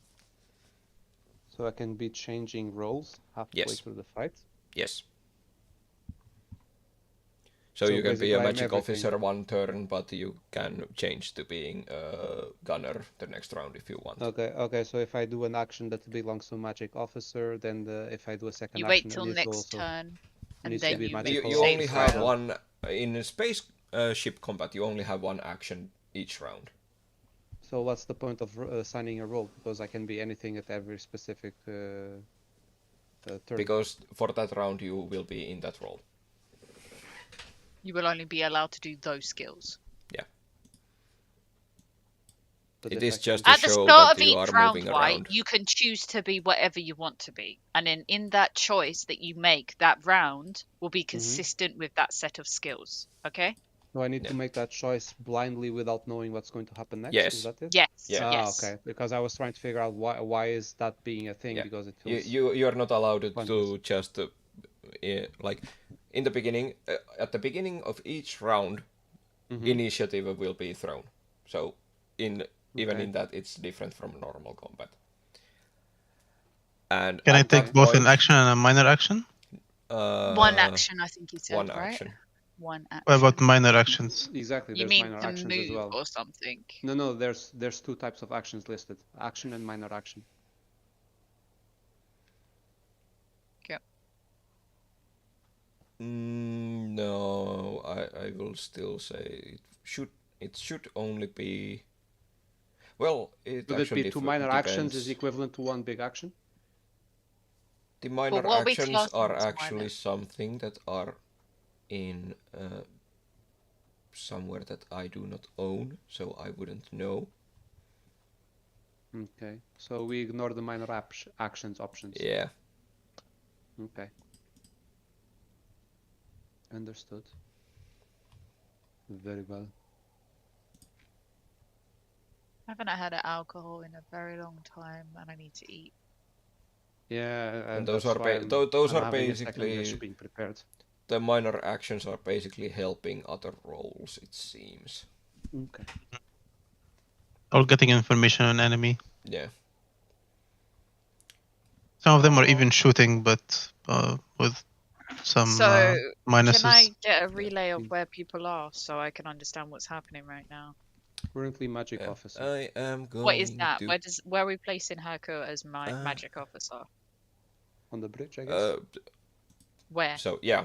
So I can be changing roles halfway through the fight?
Yes. So you can be a magic officer one turn, but you can change to being a gunner the next round if you want.
Okay. So if I do an action that belongs to magic officer, then if I do a second
you
action,
wait till next turn, and
then
you only have one in space ship combat. You only have one action each round.
So what's the point of assigning a role? Because I can be anything at every specific turn.
Because for that round you will be in that role.
You will only be allowed to do those skills.
Yeah.
But
it is just
at
to
the
show
start
that
of
you
each
are
round,
moving around.
You can choose to be whatever you want to be, and then in that choice that you make, that round will be consistent with that set of skills. Okay.
So I need to make that choice blindly without knowing what's going to happen next?
Yes.
Is that it?
Yes.
Yeah.
Yes.
Okay. Because I was trying to figure out why is that being a thing, because it feels...
You are not allowed to just like in the beginning at the beginning of each round initiative will be thrown. So even in that it's different from normal combat. And
can I take both an action and a minor action?
One action, I think you said,
one
right?
action.
One action.
What about minor actions?
Exactly.
You
there's
mean
minor
to
actions
move
as well.
or something?
No. There's two types of actions listed: action and minor action.
Yep.
No, I will still say it should only be. Well, it
Would
actually
it be two minor actions is equivalent to one big action?
The minor actions are actually something that are in somewhere that I do not own, so I wouldn't know.
Okay, so we ignore the minor actions options.
Yeah.
Okay. Understood. Very well.
I haven't had an alcohol in a very long time, and I need to eat.
Yeah,
and those are basically
being prepared.
The minor actions are basically helping other roles, it seems.
Okay.
Or getting information on enemy.
Yeah.
Some of them are even shooting, but with some minuses.
Can I get a relay of where people are so I can understand what's happening right now?
Currently magic officer.
I am going
What is that? Where are we placing Haku as my magic officer?
On the bridge, I guess.
Where?
So yeah,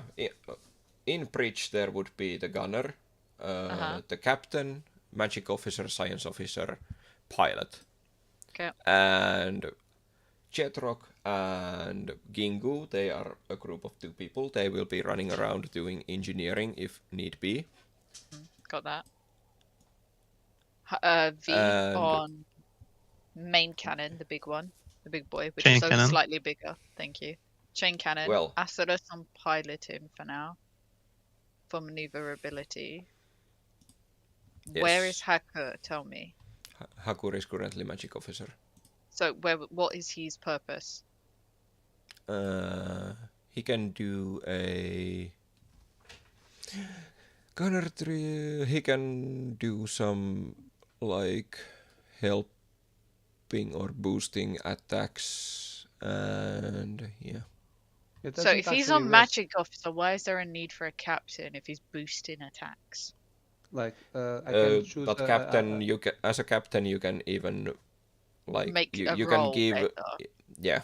in bridge there would be the gunner, the captain, magic officer, science officer, pilot.
Okay.
And Jetrock and Gingu, they are a group of 2 people. They will be running around doing engineering if need be.
Got that. V
And
on main cannon, the big one, the big boy, which
Chain
is only
cannon.
slightly bigger. Thank you. Chain cannon.
Well,
Acerus on piloting for now. For maneuverability.
yes.
Where is Haku? Tell me.
Hakur is currently magic officer.
So what is his purpose?
He can do a gunner tree. He can do some like helping or boosting attacks, and yeah.
So if he's on magic officer, why is there a need for a captain if he's boosting attacks?
Like I can choose.
But captain, you can, as a captain, you can even like
make a
you
role
can give.
better.
Yeah.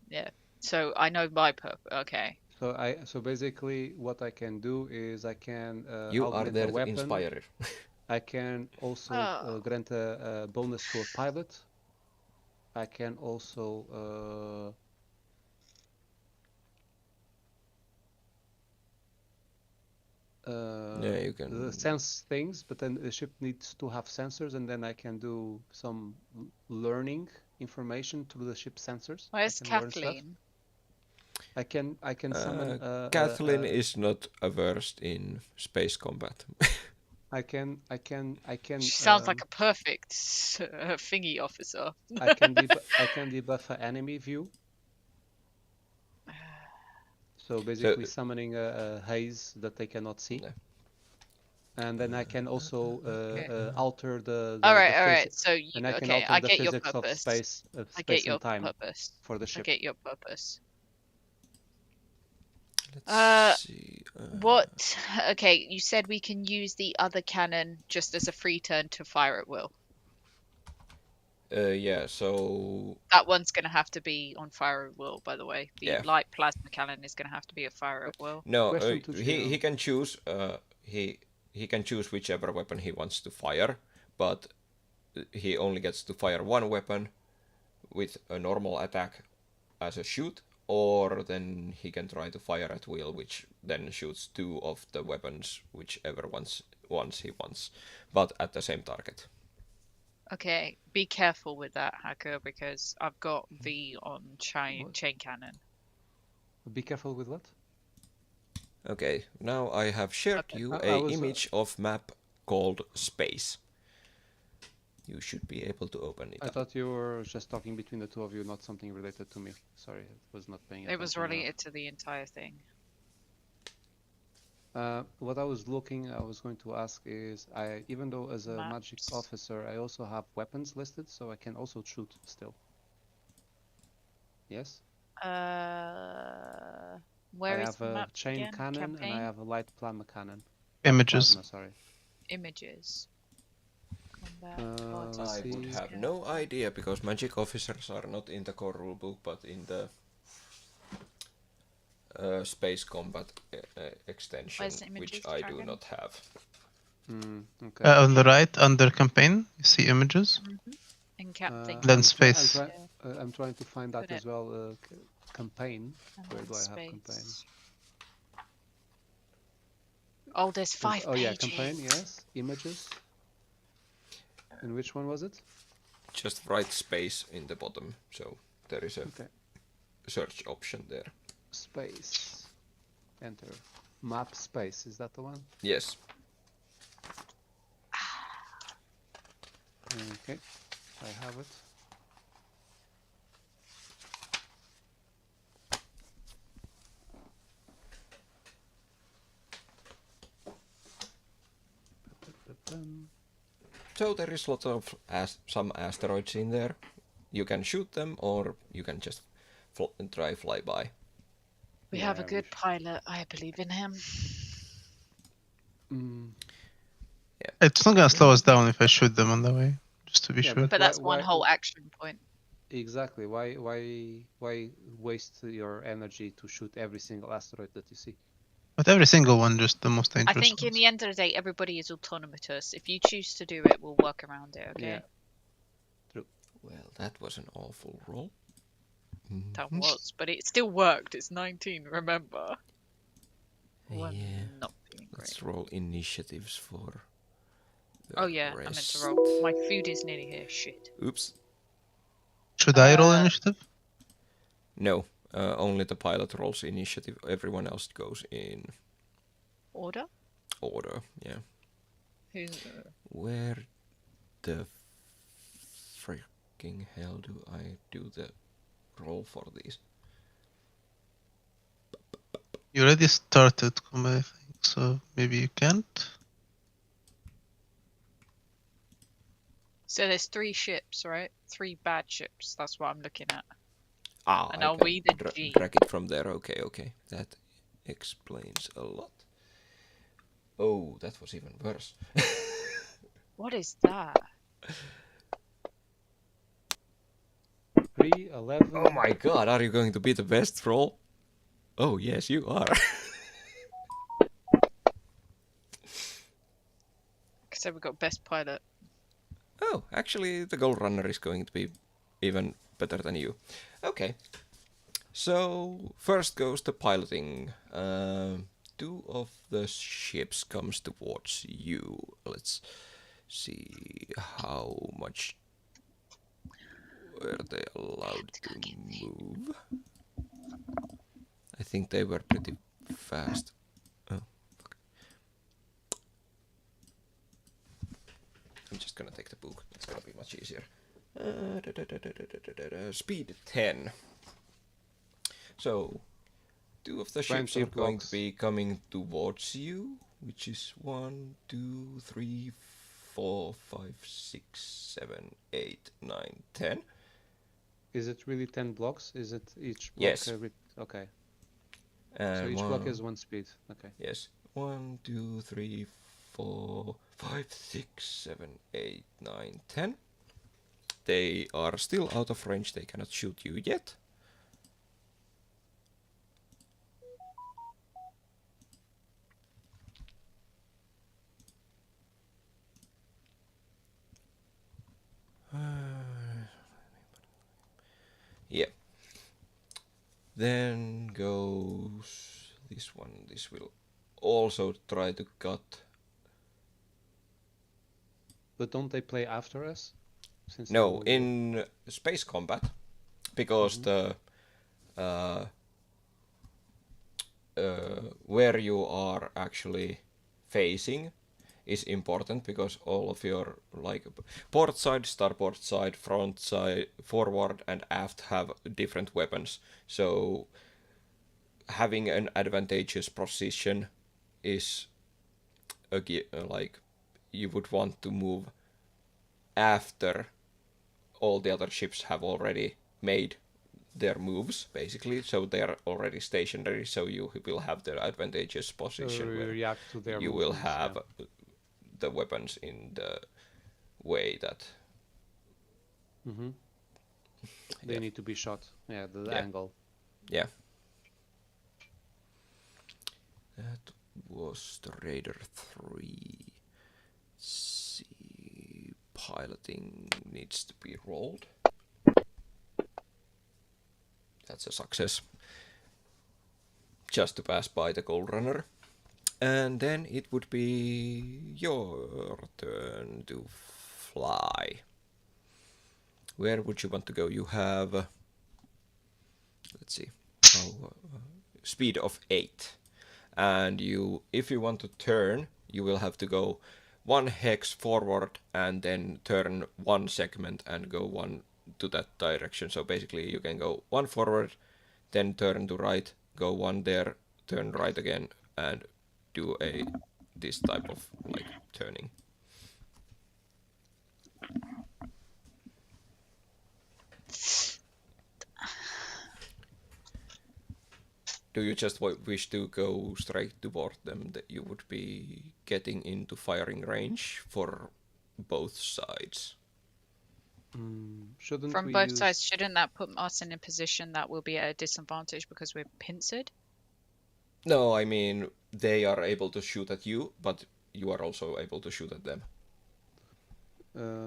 Yeah. So I know my purpose. Okay.
So basically, what I can do is I can
You are
augment
there
a
to
weapon.
inspire.
I can also grant a bonus to a pilot. I can also
yeah, you can
sense things, but then the ship needs to have sensors, and then I can do some learning information through the ship sensors.
Where's Kathleen?
I can summon.
Kathleen is not averse in space combat.
I can.
She sounds like a perfect thingy officer.
I can debuff an enemy view. So basically, summoning a haze that they cannot see.
No.
And then I can also alter the
all right. So
and I can
okay,
alter
I
the
get your
physics
purpose.
of space,
I get your
and time
purpose
for the ship.
I get your purpose.
Let's see.
What? Okay, you said we can use the other cannon just as a free turn to fire at will.
Yeah, so
that one's gonna have to be on fire at will. By the way, the light plasma cannon is gonna have to be a fire at will.
No, he can choose. He can choose whichever weapon he wants to fire, but he only gets to fire one weapon with a normal attack as a shoot, or then he can try to fire at will, which then shoots 2 of the weapons, whichever ones he wants, but at the same target.
Okay, be careful with that, Hacker, because I've got V on chain cannon.
Be careful with what?
Okay, now I have shared you an image of map called Space. You should be able to open it.
I thought you were just talking between the two of you, not something related to me. Sorry, I was not paying attention.
It was related to the entire thing.
What I was going to ask is, even though as a magic officer, I also have weapons listed, so I can also shoot still. Yes?
Where
I
is
have
the map
a chain
again?
cannon
Campaign?
and I have a light plasma cannon.
Images.
Plasma, sorry.
Images.
I would have no idea, because magic officers are not in the core rulebook, but in the space combat extension, which I do not have.
Okay.
On the right, under campaign, you see images.
In campaign.
Then space.
I'm trying to find that as well. Campaign. Where do I have campaign?
Oh, there's 5 pages.
Oh yeah, campaign. Yes. Images. And which one was it?
Just write space in the bottom, so there is a search option there.
Space. Enter. Map space, is that the one?
Yes.
Okay, I have it.
So there is lots of some asteroids in there. You can shoot them, or you can just fly by.
We have a good pilot. I believe in him.
Yeah.
It's not gonna slow us down if I shoot them on the way, just to be sure.
But that's one whole action point.
Exactly. Why waste your energy to shoot every single asteroid that you see?
But every single one, just the most dangerous.
I think in the end of the day, everybody is autonomous. If you choose to do it, we'll work around it. Okay.
Yeah. True.
Well, that was an awful roll.
That was, but it still worked. It's 19, remember?
Yeah.
Not feeling great.
Let's roll initiatives for
Oh yeah, I meant to roll. My food is nearly here. Shit.
Oops.
Should I roll initiative?
No, only the pilot rolls initiative. Everyone else goes in
order.
Yeah.
Who's
Where the freaking hell do I do the roll for these?
You already started, Kuma, I think, so maybe you can't.
So there's 3 ships, right? 3 bad ships. That's what I'm looking at. And
I
are
can
we the G?
drag it from there. Okay. That explains a lot. Oh, that was even worse.
What is that?
3, 11.
Oh my god, are you going to be the best roll? Oh, yes, you are.
So we got best pilot.
Oh, actually, the Gold Runner is going to be even better than you. Okay. So, first goes the piloting. 2 of the ships comes towards you. Let's see how much were they allowed to move. I think they were pretty fast. Oh, fuck. I'm just gonna take the book. It's gonna be much easier. Speed 10. So, 2 of the ships are going to be coming towards you, which is 1, 2, 3, 4, 5, 6, 7, 8, 9, 10.
Is it really 10 blocks? Is it each block?
Yes.
Okay.
And
so each block is 1 speed. Okay.
Yes. 1, 2, 3, 4, 5, 6, 7, 8, 9, 10. They are still out of range. They cannot shoot you yet. Yeah. Then goes this one. This will also try to cut.
But don't they play after us?
No, in space combat, because the where you are actually facing is important, because all of your like port side, starboard side, front side, forward and aft have different weapons. So having an advantageous position is like you would want to move after all the other ships have already made their moves, basically, so they are already stationary, so you will have the advantageous position where
react to their
you will have the weapons in the way that
they need to be shot. Yeah, the angle.
Yeah. That was the Raider 3. Let's see. Piloting needs to be rolled. That's a success. Just to pass by the Gold Runner. And then it would be your turn to fly. Where would you want to go? You have, let's see, speed of 8. And if you want to turn, you will have to go 1 hex forward and then turn 1 segment and go 1 to that direction. So basically you can go 1 forward, then turn to right, go 1 there, turn right again, and do this type of like turning. Do you just wish to go straight toward them, that you would be getting into firing range for both sides?
From both sides, shouldn't that put us in a position that we'll be at a disadvantage because we're pincered?
No, I mean, they are able to shoot at you, but you are also able to shoot at them.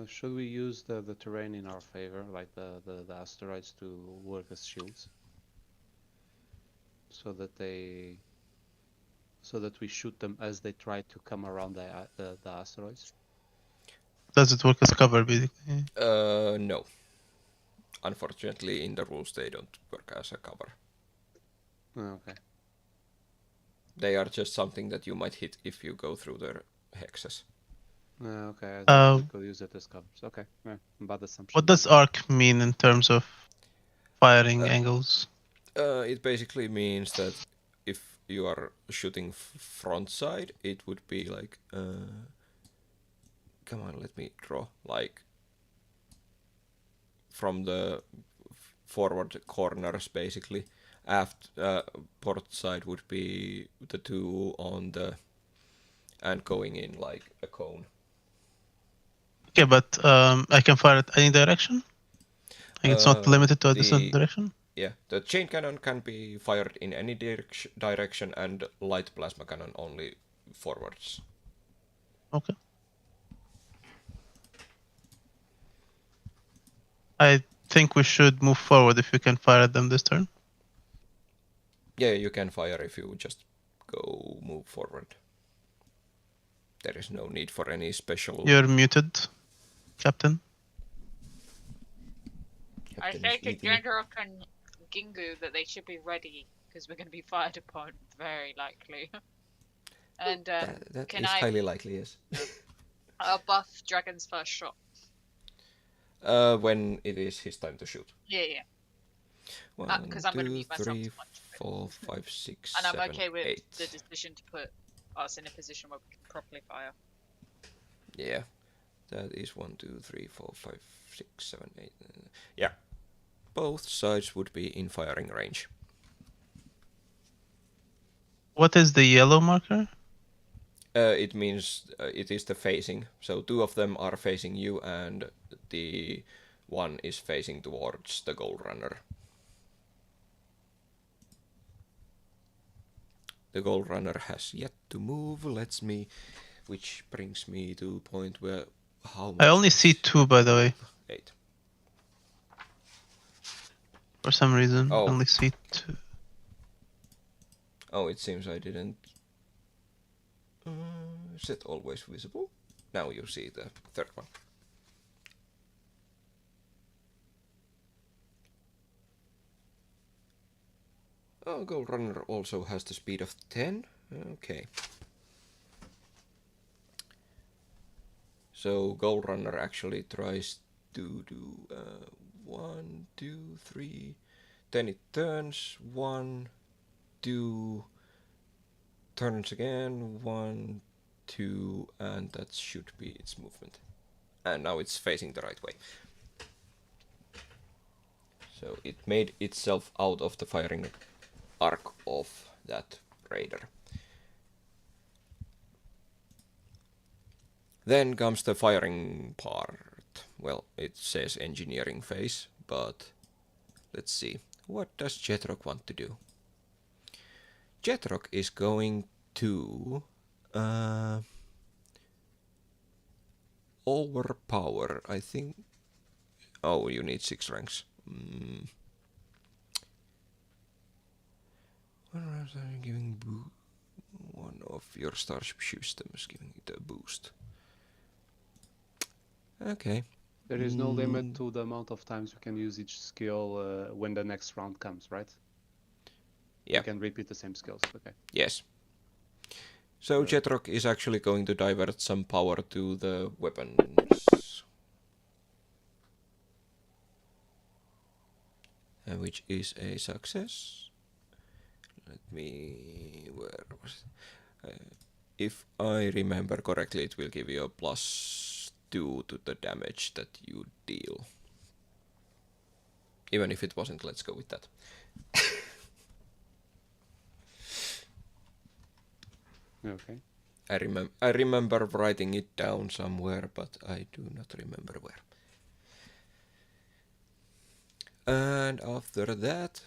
Should we use the terrain in our favor, like the asteroids, to work as shields, so that we shoot them as they try to come around the asteroids?
Does it work as cover, basically?
No. Unfortunately, in the rules, they don't work as a cover.
Okay.
They are just something that you might hit if you go through their hexes.
Okay, I thought we could use it as covers. Okay, yeah, bad assumption.
What does arc mean in terms of firing angles?
It basically means that if you are shooting front side, it would be like... come on, let me draw. Like... from the forward corners, basically. Port side would be the two on the... and going in like a cone.
Okay, but I can fire at any direction? Like it's not limited to a certain direction?
Yeah, the chain cannon can be fired in any direction, and light plasma cannon only forwards.
Okay. I think we should move forward if you can fire at them this turn.
Yeah, you can fire if you just move forward. There is no need for any special...
You're muted, Captain.
I say to General and Gingu that they should be ready, because we're going to be fired upon, very likely. And
that
can
is
I
highly likely, yes.
buff Dragon's first shot?
When it is his time to shoot.
Yeah.
1,
Because I'm going to mute myself
3,
too much.
4, 5, 6,
and I'm
7,
okay with
8.
the decision to put us in a position where we can properly fire.
Yeah, that is 1, 2, 3, 4, 5, 6, 7, 8. Yeah, both sides would be in firing range.
What is the yellow marker?
It means it is the facing. So 2 of them are facing you, and the one is facing towards the goal runner. The goal runner has yet to move. Which brings me to a point where how much...
I only see 2, by the way.
8.
For some reason, I only see 2.
Oh, it seems I didn't set always visible. Now you see the third one. Oh, Gold Runner also has the speed of 10. Okay. So Gold Runner actually tries to do 1, 2, 3. Then it turns 1, 2, turns again 1, 2, and that should be its movement. And now it's facing the right way. So it made itself out of the firing arc of that raider. Then comes the firing part. Well, it says engineering phase, but let's see. What does Jetrock want to do? Jetrock is going to overpower, I think. Oh, you need 6 ranks. Giving one of your starship systems, giving it a boost. Okay.
There is no limit to the amount of times you can use each skill when the next round comes, right?
Yeah.
You can repeat the same skills, okay.
Yes. So Jetrock is actually going to divert some power to the weapons. Which is a success. Let me... where was it? If I remember correctly, it will give you a +2 to the damage that you deal. Even if it wasn't, let's go with that.
Okay.
I remember writing it down somewhere, but I do not remember where. And after that,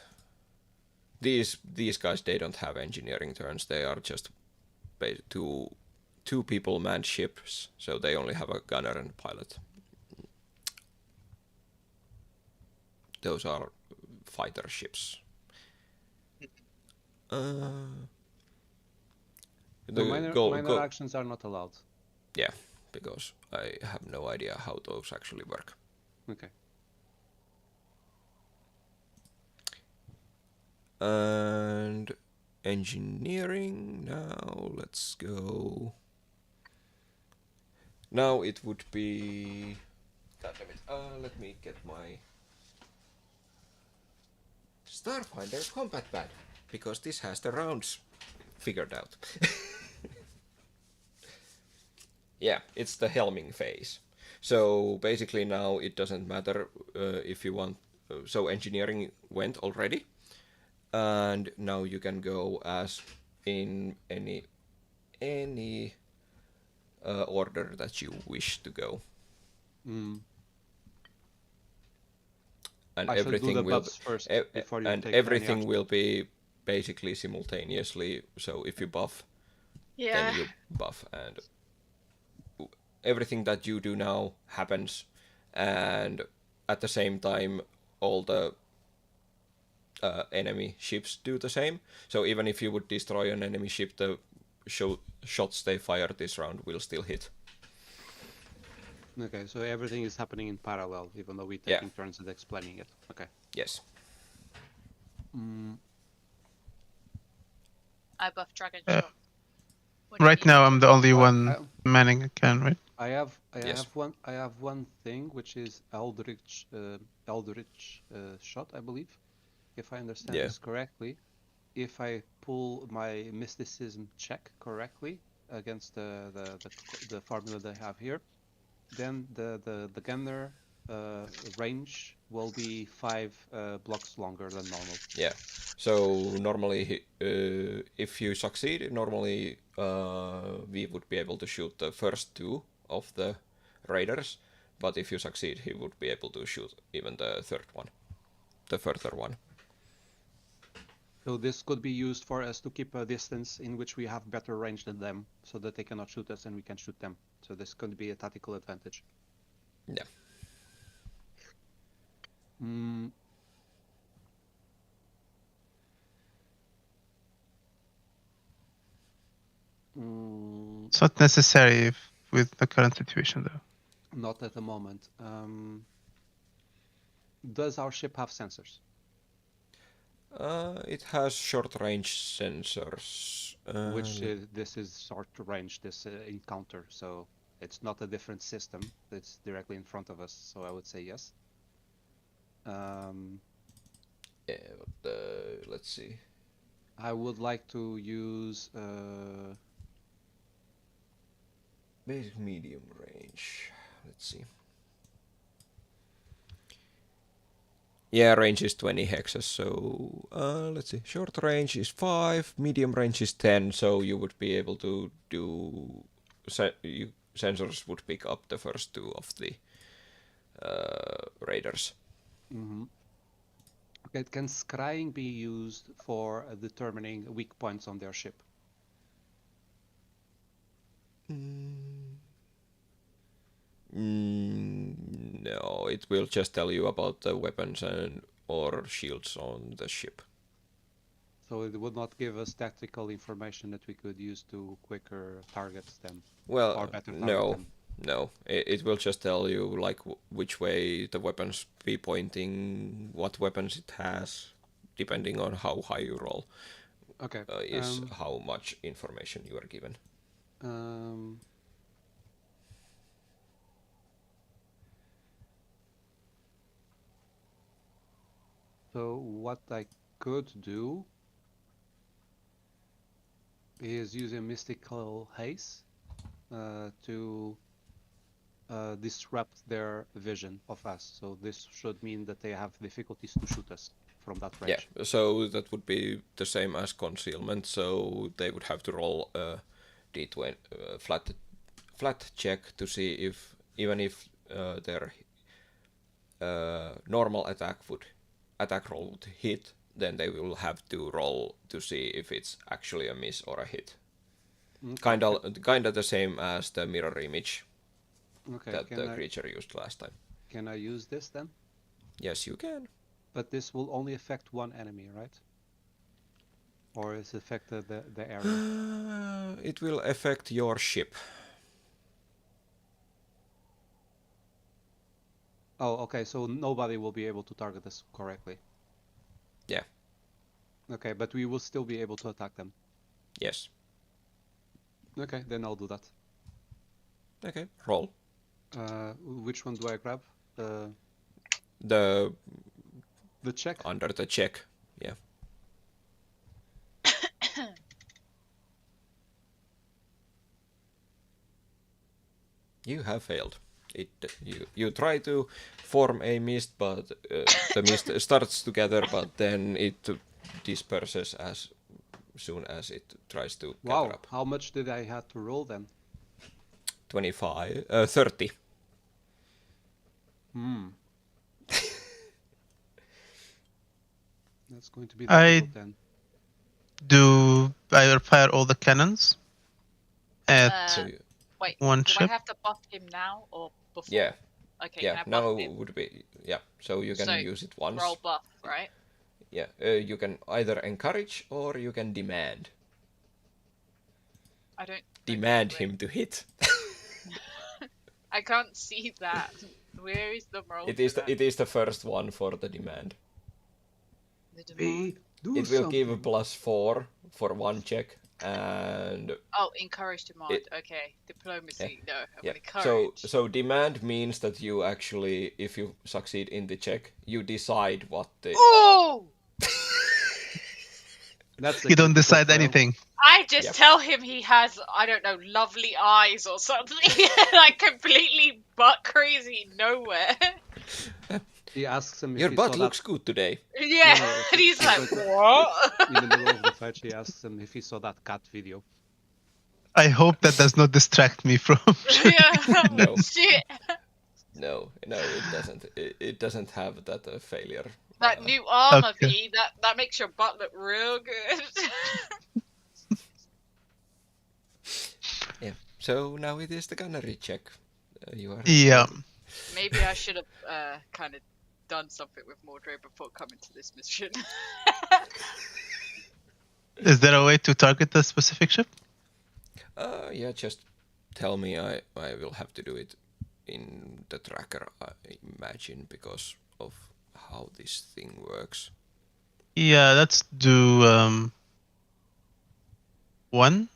these guys, they don't have engineering turns. They are just two people manned ships, so they only have a gunner and pilot. Those are fighter ships.
Minor actions are not allowed.
Yeah, because I have no idea how those actually work.
Okay.
And engineering, now let's go. Now it would be... God damn it. Let me get my Starfinder combat pad, because this has the rounds figured out. Yeah, it's the helming phase. So basically now it doesn't matter if you want... so engineering went already. And now you can go as in any order that you wish to go. And everything will
first before you
and
take
everything will be basically simultaneously. So if you buff, then you buff, and everything that you do now happens, and at the same time all the enemy ships do the same. So even if you would destroy an enemy ship, the shots they fire this round will still hit.
Okay, so everything is happening in parallel, even though we're taking turns at explaining it. Okay.
Yes.
I buff Dragon Shot.
Right now, I'm the only one manning a can, right?
I have one thing, which is Eldritch Shot, I believe, if I understand this correctly. If I pull my mysticism check correctly against the formula they have here, then the gunner range will be 5 blocks longer than normal.
Yeah. So normally, if you succeed, normally we would be able to shoot the first 2 of the raiders, but if you succeed, he would be able to shoot even the third one, the further one.
So this could be used for us to keep a distance in which we have better range than them, so that they cannot shoot us and we can shoot them. So this could be a tactical advantage.
Yeah.
It's not necessary with the current situation, though.
Not at the moment. Does our ship have sensors?
It has short-range sensors.
This is short-range, this encounter, so it's not a different system. It's directly in front of us, so I would say yes.
Yeah, but let's see.
I would like to use
basic medium range. Let's see. Yeah, range is 20 hexes, so let's see. Short range is 5, medium range is 10, so you would be able to do... sensors would pick up the first 2 of the raiders.
Okay, can scrying be used for determining weak points on their ship?
No, it will just tell you about the weapons or shields on the ship.
So it would not give us tactical information that we could use to quicker target them?
Well,
or better target them?
No. It will just tell you like which way the weapons be pointing, what weapons it has, depending on how high you roll.
Okay.
Is how much information you are given.
So what I could do is use a mystical haze to disrupt their vision of us. So this should mean that they have difficulties to shoot us from that range.
Yeah, so that would be the same as concealment, so they would have to roll a d20 flat check to see if, even if their normal attack roll would hit, then they will have to roll to see if it's actually a miss or a hit. Kinda the same as the mirror image that the creature used last time.
Can I use this then?
Yes, you can.
But this will only affect one enemy, right? Or is it affect the area?
It will affect your ship.
Oh, okay, so nobody will be able to target us correctly.
Yeah.
Okay, but we will still be able to attack them.
Yes.
Okay, then I'll do that.
Okay, roll.
Which one do I grab?
The
check?
Under the check, yeah. You have failed. You try to form a mist, but the mist starts together, but then it disperses as soon as it tries to gather up.
How much did I have to roll then?
30.
That's going to be difficult then.
I fire all the cannons at one
do
ship?
I have to buff him now or before?
Yeah.
Okay.
Yeah. Now would be So you can use it once.
Roll buff, right?
Yeah. You can either encourage or you can demand.
I don't
demand him to hit.
I can't see that. Where is the roll?
It is the first one for the demand.
The demand.
It will give a +4 for one check and.
Oh, encourage demand. Okay, diplomacy.
Yeah.
No, encourage.
So demand means that you actually, if you succeed in the check, you decide what the.
Oh.
You don't decide anything.
I just tell him he has, I don't know, lovely eyes or something. Like completely butt crazy nowhere.
He asks him if
your
he
butt
saw
looks
that...
good today.
Yeah, and he's like, what?
In the middle of the fight, she asks him if he saw that cat video.
I hope that does not distract me from.
Yeah.
No.
Shit.
No, it doesn't. It doesn't have that failure.
That new armor, V, that makes your butt look real good.
Yeah. So now it is the gunnery check. You are.
Yeah.
Maybe I should have kind of done something with Mordred before coming to this mission.
Is there a way to target the specific ship?
Yeah. Just tell me. I will have to do it in the tracker, I imagine, because of how this thing works.
Yeah, let's do 1.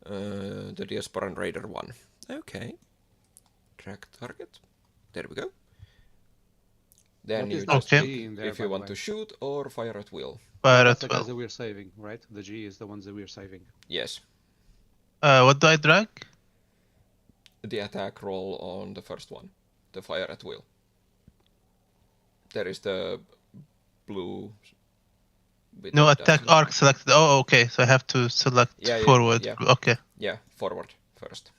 The Diasporan Raider 1. Okay. Track target. There we go. Then you just pick if you want to shoot or fire at will.
Fire at
the
will.
guys that we're saving, right? The G is the ones that we're saving.
Yes.
What do I drag?
The attack roll on the first one. The fire at will. There is the blue.
No attack arc selected. Oh, okay. So I have to select forward.
Yeah.
Okay.
Yeah, forward first.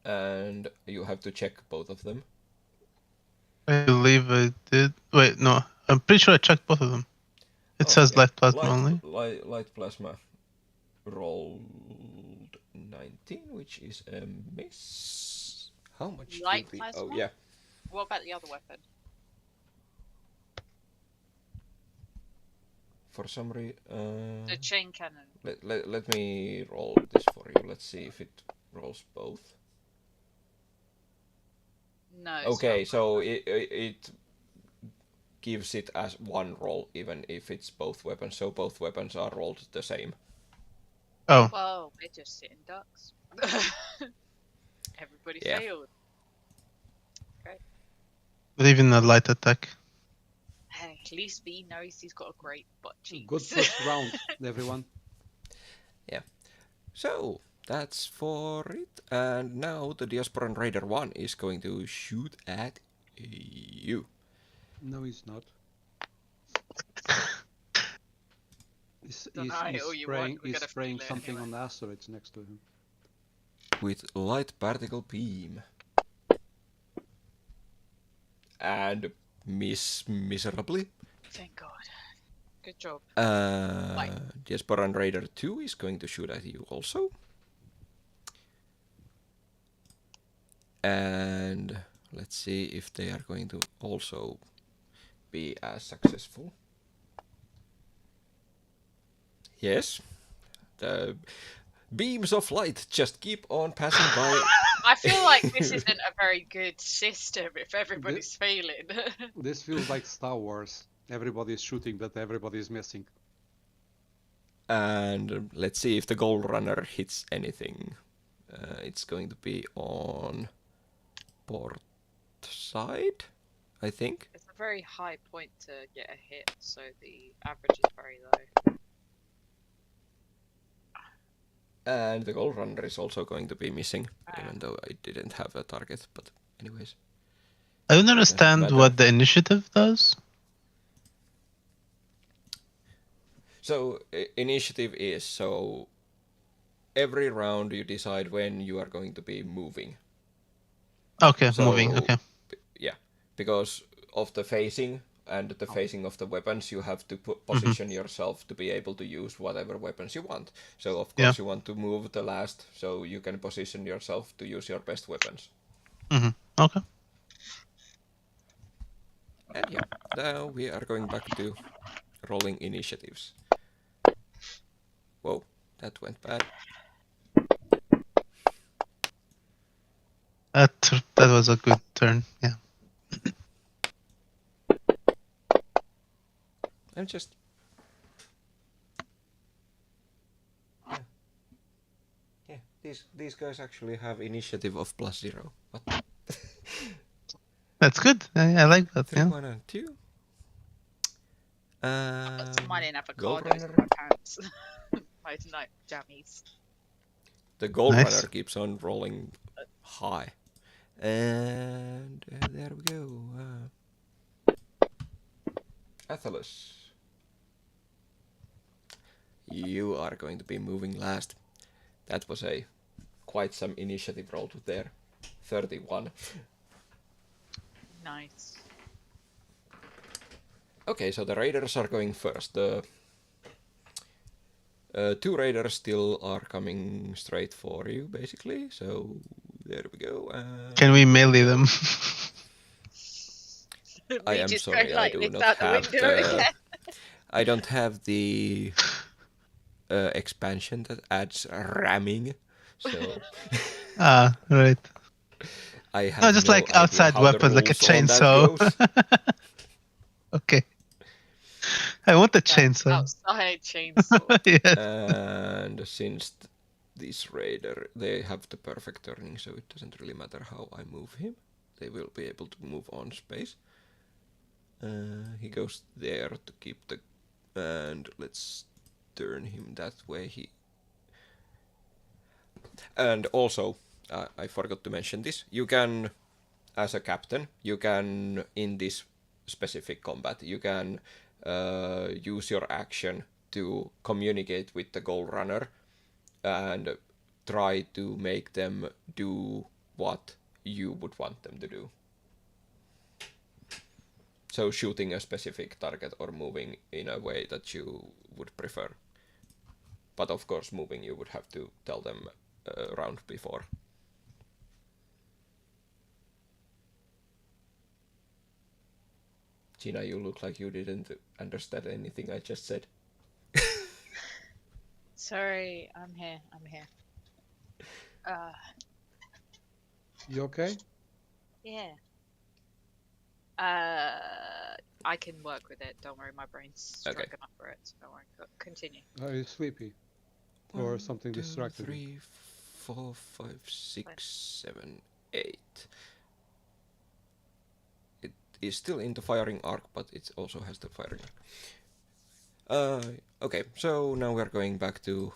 And you have to check both of them.
I believe I did. Wait, no. I'm pretty sure I checked both of them. It says light plasma only.
Light plasma rolled 19, which is a miss. How much?
Light plasma?
Oh, yeah.
What about the other weapon?
For some reason...
the chain cannon.
Let me roll this for you. Let's see if it rolls both.
No.
Okay, so it gives it as one roll, even if it's both weapons. So both weapons are rolled the same.
Oh.
Whoa, we're just sitting ducks. Everybody failed. Great.
But even a light attack.
Hey, at least V knows he's got a great butt cheeks.
Good first round, everyone.
Yeah. So, that's for it. And now the Diasporan Raider 1 is going to shoot at you.
No, he's not. He's spraying something on the asteroids next to him.
With light particle beam. And miss miserably.
Thank God. Good job.
Diasporan Raider 2 is going to shoot at you also. And let's see if they are going to also be as successful. Yes, the beams of light just keep on passing by.
I feel like this isn't a very good system if everybody's failing.
This feels like Star Wars. Everybody's shooting, but everybody's missing.
And let's see if the goal runner hits anything. It's going to be on port side, I think.
It's a very high point to get a hit, so the average is very low.
And the goal runner is also going to be missing, even though I didn't have a target, but anyways.
I don't understand what the initiative does.
So, initiative is, so every round you decide when you are going to be moving.
Okay, so, moving, okay.
Yeah, because of the phasing and the phasing of the weapons, you have to position yourself to be able to use whatever weapons you want. So, of course, you want to move the last, so you can position yourself to use your best weapons.
Okay.
And yeah, now we are going back to rolling initiatives. Whoa, that went bad.
That was a good turn, yeah.
I'm just... Yeah, these guys actually have initiative of +0. What?
That's good. I like that,
3, 1, and 2.
Mine in avocados in my pants. My night jammies.
The goal runner keeps on rolling high. And there we go. Athalus. You are going to be moving last. That was quite some initiative rolled there. 31.
Nice.
Okay, so the raiders are going first. The 2 raiders still are coming straight for you, basically. So there we go.
Can we melee them?
I am sorry, I do not have the... I don't have the expansion that adds ramming, so...
right.
I have
just
no
like outside weapons, like a chainsaw. Okay. I want the chainsaw.
Outside chainsaw.
Yes.
And since this raider, they have the perfect turning, so it doesn't really matter how I move him. They will be able to move on space. He goes there to keep the... And let's turn him that way. And also, I forgot to mention this, you can, as a captain, you can, in this specific combat, you can use your action to communicate with the goal runner and try to make them do what you would want them to do. So shooting a specific target or moving in a way that you would prefer. But of course, moving you would have to tell them a round before. Gina, you look like you didn't understand anything I just said.
Sorry, I'm here.
You okay?
Yeah. I can work with it. Don't worry, my brain's strong enough for it. So don't worry. Continue.
Are you sleepy? Or something distracted?
3, 4, 5, 6, 7, 8. It is still in the firing arc, but it also has the firing arc. Okay, so now we're going back to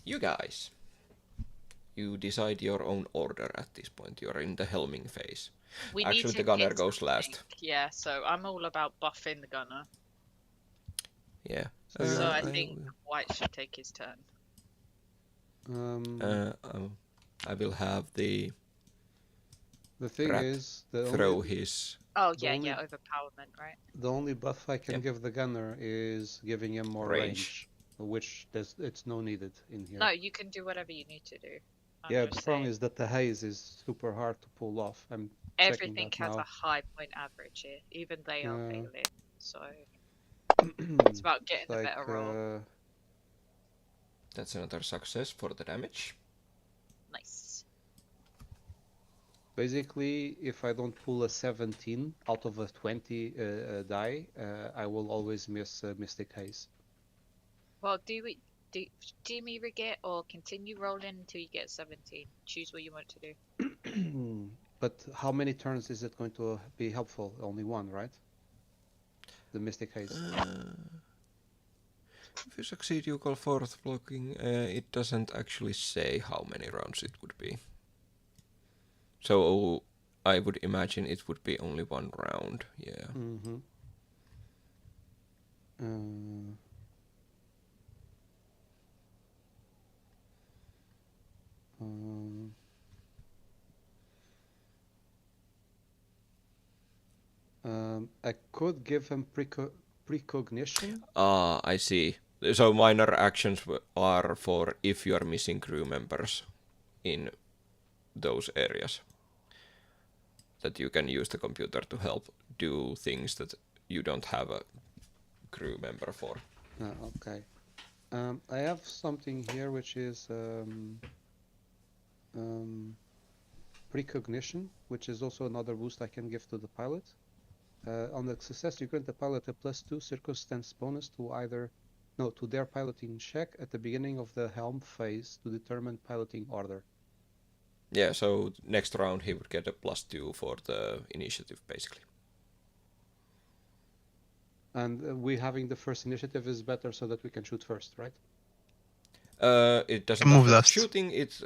you guys. You decide your own order at this point. You're in the helming phase. Actually, the gunner goes last.
Yeah, so I'm all about buffing the gunner.
Yeah.
So I think White should take his turn.
I will have the...
The thing is...
throw his...
Oh, yeah, overpowerment, right?
The only buff I can give the gunner is giving him more range. Which it's no needed in here.
No, you can do whatever you need to do.
Yeah, the problem is that the haze is super hard to pull off. I'm checking
Everything
that
has
now.
a high point average here. Even they are
Yeah.
failing. So it's about getting
It's
a better roll.
That's another success for the damage.
Nice.
Basically, if I don't pull a 17 out of a 20 die, I will always miss Mystic Haze.
Well, do me regret or continue rolling until you get 17. Choose what you want to do.
But how many turns is it going to be helpful? Only one, right? The Mystic Haze.
If you succeed, you call forth blocking. It doesn't actually say how many rounds it would be. So I would imagine it would be only one round. Yeah.
Mm-hmm. I could give him precognition.
Ah, I see. So minor actions are for if you are missing crew members in those areas. That you can use the computer to help do things that you don't have a crew member for.
Okay. I have something here which is precognition, which is also another boost I can give to the pilot. On the success, you grant the pilot a +2 circumstance bonus to their piloting check at the beginning of the helm phase to determine piloting order.
Yeah, so next round he would get a +2 for the initiative, basically.
And we having the first initiative is better so that we can shoot first, right?
It doesn't affect shooting, it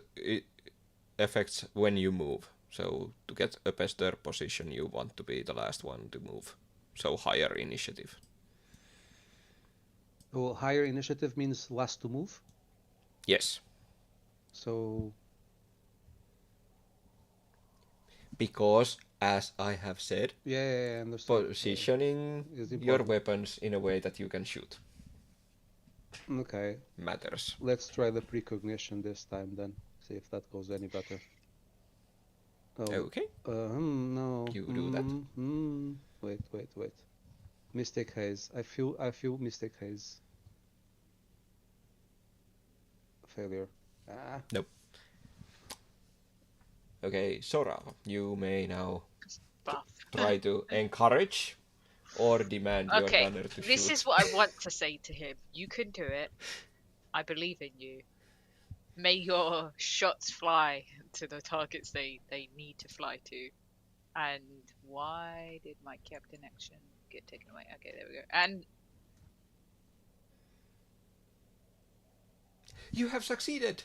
affects when you move. So to get a better position, you want to be the last one to move. So higher initiative.
Well, higher initiative means last to move?
Yes.
So...
Because, as I have said,
I understand.
Positioning your weapons in a way that you can shoot.
Okay.
Matters.
Let's try the precognition this time then. See if that goes any better. Oh.
Okay.
No.
You do that.
Wait. Mystic Haze. I feel Mystic Haze. Failure.
Nope. Okay, Sora, you may now try to encourage or demand your gunner to shoot.
This is what I want to say to him. You can do it. I believe in you. May your shots fly to the targets they need to fly to. And why did my captain action get taken away? Okay, there we go. And
you have succeeded!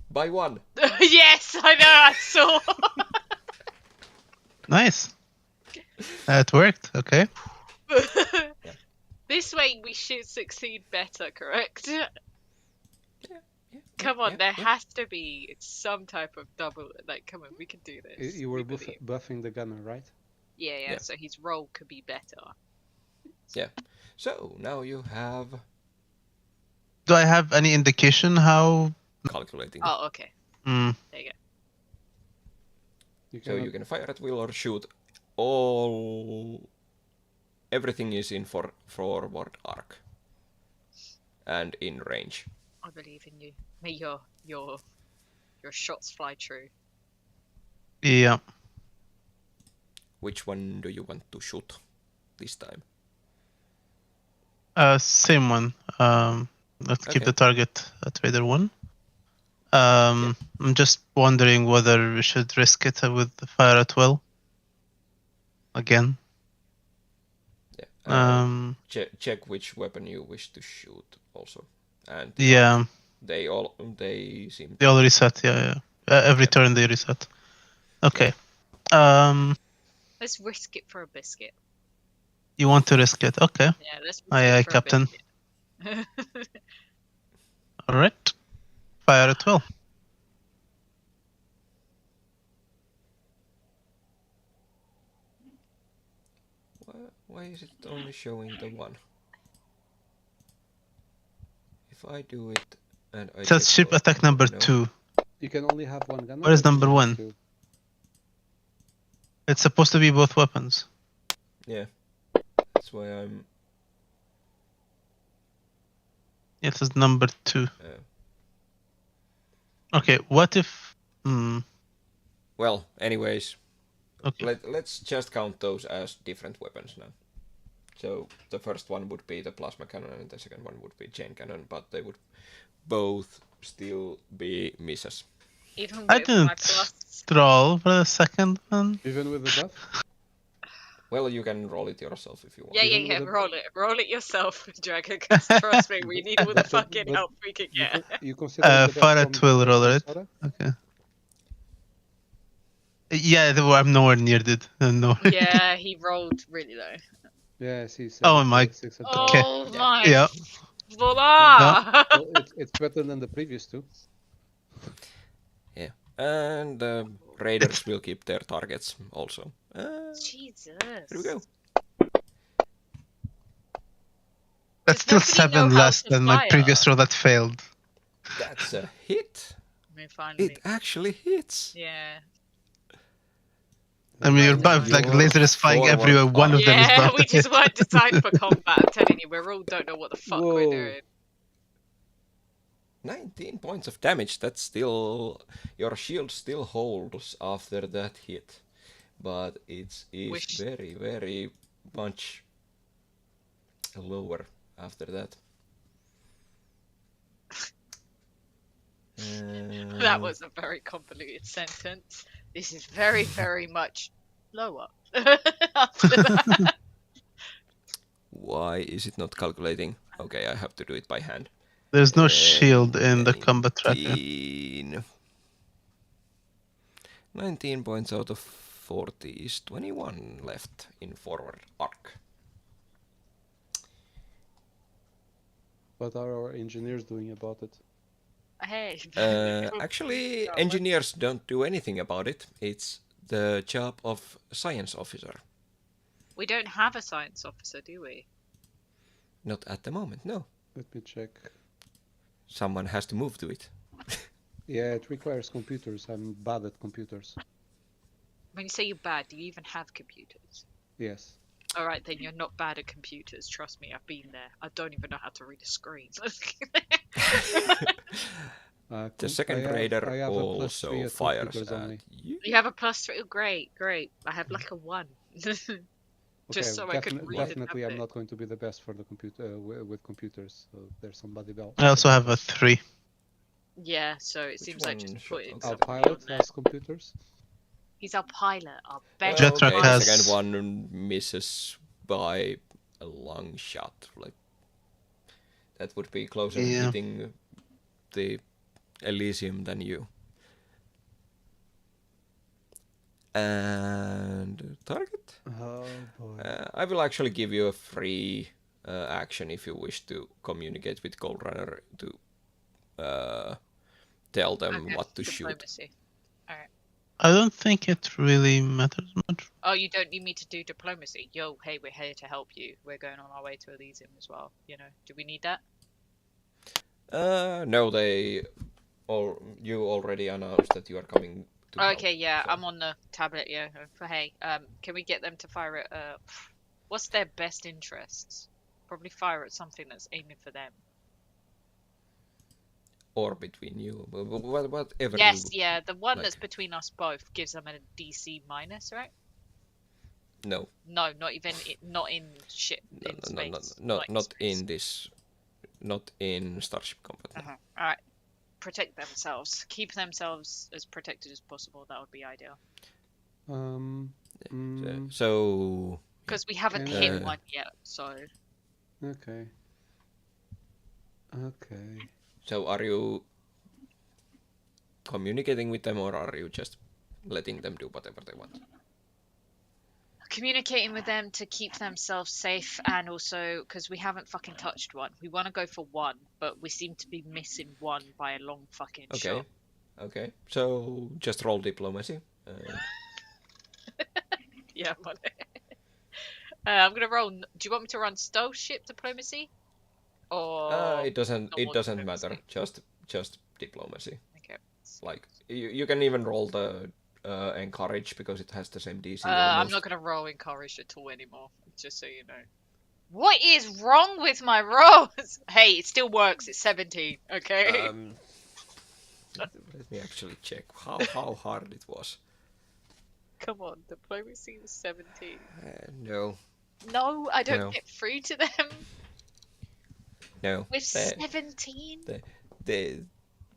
By 1.
Yes, I know, I saw.
Nice. It worked, okay.
This way we should succeed better, correct? Come on, there has to be some type of double. Like, come on, we can do this.
You were buffing the gunner, right?
Yeah, so his roll could be better.
Yeah. So, now you have...
Do I have any indication how...
Calculating.
Oh, okay.
There
you
go. So you can fire at will or shoot. Everything is in forward arc. And in range.
I believe in you. May your shots fly true.
Yeah.
Which one do you want to shoot this time?
Same one. Let's keep the target at Raider 1. I'm just wondering whether we should risk it with the fire at will. Again.
Yeah. Check which weapon you wish to shoot also. And they all
reset, every turn they reset. Okay.
Let's risk it for a biscuit.
You want to risk it? Okay.
Yeah, let's risk
it for Captain. Alright. Fire at will.
Why is it only showing the 1? If I do it and I
says ship attack number 2.
You can only have one gun.
Where is number 1? It's supposed to be both weapons.
Yeah. That's why I'm...
It is number 2. Okay, what if...
Well, anyways.
Okay.
Let's just count those as different weapons now. So the first one would be the plasma cannon and the second one would be chain cannon, but they would both still be misses.
Even with
I didn't roll for the second one.
Even with the buff?
Well, you can roll it yourself if you want.
Yeah. Roll it yourself, Dragon. Because trust me, we need all the fucking help we can get.
You consider
Farah will roll it. Okay. Yeah, I'm nowhere near it. No.
Yeah, he rolled really low.
Yeah, I see.
Oh my.
Okay. Oh my.
Yeah.
Voila!
Well, it's better than the previous 2.
Yeah, and the raiders will keep their targets also.
Jesus.
Here we go.
That's still 7 less than my previous roll that failed.
That's a hit.
Finally.
It actually hits.
Yeah.
I mean, you're both like laser is flying everywhere. One of them is
Yeah,
not.
we just weren't designed for combat. I'm telling you, we all don't know what the fuck we're doing.
19 points of damage. That's still... Your shield still holds after that hit. But it is very, very much lower after that.
That was a very convoluted sentence. This is very, very much lower. After that.
Why is it not calculating? Okay, I have to do it by hand.
There's no shield in the combat tracker.
19 points out of 40 is 21 left in forward arc.
What are our engineers doing about it?
Hey.
Actually, engineers don't do anything about it. It's the job of science officer.
We don't have a science officer, do we?
Not at the moment, no.
Let me check.
Someone has to move to it.
Yeah, it requires computers. I'm bad at computers.
When you say you're bad, do you even have computers?
Yes.
Alright, then you're not bad at computers. Trust me, I've been there. I don't even know how to read a screen.
The second raider also fires at you.
You have a +3? Oh, great. I have like a 1. Just so I could read
definitely I'm not going to be the best for the computer with computers. So there's somebody else.
I also have a 3.
Yeah, so it seems like just put it.
Our pilot has computers.
He's our pilot, our best.
Jettrack has.
The second one misses by a long shot. Like that would be closer to hitting the Elysium than you. And target?
Oh boy.
I will actually give you a free action if you wish to communicate with Gold Runner to tell them what to
diplomacy.
shoot.
Alright.
I don't think it really matters much.
Oh, you don't need me to do diplomacy? Yo, hey, we're here to help you. We're going on our way to Elysium as well. You know, do we need that?
No, you already announced that you are coming to
Okay,
help,
yeah,
so.
I'm on the tablet, yeah. Hey, can we get them to fire at, what's their best interests? Probably fire at something that's aiming for them.
Or between you, whatever.
Yes, yeah, the one that's between us both gives them a DC minus, right?
No.
No, not even, not in ship, in space.
No, not in this, not in Starship Combat.
Alright, protect themselves. Keep themselves as protected as possible, that would be ideal.
So...
Because we haven't hit one yet, so...
Okay.
So are you communicating with them or are you just letting them do whatever they want?
Communicating with them to keep themselves safe and also because we haven't fucking touched one. We want to go for one, but we seem to be missing one by a long fucking shot.
Okay, so just roll diplomacy.
Yeah, I'm on it. I'm gonna roll. Do you want me to run stealth ship diplomacy? Or
it doesn't matter. Just diplomacy.
Okay,
Like, you can even roll the encourage because it has the same DC.
I'm not gonna roll encourage at all anymore. Just so you know. What is wrong with my rolls? Hey, it still works. It's 17. Okay.
Let me actually check how hard it was.
Come on, diplomacy was 17.
No.
No, I don't get through to them.
No.
With 17.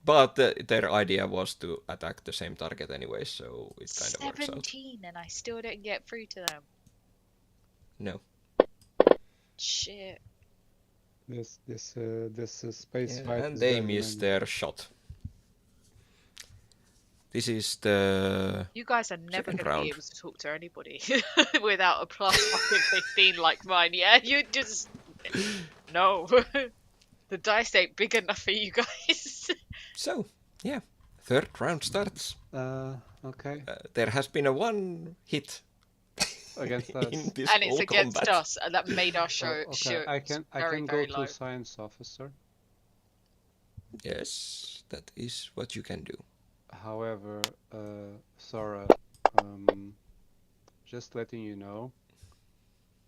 But their idea was to attack the same target anyway, so it kind of works out.
17, and I still don't get through to them.
No.
Shit.
This space fight.
And they missed their shot. This is the.
You guys are never
going
to be able to talk to anybody without a plus fucking 15 like mine. Yeah, you just no. The dice ain't big enough for you guys.
So, yeah, third round starts.
Okay.
There has been a one hit
against us,
in this
and it's
whole
against
combat.
us, and that made our show.
Okay, I can
very
go
low.
to science officer.
Yes, that is what you can do.
However, Sora, just letting you know,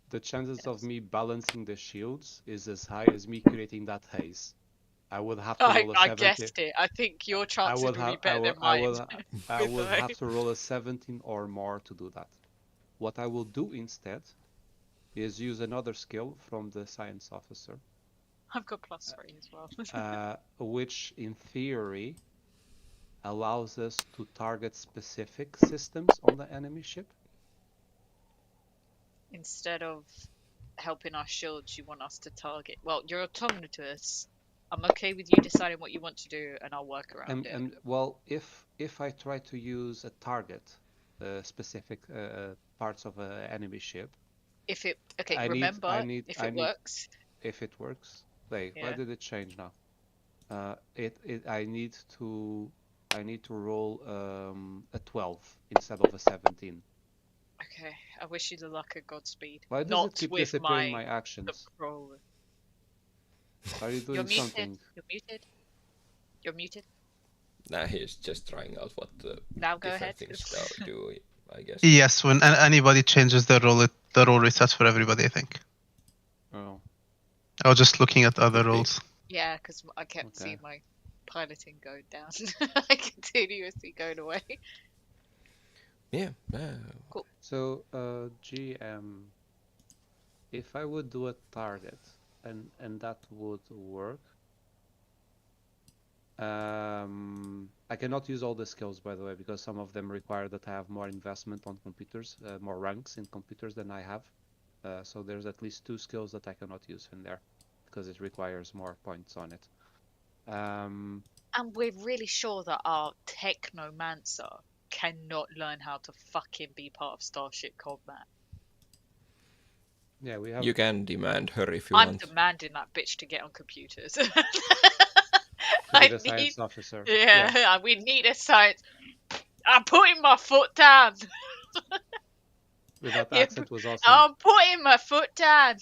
the chances of me balancing the shields is as high as me creating that haze. I would have to roll a 17.
I guessed it. I think your chances would be better than mine.
I would have to roll a 17 or more to do that. What I will do instead is use another skill from the science officer.
I've got +3 as well.
Which, in theory, allows us to target specific systems on the enemy ship.
Instead of helping our shields, you want us to target. Well, you're autonomous. I'm okay with you deciding what you want to do, and I'll work around it.
And well, if I try to use a target, specific parts of an enemy ship.
If it if it works.
If it works, wait, why did it change now? I need to roll a 12 instead of a 17.
Okay, I wish you the luck of Godspeed.
Why does
Not
it keep
with
disappearing my actions?
Controller.
Are you doing something?
You're muted. You're muted.
Nah, he's just trying out what the
now go ahead.
things do, I guess.
Yes, when anybody changes their role, the role resets for everybody, I think.
Oh.
I was just looking at other roles.
Yeah, because I kept seeing my piloting go down. I continuously going away.
Yeah.
Cool.
So, GM, if I would do a target, and that would work, I cannot use all the skills, by the way, because some of them require that I have more investment on computers, more ranks in computers than I have. So there's at least 2 skills that I cannot use in there, because it requires more points on it.
And we're really sure that our Technomancer cannot learn how to fucking be part of Starship Combat.
Yeah, we have.
You can demand her if you want.
I'm demanding that bitch to get on computers.
I need a science officer.
Yeah, we need a science. I'm putting my foot down.
With that accent was awesome.
I'm putting my foot down.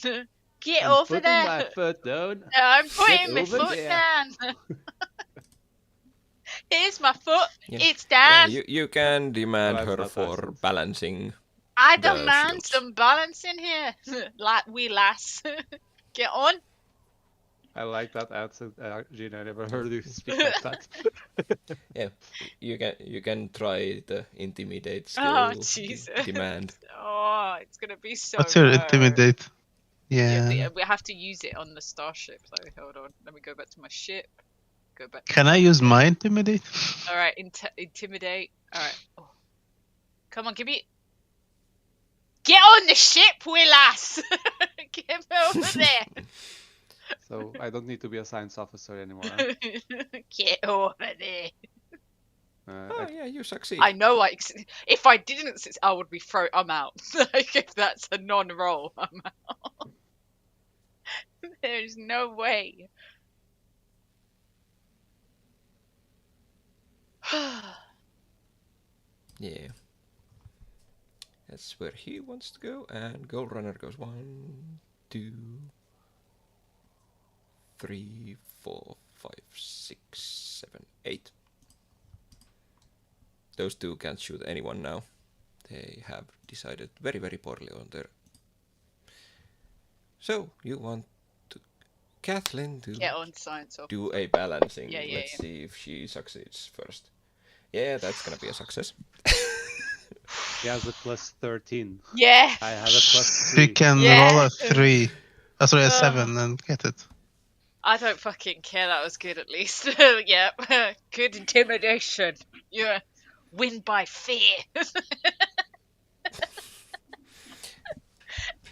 Get over there.
I'm putting my foot down.
I'm putting my foot down. Here's my foot. Yeah. It's down.
Yeah, you can demand her for balancing.
I demand some balancing here. Like we lass. Get on.
I like that accent, Gina. I never heard you speak like that.
Yeah, you can try the intimidate skill.
Oh Jesus!
Demand.
Oh, it's gonna be so.
What's your intimidate?
Yeah, we have to use it on the starship. So hold on, let me go back to my ship. Go back.
Can I use my intimidate?
All right, intimidate. All right. Oh. Come on, give me. Get on the ship, Willas. Get over there.
So I don't need to be a science officer anymore. Huh?
Get over there.
Yeah, you succeed.
I know. If I didn't, I would be I'm out. Like if that's a non-roll, I'm out. There's no way.
Yeah. That's where he wants to go, and Gold Runner goes 1, 2, 3, 4, 5, 6, 7, 8. those two can't shoot anyone now. They have decided very, very poorly on their... So, you want to... Kathleen to
Get on science off.
do a balancing.
Yeah,
Let's see if she succeeds first. Yeah, that's gonna be a success.
He has a plus 13.
Yeah.
I have a plus 3.
You can roll a 3. Sorry, a 7 and get it.
I don't fucking care. That was good at least. Yeah. Good intimidation. Yeah. Win by fear.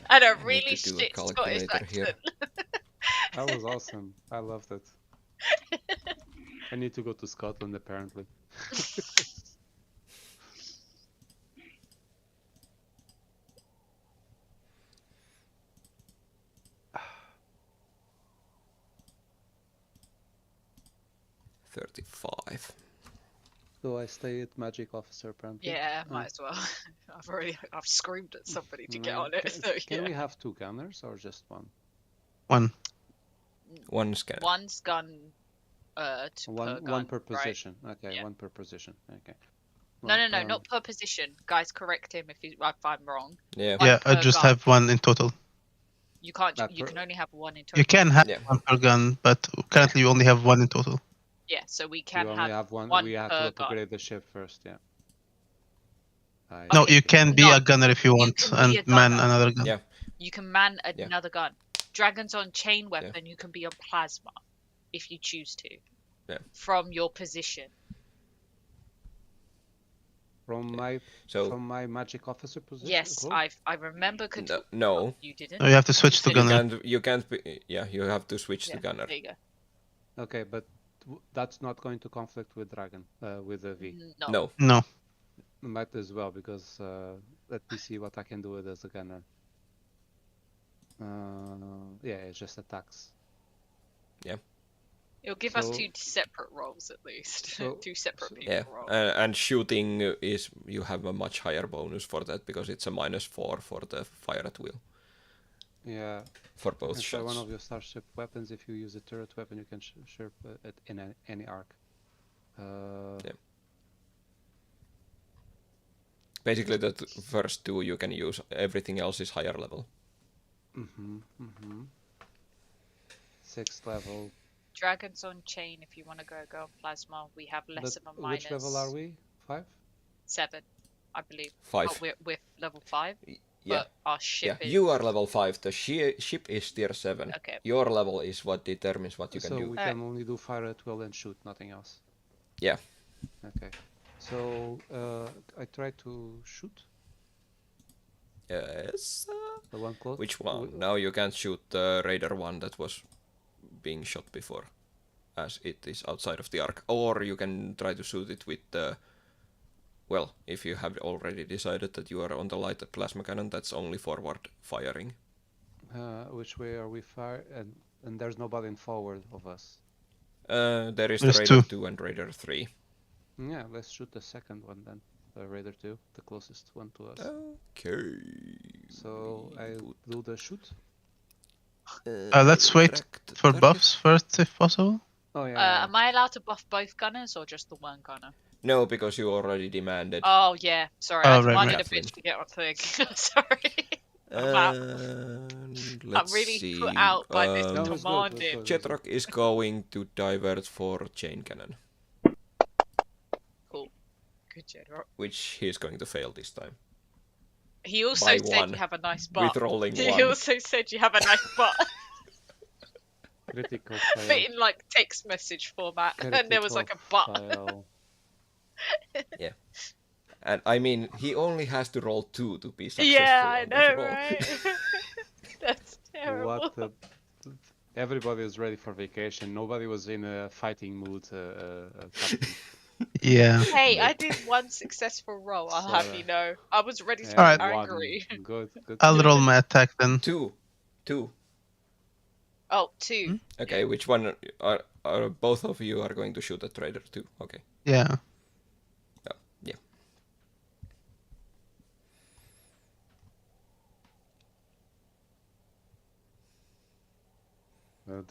And a really shit Scottish accent.
That was awesome. I loved it. I need to go to Scotland apparently.
$35.
So I stay at Magic Officer apparently.
Yeah, might as well. I've screamed at somebody to get on it. So,
Can we have 2 gunners or just 1?
1.
One scanner.
One's gun.
One per
right?
position. Okay,
Yeah.
1 per position. Okay.
No, not per position. Guys, correct him if I'm wrong.
Yeah.
Yeah, I just have 1 in total.
You can't. You can only have 1 in total.
You can have 1 per gun, but currently you only have 1 in total.
Yeah, so we can
have one. We have to upgrade the ship first. Yeah.
No, you can be a gunner if you want and man another gun.
Yeah.
You can man another gun. Dragons on chain weapon, you can be on plasma if you choose to.
Yeah.
From your position.
From my magic officer position.
Yes, I remember.
No.
You didn't.
No, you have to switch to gunner.
You can't be. Yeah, you have to switch to gunner.
There you go.
Okay, but that's not going to conflict with Dragon, with the V.
No.
No.
Might as well, because let me see what I can do with as a gunner. Yeah, it's just attacks.
Yeah.
It'll give us 2 separate rolls at least. 2 separate people rolls.
And shooting is, you have a much higher bonus for that because it's a -4 for the fire at will.
Yeah.
For both shots.
One of your starship weapons, if you use a turret weapon, you can sharp it in any arc.
Yeah. Basically, the first 2 you can use. Everything else is higher level.
6th level.
Dragons on chain. If you want to go on plasma, we have less of a minus.
Which level are we? 5?
7, I believe.
5.
Oh, we're level 5.
Yeah.
But our ship is...
You are level 5. The ship is tier 7.
Okay.
Your level is what determines what you can do.
So we can only do fire at will and shoot, nothing else.
Yeah.
Okay. So I try to shoot.
Yes.
The one close.
Which one? Now you can't shoot the Raider one that was being shot before, as it is outside of the arc. Or you can try to shoot it with the... Well, if you have already decided that you are on the light plasma cannon, that's only forward firing.
Which way are we fire? And there's nobody in forward of us.
There is the Raider 2 and Raider 3.
Yeah, let's shoot the second one then. The Raider 2, the closest one to us.
Okay.
So I do the shoot.
Let's wait for buffs first, if possible.
Oh yeah.
Am I allowed to buff both gunners or just the one gunner?
No, because you already demanded.
Oh yeah, sorry. I demanded a bitch to get on thing. Sorry. I'm really put out by this demanding.
Jetrock is going to divert for chain cannon.
Cool. Good Jetrock.
Which he's going to fail this time.
He also said you have a nice butt.
With rolling
He
1.
also said you have a nice butt.
Critical fail.
But in like text message format. And there was like a butt.
Yeah. And I mean, he only has to roll 2 to be successful.
Yeah, I know, right? That's terrible.
Everybody is ready for vacation. Nobody was in a fighting mood.
Yeah.
Hey, I did 1 successful roll, I'll have you know. I was ready to be angry.
Good.
I'll roll my attack then.
2.
Oh, 2.
Okay, which one are both of you are going to shoot at Raider 2? Okay.
Yeah.
Yeah.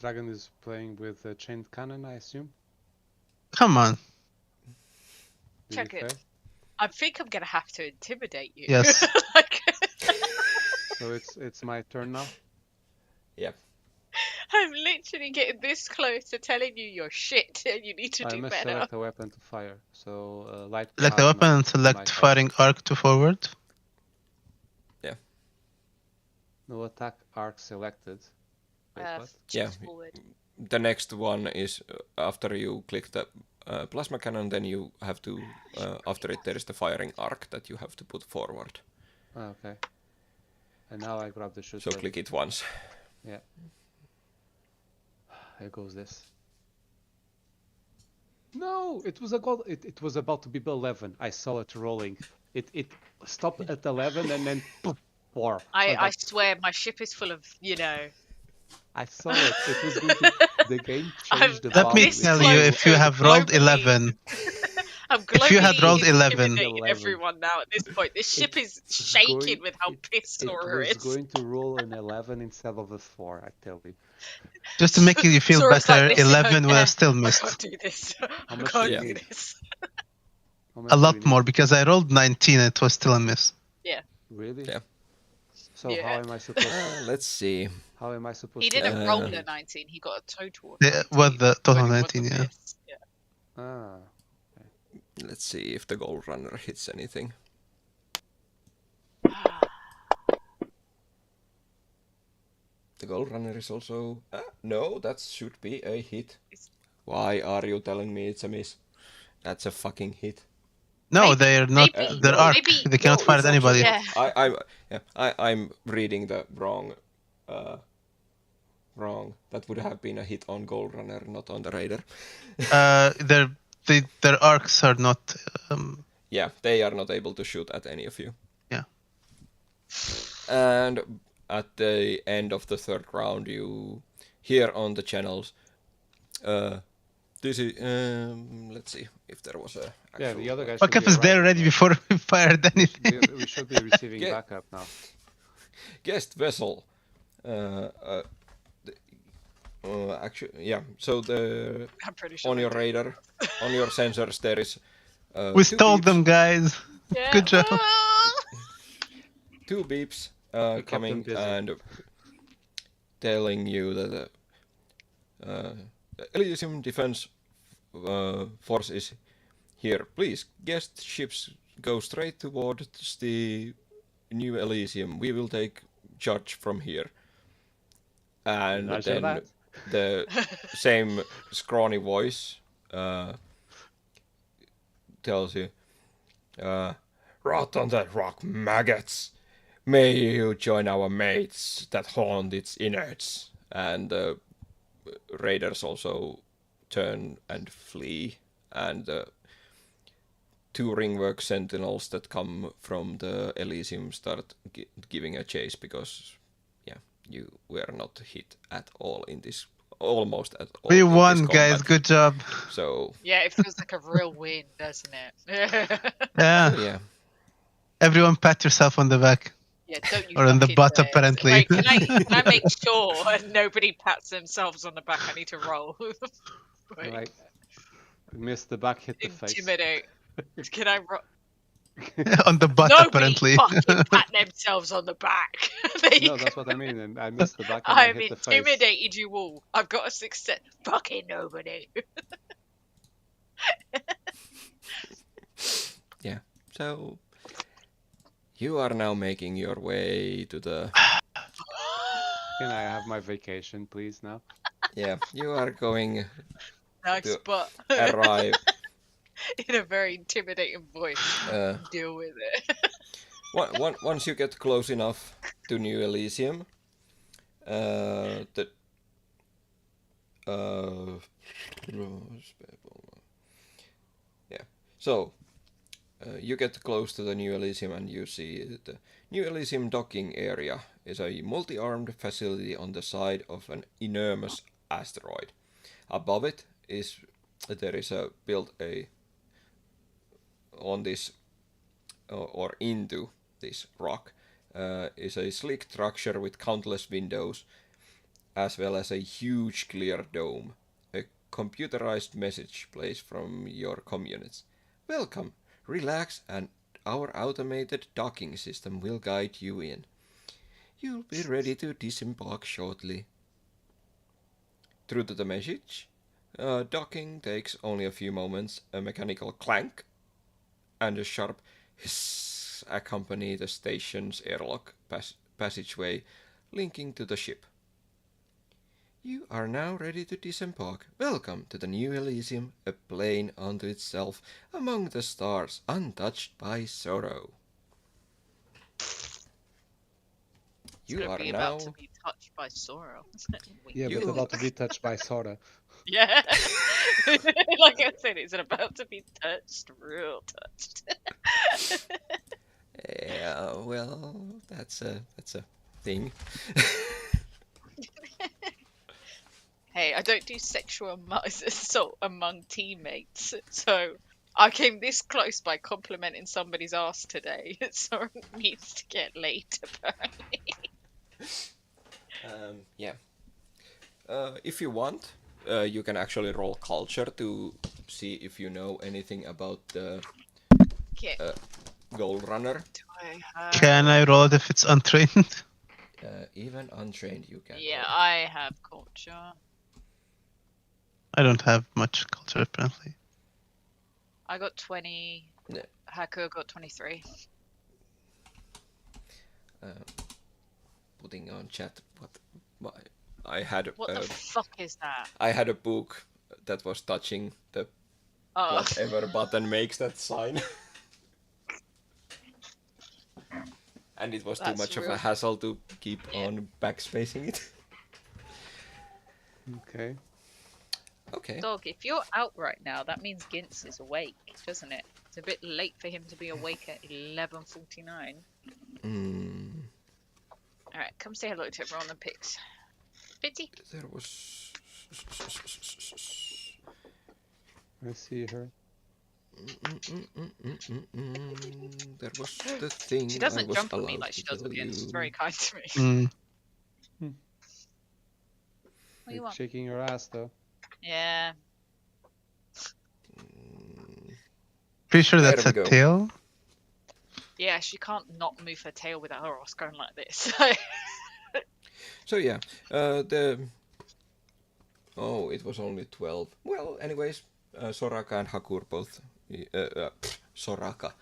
Dragon is playing with a chained cannon, I assume.
Come on.
Check it. I think I'm gonna have to intimidate you.
Yes.
So it's my turn now.
Yeah.
I'm literally getting this close to telling you you're shit and you need to
I
do
must
better.
select a weapon to fire. So light
Select the
plasma
weapon and
is
select
my target.
firing arc to forward.
Yeah.
No attack arc selected. Wait, what?
Yeah.
Forward.
The next one is after you click the plasma cannon, then you have to, after it, there is the firing arc that you have to put forward.
Okay. And now I grab the shooter.
So click it once.
Yeah. Here goes this. No, it was a goal. It was about to be 11. I saw it rolling. It stopped at 11 and then poof, 4.
I swear my ship is full of,
I saw it. It was going to. The game changed the
Let me
value.
tell you, if you have rolled 11,
I'm
if you had
globally
rolled 11,
intimidating everyone now at this point. This ship is shaking with how pissed Sora
It was
is.
going to roll an 11 instead of a 4, I tell you.
just to make you feel
Sora's
better,
like, listen,
11 would have still
I
missed.
can't do this.
How
I
much
can't
do you
do
need?
this.
How much
A
do
lot
we need?
more, because I rolled 19 and it was still a miss.
Yeah.
Really?
Yeah.
So
Yeah.
how am I supposed to?
Let's see.
How am I supposed
He
to?
didn't roll a 19. He got a total of 19.
What the total
When it was
19,
a
yeah.
miss. Yeah.
Ah.
Let's see if the gold runner hits anything. The gold runner is also... no, that should be a hit. Why are you telling me it's a miss? That's a fucking hit.
No, they're not. They're
no,
arc. They cannot fire at anybody.
Yeah.
I'm reading the wrong. Wrong. That would have been a hit on gold runner, not on the raider.
Their arcs are not.
Yeah, they are not able to shoot at any of you.
Yeah.
And at the end of the third round, you hear on the channels. This is. Let's see if there was a.
Yeah, the other guy.
Fuck was there already before we fired anything.
We should be receiving backup now.
Guest vessel. Actually, yeah. So
I'm pretty sure
on your radar, on your sensors, there is.
We stole them, guys.
Yeah.
Good job.
2 beeps coming and telling you that the Elysium Defense Force is here. Please, guest ships go straight towards the New Elysium. We will take charge from here. And then the same scrawny voice tells you, rot on that rock, maggots. May you join our mates that haunt its innards. And the raiders also turn and flee. And the 2 ringwork sentinels that come from the Elysium start giving a chase because, yeah, you were not hit at all in this. Almost at all.
We won, guys. Good job.
So.
Yeah, it feels like a real win, doesn't it?
Yeah. Everyone pat yourself on the back.
Yeah, don't you
or on the butt, apparently.
Wait, can I make sure nobody pats themselves on the back? I need to roll.
Wait. Right. Missed the back, hit the face.
Intimidate. Can I roll?
On the butt,
nobody
apparently.
fucking pat themselves on the back.
No, that's what I mean. And I missed the back and
I've
I hit the face.
intimidated you all. I've got a success. Fucking nobody.
Yeah. So you are now making your way to the.
Can I have my vacation, please, now?
Yeah, you are going.
Nice spot.
Arrive.
In a very intimidating voice. Deal with it.
Once you get close enough to New Elysium, yeah. So you get close to the New Elysium and you see the New Elysium docking area is a multi-armed facility on the side of an enormous asteroid. Above it is built on this or into this rock is a sleek structure with countless windows as well as a huge clear dome. A computerized message plays from your comm units. Welcome. Relax, and our automated docking system will guide you in. You'll be ready to disembark shortly. True to the message, docking takes only a few moments. A mechanical clank and a sharp hiss accompany the station's airlock passageway linking to the ship. You are now ready to disembark. Welcome to the New Elysium, a plane unto itself, among the stars, untouched by sorrow.
You are now about to be touched by sorrow.
Yeah, but about to be touched by Sora.
Yeah. Like I said, it's about to be touched, real touched.
Yeah, well, that's a thing.
Hey, I don't do sexual assault among teammates, so I came this close by complimenting somebody's ass today. Sora needs to get laid, apparently.
Yeah. If you want, you can actually roll culture to see if you know anything about the Gold Runner.
Can I roll it if it's untrained?
Even untrained, you can.
Yeah,
roll.
I have culture.
I don't have much culture apparently.
I got 20.
Yeah.
Haku got 23.
Putting on chat what I had.
What the fuck is that?
I had a book that was touching the whatever button makes that sign. And it was too much of a hassle to keep on backspacing it.
Okay.
Okay.
Dog, if you're out right now, that means Gintz is awake, doesn't it? It's a bit late for him to be awake at 11:49. Alright, come say hello to everyone on the pics. Pity.
There was...
I see her.
There was the thing.
She doesn't jump at me like she does with Gintz. She's very kind to me. What do you want?
Shaking her ass though.
Yeah.
Pretty sure that's a tail.
Yeah, she can't not move her tail without her ass going like this.
So yeah, it was only 12. Well, anyways, Soraka and Hakur both. Soraka.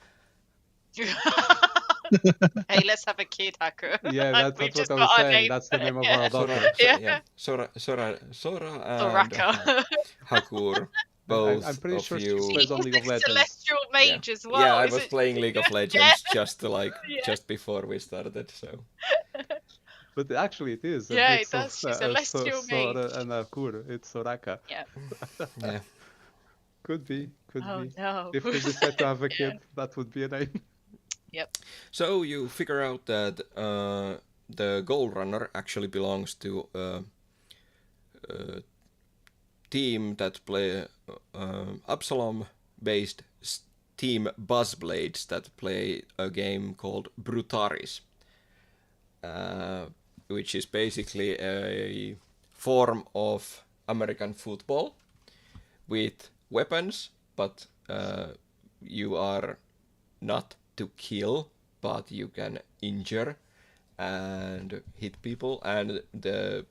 Hey, let's have a kid, Hakur.
Yeah, that's what I was saying. That's the name of our daughter.
Sora and Hakur. Both
I'm pretty sure
you...
she plays on League of Legends.
Celestial Mage as well.
Yeah, I was playing League of Legends just before we started, so.
But actually, it is.
Yeah, it does. She's Celestial Mage.
Sora and Hakur. It's Soraka.
Yeah.
Yeah.
Could be.
Oh no.
If we decide to have a kid, that would be a name.
Yep.
So you figure out that the Gold Runner actually belongs to a team that play Absalom-based team Buzzblades that play a game called Brutaris, which is basically a form of American football with weapons, but you are not to kill, but you can injure and hit people, and the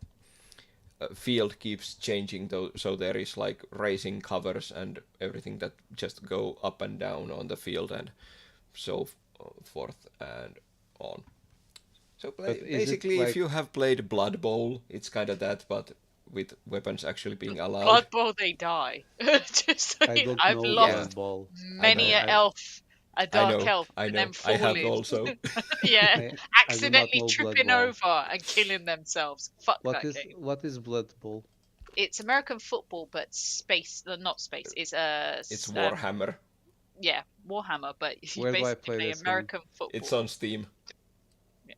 field keeps changing, so there is like racing covers and everything that just go up and down on the field and so forth and on. So basically, if you have played Blood Bowl, it's kind of that, but with weapons actually being allowed.
Blood Bowl, they die. Just so I've lost many an elf, a dark elf, and then falling.
I have also.
Yeah, accidentally tripping over and killing themselves. Fuck that game.
What is Blood Bowl?
It's American football, but space. Not space. It's
It's Warhammer.
Yeah, Warhammer, but you
Where
basically play American football.
It's on Steam.
Yeah.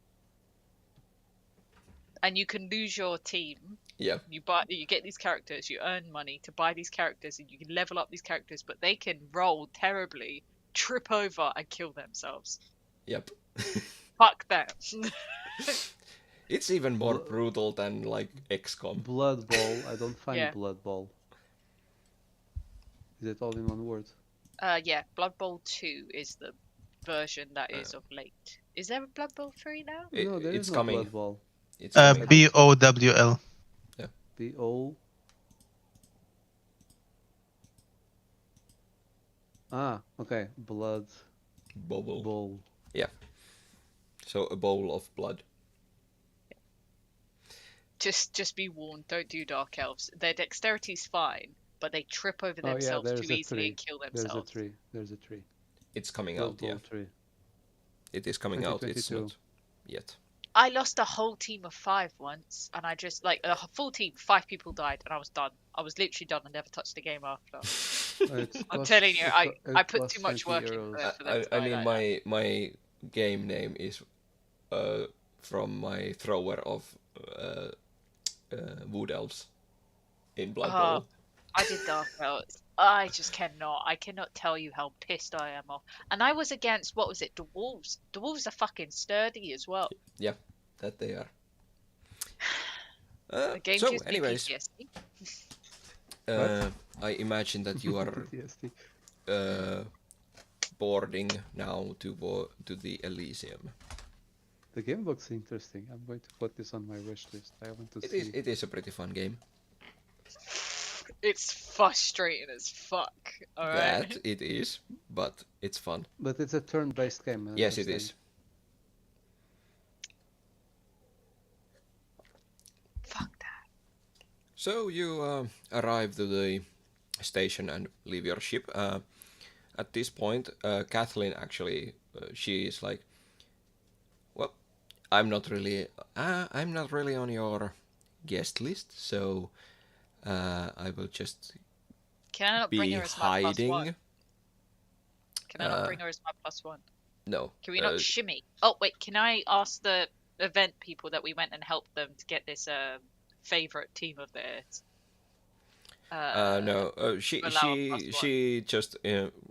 And you can lose your team.
Yeah.
You get these characters, you earn money to buy these characters, and you can level up these characters, but they can roll terribly, trip over, and kill themselves.
Yep.
Fuck that.
It's even more brutal than like XCOM.
Blood Bowl. I don't find Blood Bowl. Is it all in one word?
Yeah, Blood Bowl 2 is the version that is of late. Is there a Blood Bowl 3 now?
No, there is no
coming.
Blood Bowl.
It's coming.
BOWL.
Yeah.
BO. Ah, okay. Blood
Bowl. Yeah. So a bowl of blood.
Just be warned, don't do Dark Elves. Their dexterity's fine, but they trip over themselves too easily and kill themselves.
There's a tree.
It's coming
Blood
out, yeah.
Bowl 3.
It is coming out, it's
2022.
not yet.
I lost a whole team of 5 once, and I just, like, a full team, 5 people died, and I was done. I was literally done and never touched the game after. I'm telling you, I put too much work into it for them to
I
die
mean,
like that.
my game name is from my thrower of Wood Elves in Blood Bowl.
I did Dark Elves. I just cannot. I cannot tell you how pissed I am off. And I was against, what was it, Dwarves? Dwarves are fucking sturdy as well.
Yeah, that they are.
The game
so,
gives me
anyways,
PTSD.
I imagine that you are boarding now to the Elysium.
The game looks interesting. I'm going to put this on my wish list. I want to see.
It is a pretty fun game.
It's frustrating as fuck. Alright.
That it is, but it's fun.
But it's a turn-based game.
Yes, it is.
Fuck that.
So you arrive to the station and leave your ship. At this point, Kathleen actually, she is like, well, I'm not really on your guest list, so I will just
Can I not
be
bring her as my
hiding.
+1? Can I not bring her as my +1?
No.
Can we not shimmy? Oh wait, can I ask the event people that we went and helped them to get this favorite team of theirs?
No. She just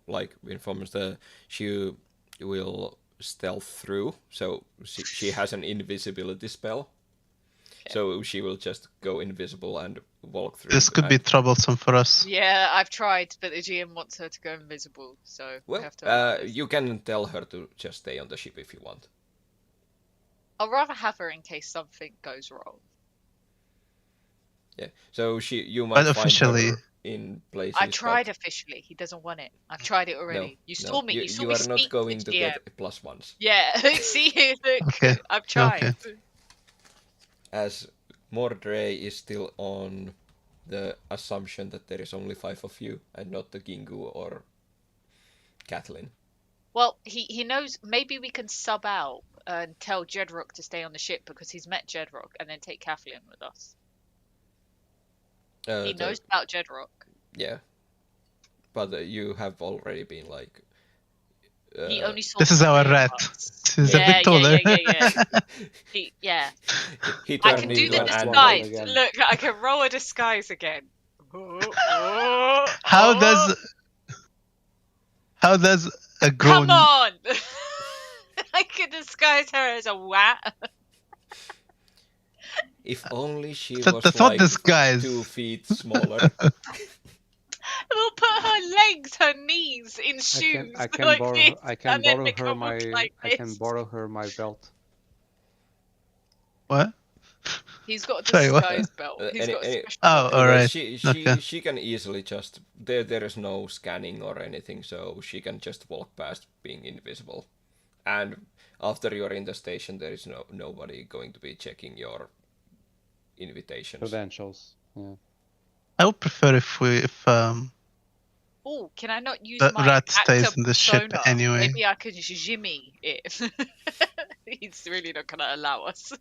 like informs that she will stealth through, so she has an invisibility spell. Okay. So she will just go invisible and walk through.
This could be troublesome for us.
Yeah, I've tried, but the GM wants her to go invisible, so
well,
we have to.
You can tell her to just stay on the ship if you want.
I'd rather have her in case something goes wrong.
Yeah, so you might find her in places.
I tried officially. He doesn't want it. I've tried it already.
No,
you saw me. You saw
you
me
are not going to
GM.
get +1s.
Yeah, see, look,
okay.
I've tried.
Okay.
As Mordray is still on the assumption that there is only 5 of you and not the Gingu or Kathleen.
Well, he knows. Maybe we can sub out and tell Jedrock to stay on the ship because he's met Jedrock, and then take Kathleen with us. He knows about Jedrock.
Yeah, but you have already been like.
He only saw.
This is our rat. He's a bit taller.
Yeah.
He
I can do the disguise. Look, I can roll a disguise again.
How does a grown?
Come on! I could disguise her as a wat.
If only she was
that's
like
not disguise.
2 feet smaller.
We'll put her legs, her knees in shoes.
I can borrow her my belt.
What?
He's got a disguise belt.
Alright.
She can easily just there is no scanning or anything, so she can just walk past being invisible. And after you're in the station, there is nobody going to be checking your invitations.
Credentials. Yeah.
I would prefer if
oh, can I not use
the
my
rat stays
actor
in the ship
persona?
anyway?
Maybe I could shimmy it. He's really not gonna allow us.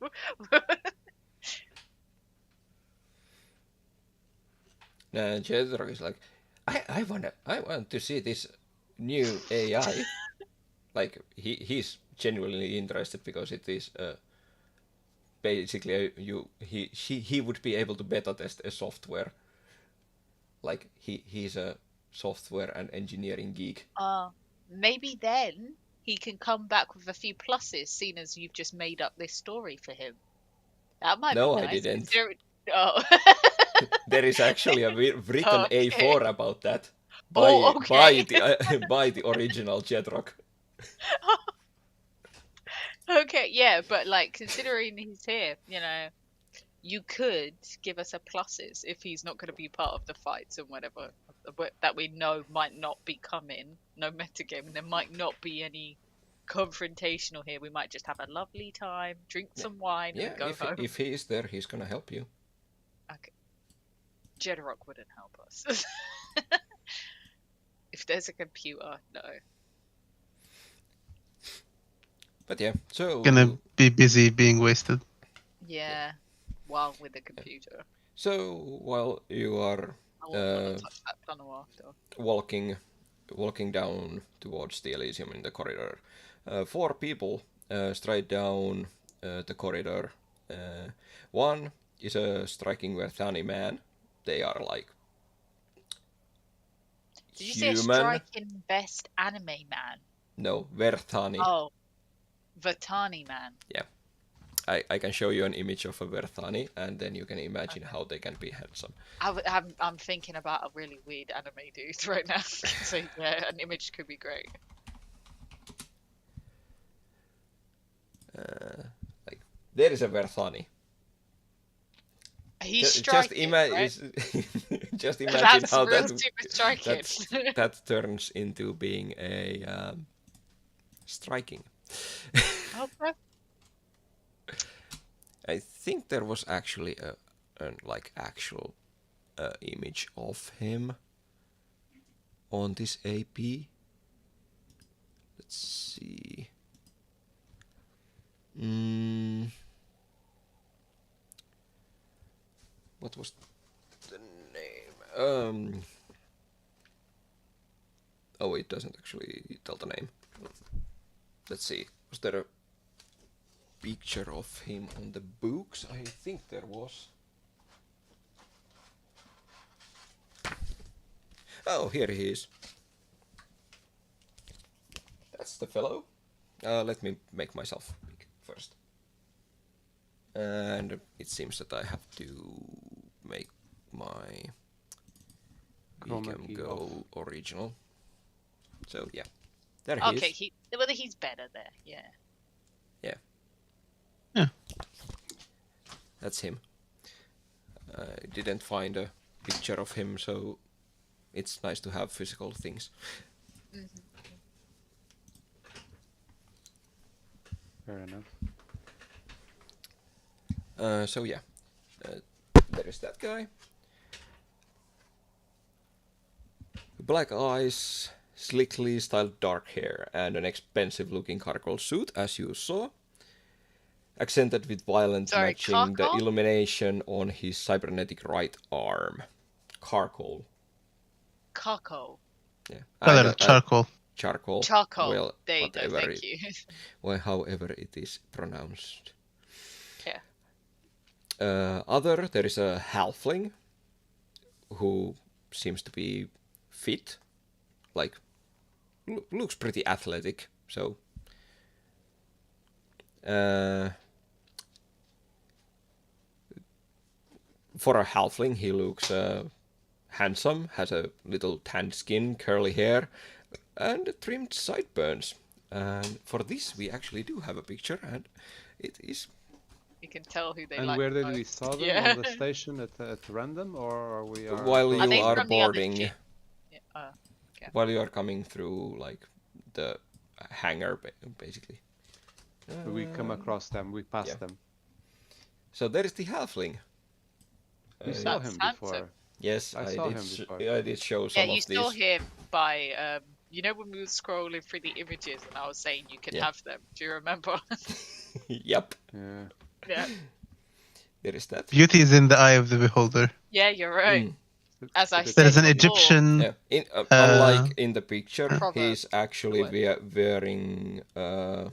Jedrock is like, I want to see this new AI. Like he's genuinely interested because it is basically he would be able to beta test a software. Like he's a software and engineering geek.
Maybe then he can come back with a few pluses, seeing as you've just made up this story for him. That might be nice.
I didn't.
Oh.
There is actually a written A4 about that. buy the original Jetrock.
Okay, yeah, but like considering he's here, you could give us a pluses if he's not going to be part of the fights and whatever that we know might not be coming. No metagame, and there might not be any confrontational here. We might just have a lovely time, drink some wine, and go home.
If he is there, he's gonna help you.
Okay. Jedrock wouldn't help us. If there's a computer, no.
But yeah, so
gonna be busy being wasted.
Yeah, while with the computer.
So while you are walking down towards the Elysium in the corridor, 4 people stride down the corridor. One is a striking Verthani man. They are like
Did you say a striking best anime man?
No, Verthani.
Oh, Verthani man.
Yeah. I can show you an image of a Verthani, and then you can imagine how they can be handsome.
I'm thinking about a really weird anime dude right now. So yeah, an image could be great.
Like there is a Verthani.
He's striking, right?
Just imagine how
that
turns into being a striking.
Okay.
I think there was actually an actual image of him on this AP. Let's see. What was the name? Oh, it doesn't actually tell the name. Let's see. Was there a picture of him on the books? I think there was. Oh, here he is. That's the fellow. Let me make myself big first. And it seems that I have to make my Become Go original. So yeah, there he is.
Okay, whether he's better there, yeah.
Yeah.
Yeah.
That's him. I didn't find a picture of him, so it's nice to have physical things.
Mm-hmm.
Fair enough.
So yeah, there is that guy. Black eyes, slickly styled dark hair, and an expensive-looking cargo suit, as you saw. Accented with matching the illumination on his cybernetic right arm. Charcoal. Yeah.
Color charcoal.
Charcoal.
Well, thank you.
Well, however it is pronounced.
Yeah.
There is a halfling who seems to be fit, like looks pretty athletic. So, for a halfling, he looks handsome. Has a little tanned skin, curly hair, and trimmed sideburns. And for this, we actually do have a picture, and it is.
You can tell who they
and
like.
And where did we saw them? On the station at random, or are we?
While you are boarding.
Okay.
While you are coming through, like the hangar, basically.
We come across them. We pass them.
So there is the halfling.
You saw him before.
Yes, I saw him before. I did show some of these.
Yeah, you saw him by, when we were scrolling through the images and I was saying you can have them. Do you remember?
Yep.
Yeah.
Yeah.
There is that.
Beauty is in the eye of the beholder.
Yeah, you're right. As I said
there's an
before.
Egyptian.
Yeah. Unlike in the picture, he's actually wearing. Oh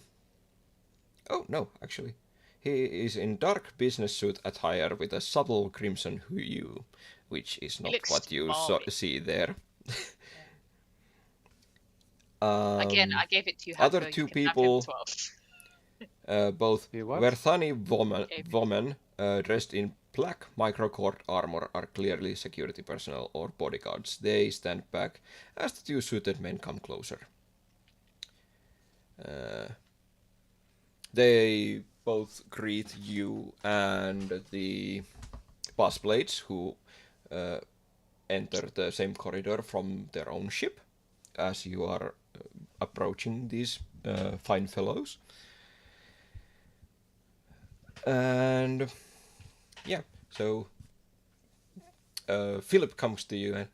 no, actually, he is in dark business suit attire with a subtle crimson hue, which is not what you see there.
Again, I gave it to you.
Other 2 people. Both Verthani woman dressed in black microcord armor are clearly security personnel or bodyguards. They stand back as the two suited men come closer. They both greet you and the bus blades who enter the same corridor from their own ship as you are approaching these fine fellows. And yeah, so Philip comes to you and,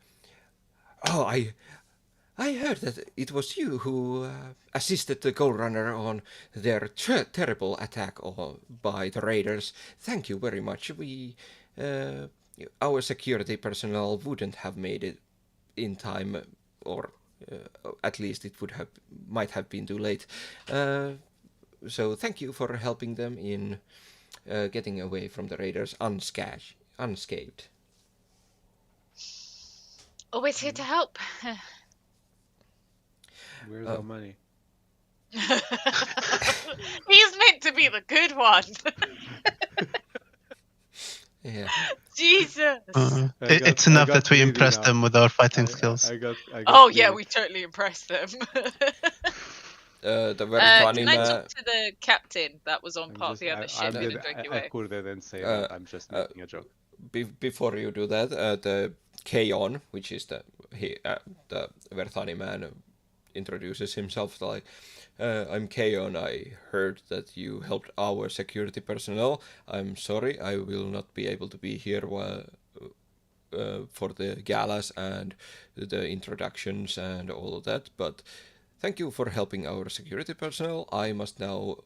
I heard that it was you who assisted the Gold Runner on their terrible attack by the raiders. Thank you very much. Our security personnel wouldn't have made it in time, or at least it might have been too late. So thank you for helping them in getting away from the raiders unscathed.
Always here to help.
Where's our money?
He's meant to be the good one.
Yeah.
Jesus.
It's enough that we impressed them with our fighting skills.
We totally impressed them.
The very funny
can I talk to the captain that was on part of the other ship in a jokey way?
I could then say that I'm just making a joke.
Before you do that, the Keon, which is the Verthani man, introduces himself like, I'm Keon. I heard that you helped our security personnel. I'm sorry, I will not be able to be here for the galas and the introductions and all of that, but thank you for helping our security personnel. I must now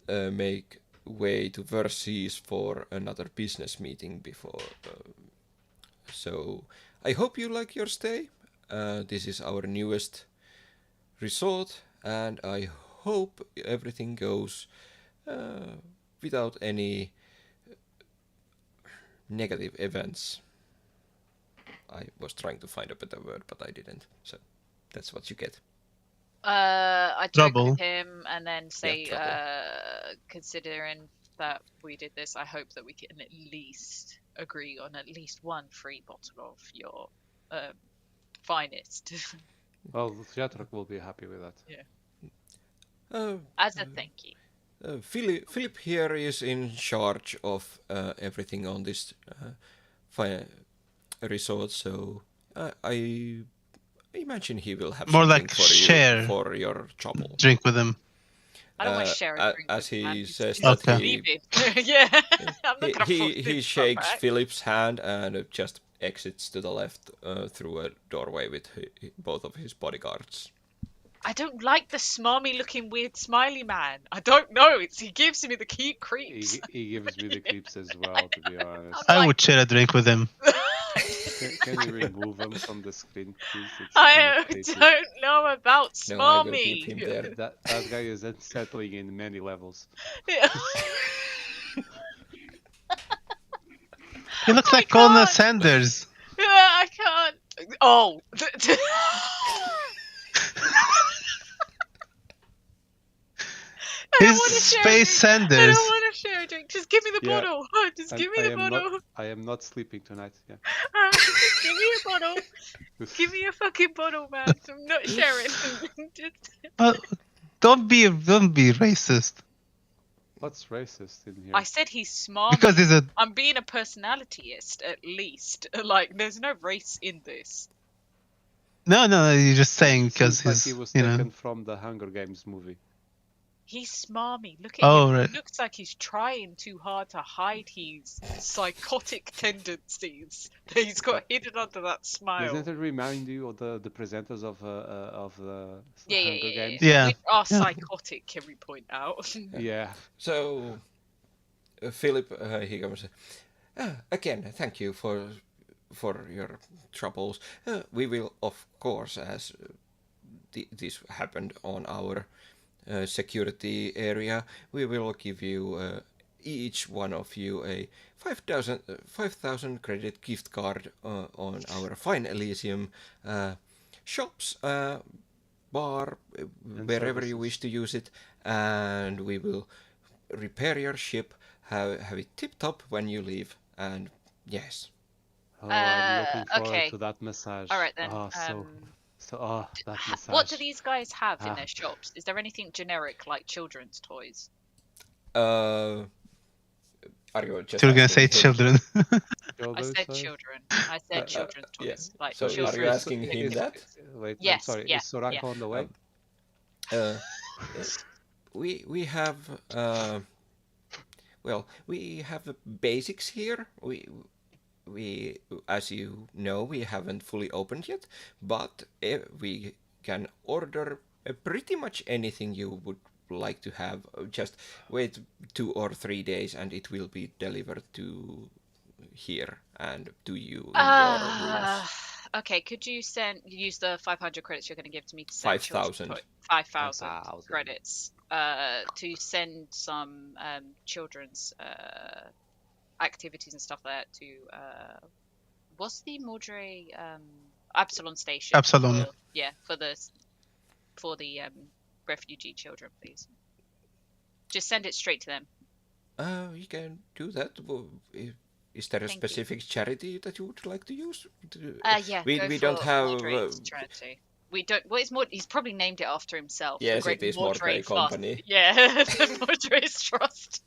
make way to Versees for another business meeting before. So I hope you like your stay. This is our newest resort, and I hope everything goes without any negative events. I was trying to find a better word, but I didn't. So that's what you get.
I joke with him and then say, considering that we did this, I hope that we can at least agree on at least one free bottle of your finest.
Well, Jatrak will be happy with that.
Yeah. As a thank you.
Philip here is in charge of everything on this resort, so I imagine he will have
more
something
like
for
share
you for your trouble.
Drink with him.
I don't want to share a drink
as
with
he
him.
says
that
he shakes Philip's hand and just exits to the left through a doorway with both of his bodyguards.
I don't like the smarmy looking weird smiley man. I don't know. He gives me the creeps.
He gives me the creeps as well, to be honest.
I would share a drink with him.
Can you remove him from the screen, please?
I don't know about Smarmy.
No, I will keep him there.
That guy is unsettling in many levels.
Yeah.
He looks like Colonel Sanders.
Yeah, I can't. Oh.
He's Space Sanders.
I don't want to share a drink. Just give me the bottle. Just give me the bottle.
I am not sleeping tonight. Yeah.
Just give me a bottle. Give me a fucking bottle, man. I'm not sharing.
Don't be racist.
What's racist in here?
I said he's smart.
Because he's
I'm being a personalityist, at least. Like, there's no race in this.
No, you're just saying because
he's, like he was taken from the Hunger Games movie.
He's smarmy. Look at him.
Right.
He looks like he's trying too hard to hide his psychotic tendencies that he's got hidden under that smile.
Doesn't it remind you of the presenters of the Hunger Games?
Yeah.
Which are psychotic, can we point out?
Yeah.
So, Philip, he comes. Again, thank you for your troubles. We will, of course, as this happened on our security area, we will give you each one of you a 5,000 credit gift card on our Fine Elysium shops, bar, wherever you wish to use it, and we will repair your ship, have it tip top when you leave, And yes.
Oh, I'm looking forward
okay.
to that massage.
All right then.
That massage.
What do these guys have in their shops? Is there anything generic like children's toys?
Are you just
You're gonna say
asking him?
children.
I said children. I said children's toys.
Yeah.
Like
so
children's.
are you asking him that?
Wait,
yes.
I'm sorry.
Yeah,
Is Soraka on the way?
We have well, we have the basics here. We as you know, we haven't fully opened yet, but we can order pretty much anything you would like to have. Just wait 2 or 3 days and it will be delivered to here and to you in your rooms.
Okay, could you use the 500 credits you're going to give to me to send
5,000.
5,000 credits to send some children's activities and stuff like that to what's the Mordre Absalon station?
Absalon.
For the refugee children, please. Just send it straight to them.
You can do that. Is there a specific charity that you would like to use?
Yeah.
We don't have
charity. We don't. Well, it's more. He's probably named it after himself.
Yes, it is Mordre Company.
Yeah, the Mordre's Trust.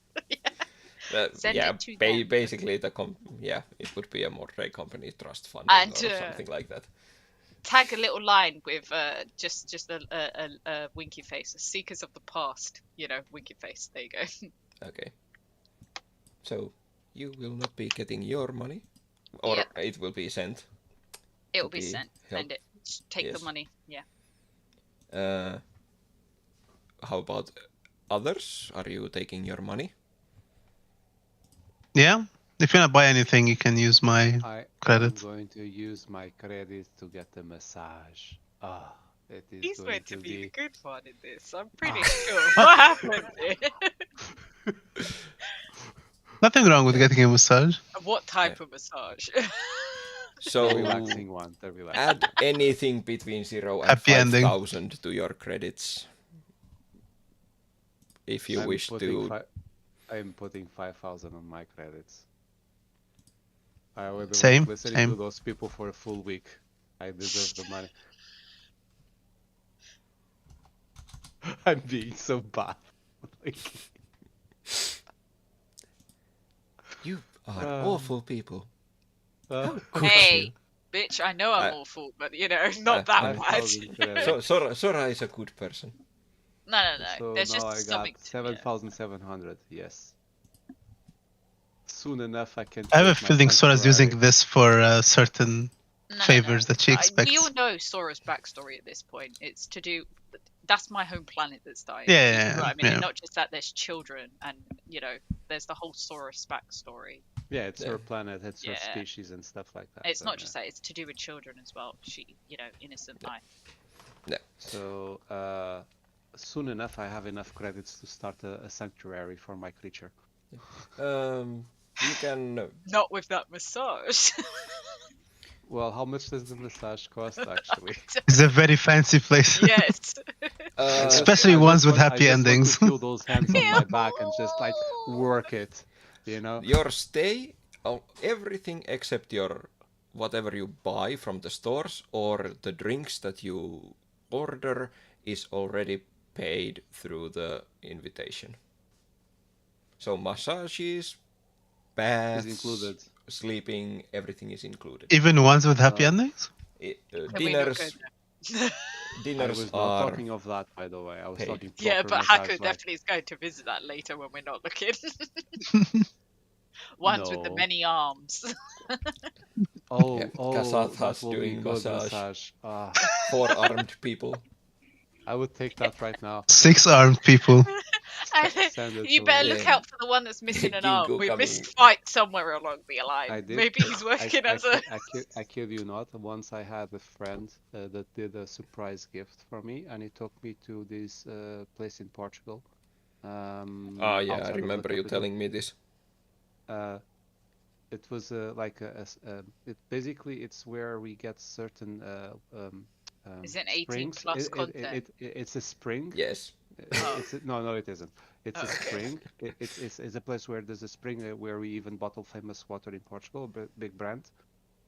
Basically, it would be a Mordre Company trust fund or something like that.
Tag a little line with just a winky face, Seekers of the Past. Winky face. There you go.
Okay. So you will not be getting your money, or it will be sent.
It will be sent. Send it. Take the money. Yeah.
How about others? Are you taking your money?
Yeah. If you want to buy anything, you can use my credit.
I'm going to use my credit to get the massage. It is
He's
going
meant to be the good one in this. I'm pretty sure.
Oh.
What happened here?
Nothing wrong with getting a massage.
What type of massage?
So
relaxing one.
Add anything between 0 and 5,000 to your credits. If you wish to.
I'm putting 5,000 on my credits. I already was listening to those people for a full week. I deserve the money. I'm being so bad.
You are awful people.
Hey, bitch, I know I'm awful, but not that bad.
Sora is a good person.
No.
So
There's
now
just
I got 7,700. Yes. Soon enough, I can.
I have a feeling Sora's using this for certain favors that she expects.
We all know Sora's backstory at this point. It's to do. That's my home planet that's dying.
Yeah.
I mean, and not just that. There's children, and there's the whole Sora's backstory.
Yeah, it's her planet, it's her species and stuff like that.
It's not just that; it's to do with children as well. She, innocent life.
Yeah.
So soon enough, I have enough credits to start a sanctuary for my creature.
You can.
Not with that massage.
Well, how much does the massage cost, actually?
It's a very fancy place.
Yes.
Especially ones with happy endings.
I just want to feel those hands on my back and just work it,
Your stay, everything except whatever you buy from the stores or the drinks that you order is already paid through the invitation. So massages, baths,
is included.
Sleeping, everything is included.
Even ones with happy endings?
Dinners.
I was not talking of that, by the way. I was talking.
Yeah, but Haku definitely is going to visit that later when we're not looking. Ones with the many arms.
Kasatha's doing massage. 4-armed people.
I would take that right now.
6-armed people.
You better look out for the one that's missing an arm. We missed fight somewhere along the line. Maybe he's working as a.
I kid you not. Once I had a friend that did a surprise gift for me, and he took me to this place in Portugal.
I remember you telling me this.
It was it's where we get certain.
Is it 18 plus content?
It's a spring.
Yes.
No, it isn't. It's a spring. It's a place where there's a spring where we even bottle famous water in Portugal, big brand.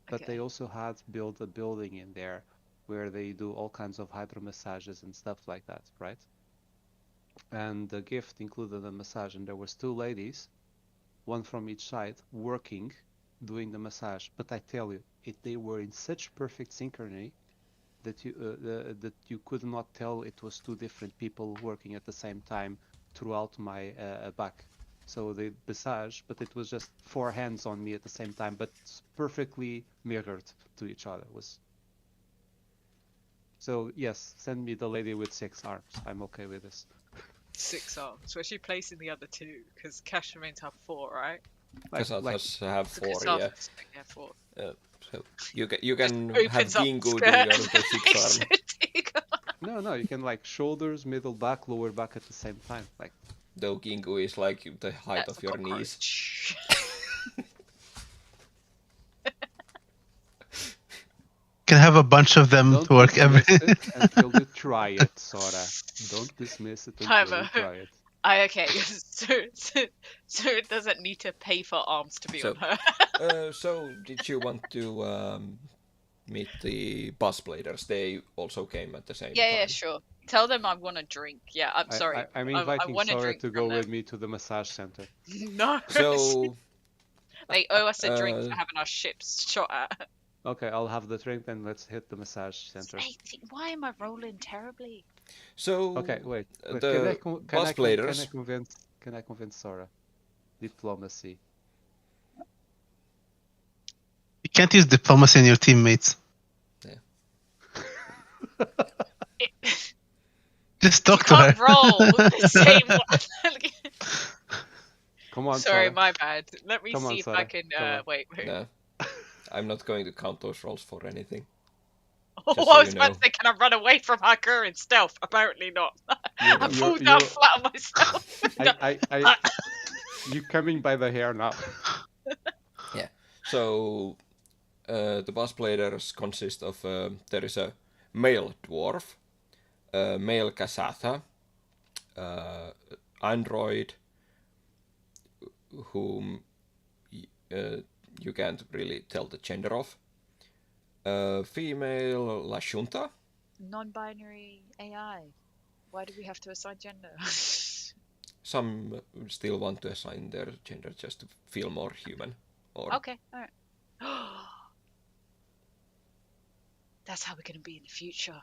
But they also had built a building in there where they do all kinds of hydro massages and stuff like that, right? And the gift included a massage, and there was 2 ladies, one from each side, working, doing the massage. But I tell you, they were in such perfect synchrony that you could not tell it was 2 different people working at the same time throughout my back. So they massage, but it was just 4 hands on me at the same time, but perfectly mirrored to each other. So yes, send me the lady with 6 arms. I'm okay with this.
6 arms. Where's she placing the other 2? Because Cash remains have 4, right?
Kasathas have 4,
Because
yeah.
Yeah, 4.
So you can have
Opens up
Gingu
skirt.
doing all the 6 arm.
No, you can like shoulders, middle back, lower back at the same time. Like
Though Gingu is like the height
That's
of your knees.
Can have a bunch of them
don't
to work every.
dismiss it until you try it, Sora. Don't dismiss it until you try it.
Okay, so it doesn't need to pay for arms to be on her.
So did you want to meet the bus bladers? They also came at the same time.
Yeah, sure. Tell them I want a drink. Yeah, I'm sorry.
I'm inviting
I
Sora to go with me to the massage center.
No.
So
they owe us a drink for having our ships shot at.
Okay, I'll have the drink, then let's hit the massage center.
Why am I rolling terribly?
So
okay, wait.
The bus bladers.
Can I convince Sora? Diplomacy.
You can't use diplomacy in your teammates.
Yeah.
Just talk to her.
Roll the same one.
Come on,
sorry,
Sora.
my bad. Let me see if
Sora.
I can. Wait.
No, I'm not going to count those rolls for anything.
Oh,
so
I was about to say, can I run away from Hacker in stealth? Apparently not. I pulled down flat on myself.
You coming by the hair now.
Yeah. So the bus players consist of there is a male dwarf, a male Kasatha, android, whom you can't really tell the gender of, female Lashunta.
Non-binary AI. Why do we have to assign gender?
Some still want to assign their gender just to feel more human. Or
okay, alright. That's how we're going to be in the future.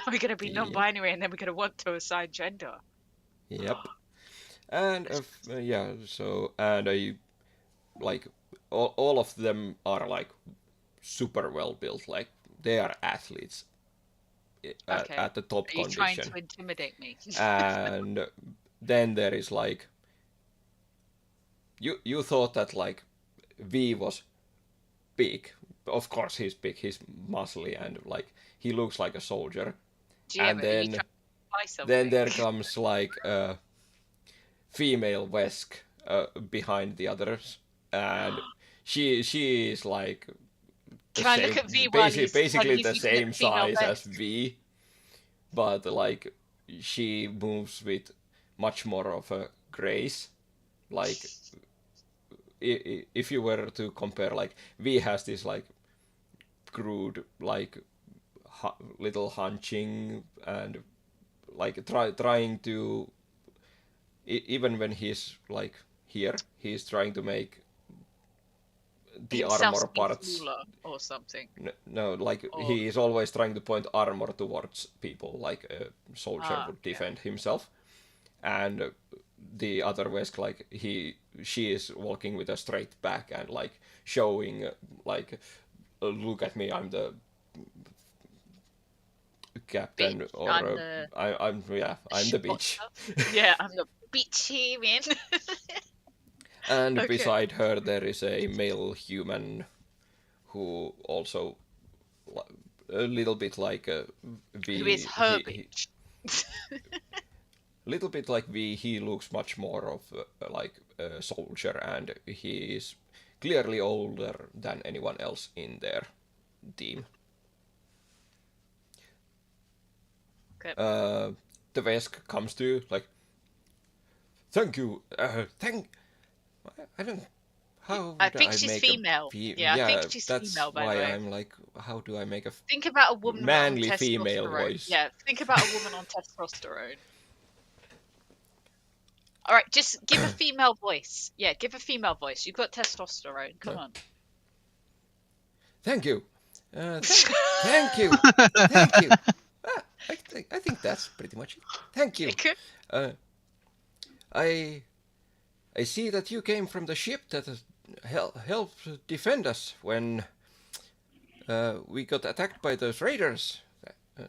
We're going to be non-binary and then we're going to want to assign gender.
Yep. And I like all of them are like super well built, like they are athletes at the top condition.
Are you trying to intimidate me?
And then there is like you thought that like V was big. Of course he's big, he's muscly and like he looks like a soldier.
Yeah,
and then there comes like a female Wesk behind the others, and she is like basically the same size as V, but like she moves with much more of a grace. Like if you were to compare, like V has this like crude like little hunching and like trying to even when he's like here, he's trying to make the armor parts
or something.
No, like he is always trying to point armor towards people, like a soldier would defend himself. And the other Wesk, like she is walking with a straight back and like showing like look at me, I'm the captain,
bitch,
or I'm the bitch.
Yeah, I'm the bitchy man.
And beside her there is a male human who also a little bit like a V.
Who is her bitch?
Little bit like V, he looks much more of like a soldier, and he is clearly older than anyone else in their team.
Okay.
The Vesk comes to you like, Thank you. I don't. How
I
would
think
I
she's
make
female. Yeah, I think she's
that's
female, by the
why
way.
I'm like, how do I make a
Think about a woman on
manly
testosterone.
female voice?
Yeah, think about a woman on testosterone. All right, just give a female voice. Yeah, give a female voice. You've got testosterone. Come on.
Thank you. Thank you. Thank you. I think that's pretty much it. Thank you. I see that you came from the ship that helped defend us when we got attacked by those raiders.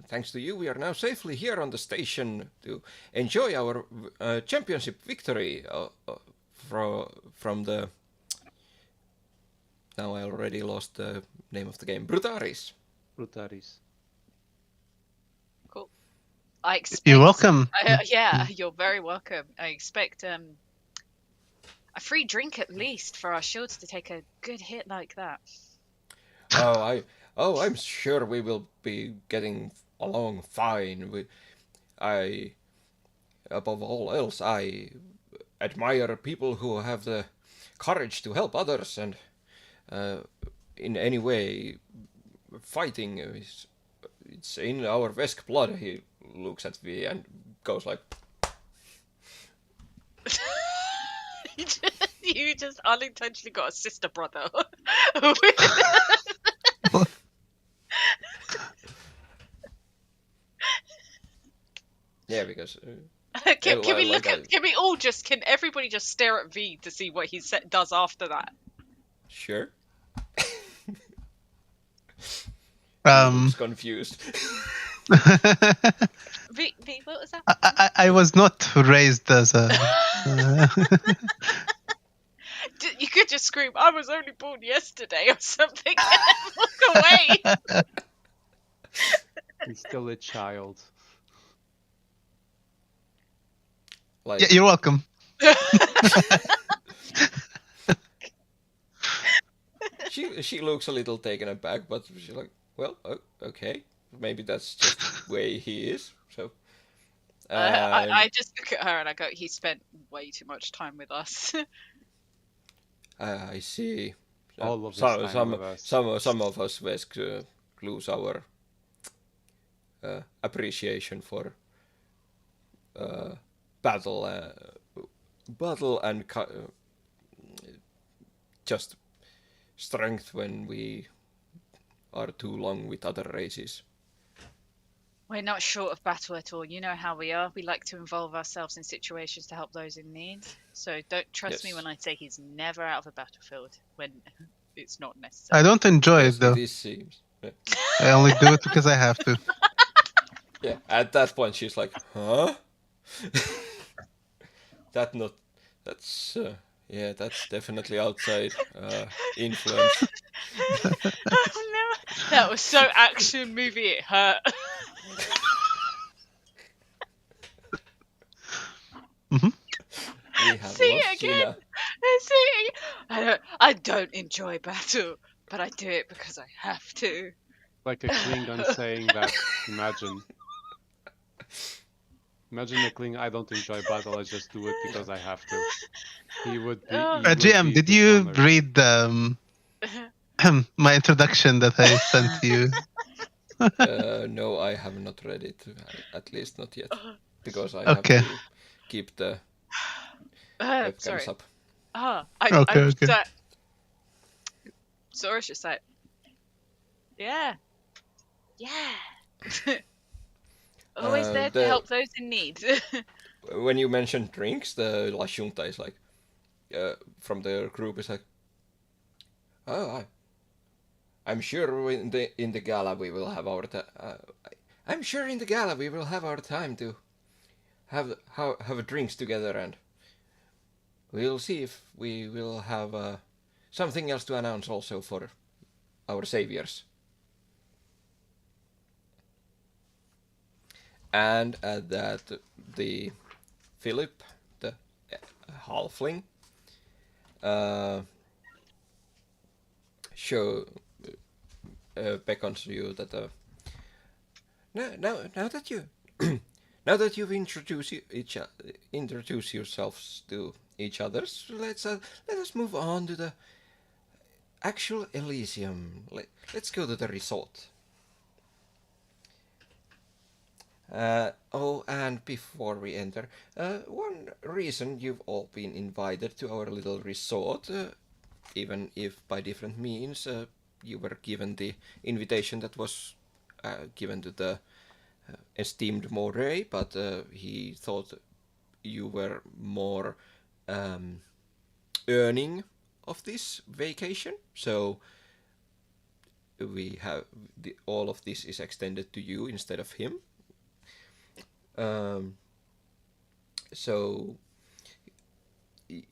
Thanks to you, we are now safely here on the station to enjoy our championship victory from the... Now I already lost the name of the game. Brutaris.
Cool. I expect...
You're welcome.
Yeah, you're very welcome. I expect a free drink at least for our shields to take a good hit like that.
I'm sure we will be getting along fine. Above all else, I admire people who have the courage to help others, and in any way, fighting it's in our Vesk blood. He looks at me and goes like...
You just unintentionally got a sister brother.
Yeah, because...
Can we look at? Can we all just? Can everybody just stare at V to see what he does after that?
Sure.
Looks
confused.
V, what was that?
I was not raised as a...
You could just scream, "I was only born yesterday" or something, and then walk away.
He's still a child.
Like... Yeah, you're welcome.
She looks a little taken aback, but she's like, well, okay, maybe that's just the way he is. So
I just look at her and I go, he spent way too much time with us.
I see.
All of this time with us.
Some of us Vesk lose our appreciation for battle and just strength when we are too long with other races.
We're not short of battle at all. You know how we are. We like to involve ourselves in situations to help those in need. So don't trust me when I say he's never out of a battlefield when it's not necessary.
I don't enjoy it though.
This seems. Yeah.
I only do it because I have to.
Yeah, at that point she's like, huh? That's definitely outside influence.
Oh no, that was so action movie, it hurt. See it again. See, I don't enjoy battle, but I do it because I have to.
Like a Klingon saying that. Imagine a Klingon. I don't enjoy battle. I just do it because I have to. He would be.
GM, did you read my introduction that I sent you?
No, I have not read it. At least not yet, because I have to keep the webcams up.
Okay. Sora's just like, yeah. Always there to help those in need.
When you mentioned drinks, the La Junta is like, from the group is like, I'm sure in the gala we will have our I'm sure in the gala we will have our time to have drinks together, and we'll see if we will have something else to announce also for our saviors. And at that, the Philip, the halfling, beckons you that now that you Now that you've introduced yourselves to each other, let us move on to the actual Elysium. Let's go to the resort. And before we enter, one reason you've all been invited to our little resort, even if by different means, you were given the invitation that was given to the esteemed Moray, but he thought you were more earning of this vacation, so we have all of this is extended to you instead of him. So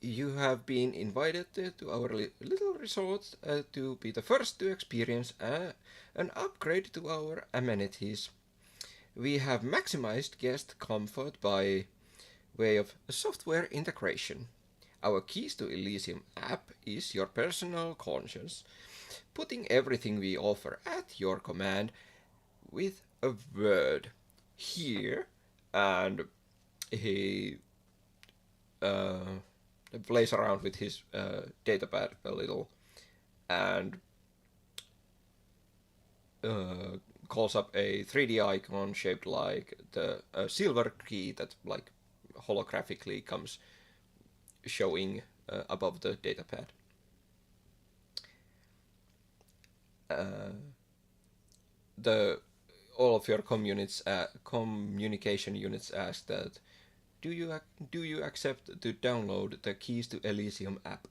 you have been invited to our little resort to be the first to experience an upgrade to our amenities. We have maximized guest comfort by way of software integration. Our Keys to Elysium app is your personal conscience, putting everything we offer at your command with a word. Here, and he plays around with his datapad a little and calls up a 3D icon shaped like the silver key that like holographically comes showing above the datapad. All of your communication units ask that, do you accept to download the Keys to Elysium app?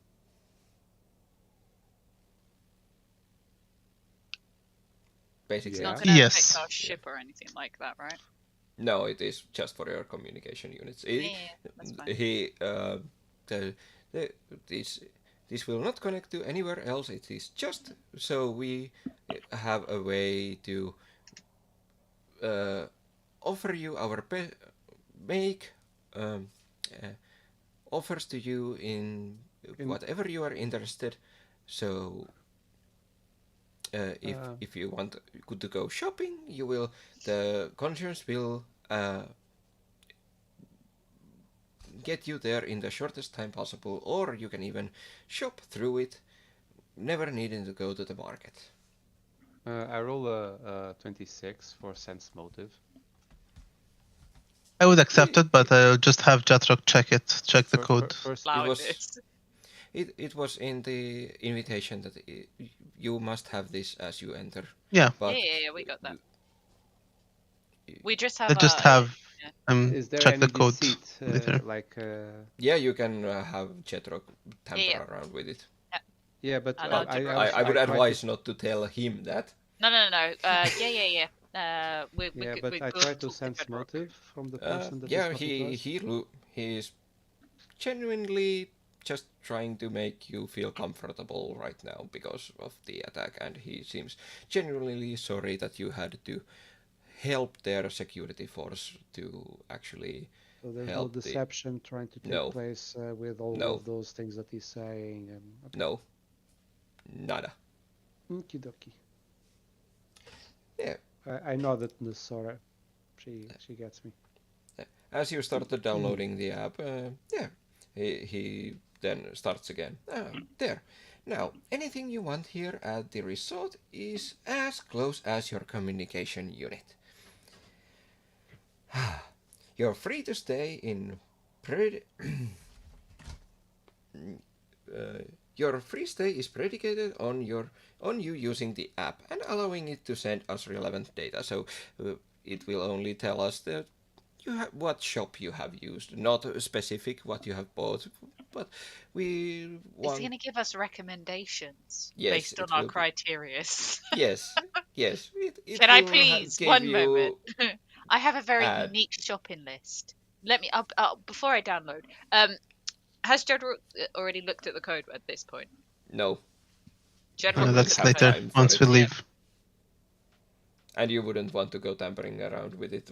Basically,
it's not going to affect our ship or anything like that, right?
No, it is just for your communication units.
That's fine.
This will not connect to anywhere else. It is just so we have a way to offer you our make offers to you in whatever you are interested. So if you want to go shopping, the conscience will get you there in the shortest time possible, or you can even shop through it, never needing to go to the market.
I roll a 26 for sense motive.
I would accept it, but I'll just have Jatrock check the code.
It was in the invitation that you must have this as you enter.
Yeah.
But
yeah, we got that. We just have.
Is there
check
any
the code.
Yeah, you can have Jatrock tamper around with it.
Yeah, but
I would advise not to tell him that.
No. Yeah.
But I tried to sense motive from the person that
he's genuinely just trying to make you feel comfortable right now because of the attack, and he seems genuinely sorry that you had to help their security force to actually
So there's no deception trying to take place with all of those things that he's saying. Okay.
No. Nada.
Okie dokie.
Yeah.
I nodded in the Sora. She gets me.
As you started downloading the app, he then starts again. There. Now, anything you want here at the resort is as close as your communication unit. You're free to stay in your free stay is predicated on you using the app and allowing it to send us relevant data. So it will only tell us that what shop you have used, not specific what you have bought, but we want...
Is he going to give us recommendations
based
on our criteria?
Yes.
Can I please? One moment. I have a very unique shopping list. Let me before I download. Has Jedro already looked at the code at this point?
No.
That's later, once we leave.
And you wouldn't want to go tampering around with it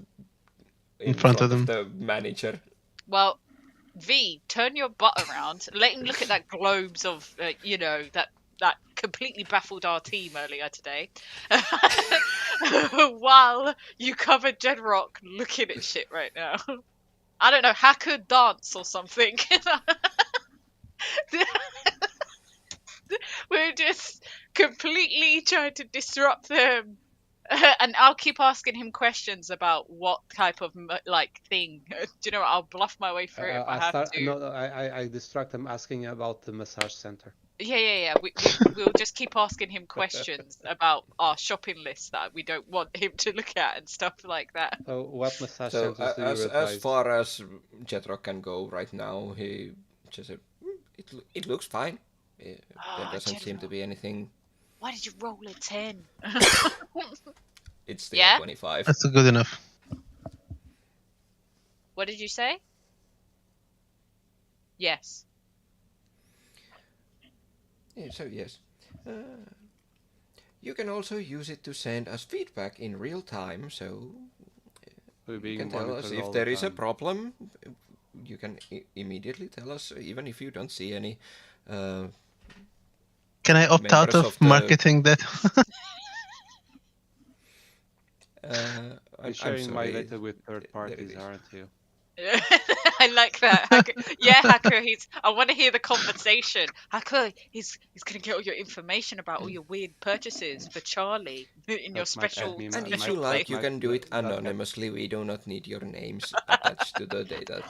in front of them.
The manager.
Well, V, turn your butt around. Let him look at that globes of, that completely baffled our team earlier today. While you covered Genrock looking at shit right now. I don't know, hacker dance or something. We're just completely trying to disrupt them. And I'll keep asking him questions about what type of thing. Do you know what? I'll bluff my way through it if I have to.
No, I distract him asking about the massage center.
Yeah. We'll just keep asking him questions about our shopping list that we don't want him to look at and stuff like that.
So what massage
So
centers do you advise?
as far as Jetrock can go right now, he just said, it looks fine. There doesn't seem to be anything.
Why did you roll a 10?
It's still 25.
That's good enough.
What did you say? Yes.
Yeah, so yes. You can also use it to send us feedback in real time, so you can tell us if there is a problem. You can immediately tell us, even if you don't see any.
Can I opt out of marketing that?
You're sharing my data with third parties, aren't you?
I like that. Hacker. Yeah, Hacker. I want to hear the conversation. Hacker, he's gonna get all your information about all your weird purchases for Charlie in your special.
And if you like, you can do it anonymously. We do not need your names attached to the data.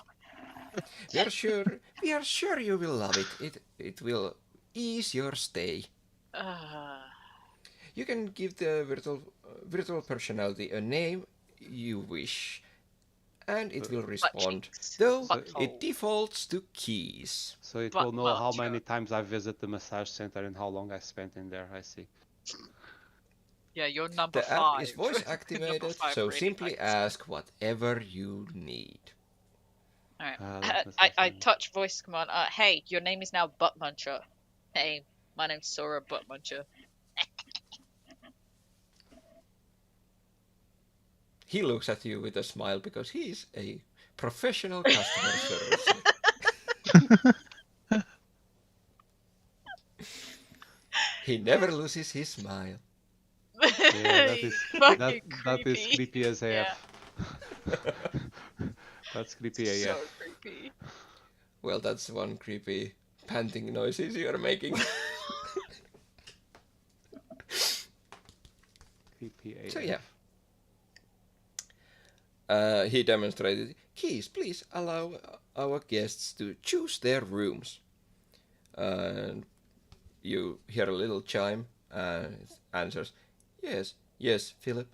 We are sure you will love it. It will ease your stay. You can give the virtual personality a name you wish, and it will respond, though it defaults to keys.
So it will know how many times I visit the massage center and how long I spent in there, I see.
Yeah, you're number 5.
The app is voice activated, so simply ask whatever you need.
Alright, I touch voice command. Hey, your name is now Butt Muncher. Hey, my name's Sora Butt Muncher.
He looks at you with a smile because he's a professional customer service. He never loses his smile.
Yeah, that is creepy as AF. Yeah. That's creepy AF.
So creepy.
Well, that's one creepy panting noises you're making.
Creepy AF.
So yeah. He demonstrated, keys, please allow our guests to choose their rooms. And you hear a little chime and it answers, yes, Philip.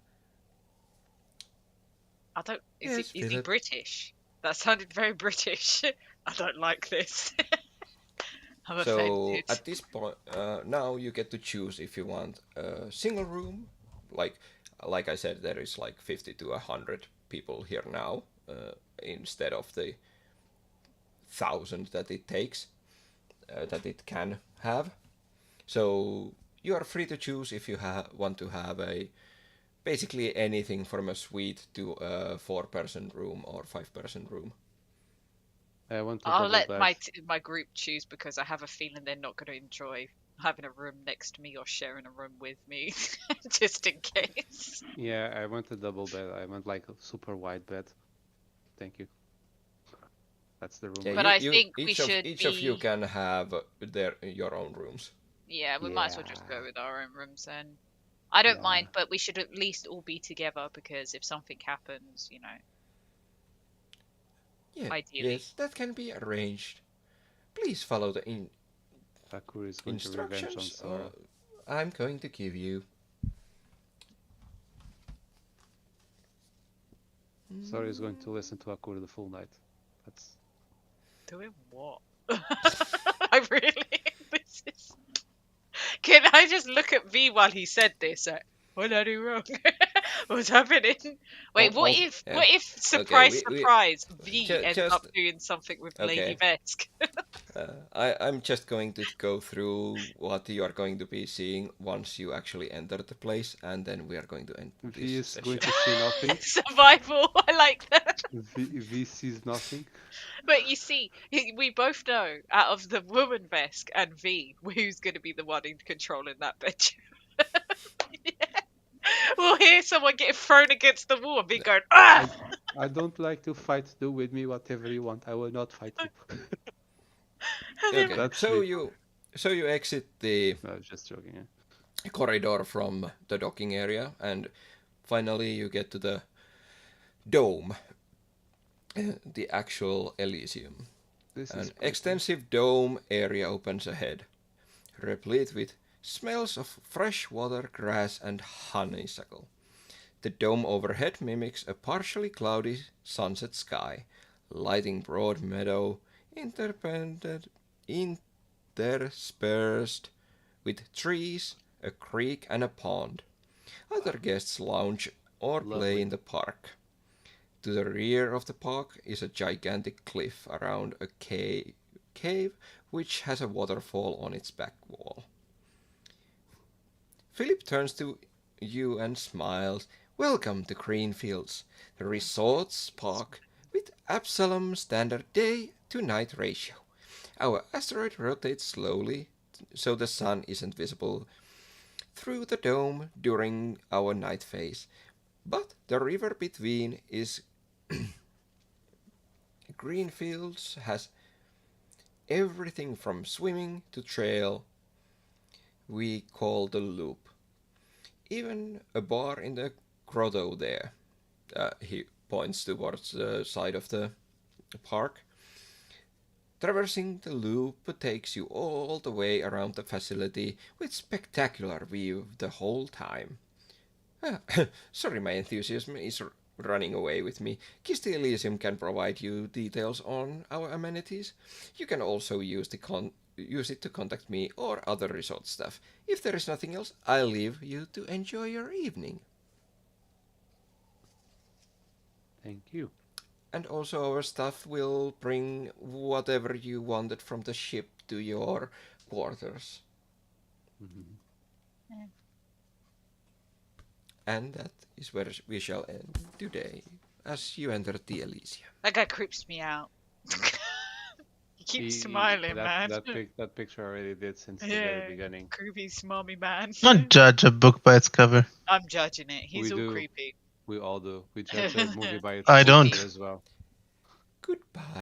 Is he British? That sounded very British. I don't like this. I'm offended.
At this point, now you get to choose if you want a single room. Like I said, there is like 50 to 100 people here now, instead of the 1,000 that it takes, that it can have. So you are free to choose if you want to have basically anything from a suite to a 4-person room or 5-person room.
I'll let my group choose because I have a feeling they're not going to enjoy having a room next to me or sharing a room with me, just in case.
Yeah, I want a double bed. I want like a super wide bed. Thank you. That's the room.
Yeah, but I think
each of you can have your own rooms.
Yeah, we might as well just go with our own rooms then. I don't mind, but we should at least all be together because if something happens, you know.
Yeah,
ideally.
Yes, that can be arranged. Please follow the
Sakura is going to revenge on Sora.
I'm going to give you.
Sora is going to listen to Akura the full night. That's
doing what? I really. This is. Can I just look at V while he said this? What did I do wrong? What's happening? Wait, what if surprise, surprise, V ends up doing something with Lady Vesk?
I'm just going to go through what you are going to be seeing once you actually enter the place, and then we are going to end this
V is
session.
going to see nothing.
Survival, I like that.
V sees nothing.
But you see, we both know out of the woman Vesk and V, who's going to be the one in controlling that bedroom. Yeah. We'll hear someone get thrown against the wall and be going, ah!
I don't like to fight. Do with me whatever you want. I will not fight you.
Okay, so you exit the
I was just joking, yeah.
corridor from the docking area, and finally you get to the dome, the actual Elysium. An extensive dome area opens ahead, replete with smells of fresh water, grass, and honeysuckle. The dome overhead mimics a partially cloudy sunset sky, lighting broad meadow interspersed with trees, a creek, and a pond. Other guests lounge or play in the park. To the rear of the park is a gigantic cliff around a cave which has a waterfall on its back wall. Philip turns to you and smiles. Welcome to Greenfields, the resort's park with Absalom standard day-to-night ratio. Our asteroid rotates slowly, so the sun isn't visible through the dome during our night phase. But the river between is Greenfields has everything from swimming to trail we call the loop. Even a bar in the grotto there. He points towards the side of the park. Traversing the loop takes you all the way around the facility with spectacular view the whole time. Sorry, my enthusiasm is running away with me. Kiss the Elysium can provide you details on our amenities. You can also use it to contact me or other resort staff. If there is nothing else, I'll leave you to enjoy your evening.
Thank you.
And also our staff will bring whatever you wanted from the ship to your quarters.
Mm-hmm.
Yeah.
And that is where we shall end today, as you enter the Elysium.
That guy creeps me out. He keeps smiling, man.
That picture already did since the very beginning.
Creepy, smarmy man.
Don't judge a book by its cover.
I'm judging it. He's all creepy.
We all do. We judge a movie by its
I don't.
cover as well.
Goodbye.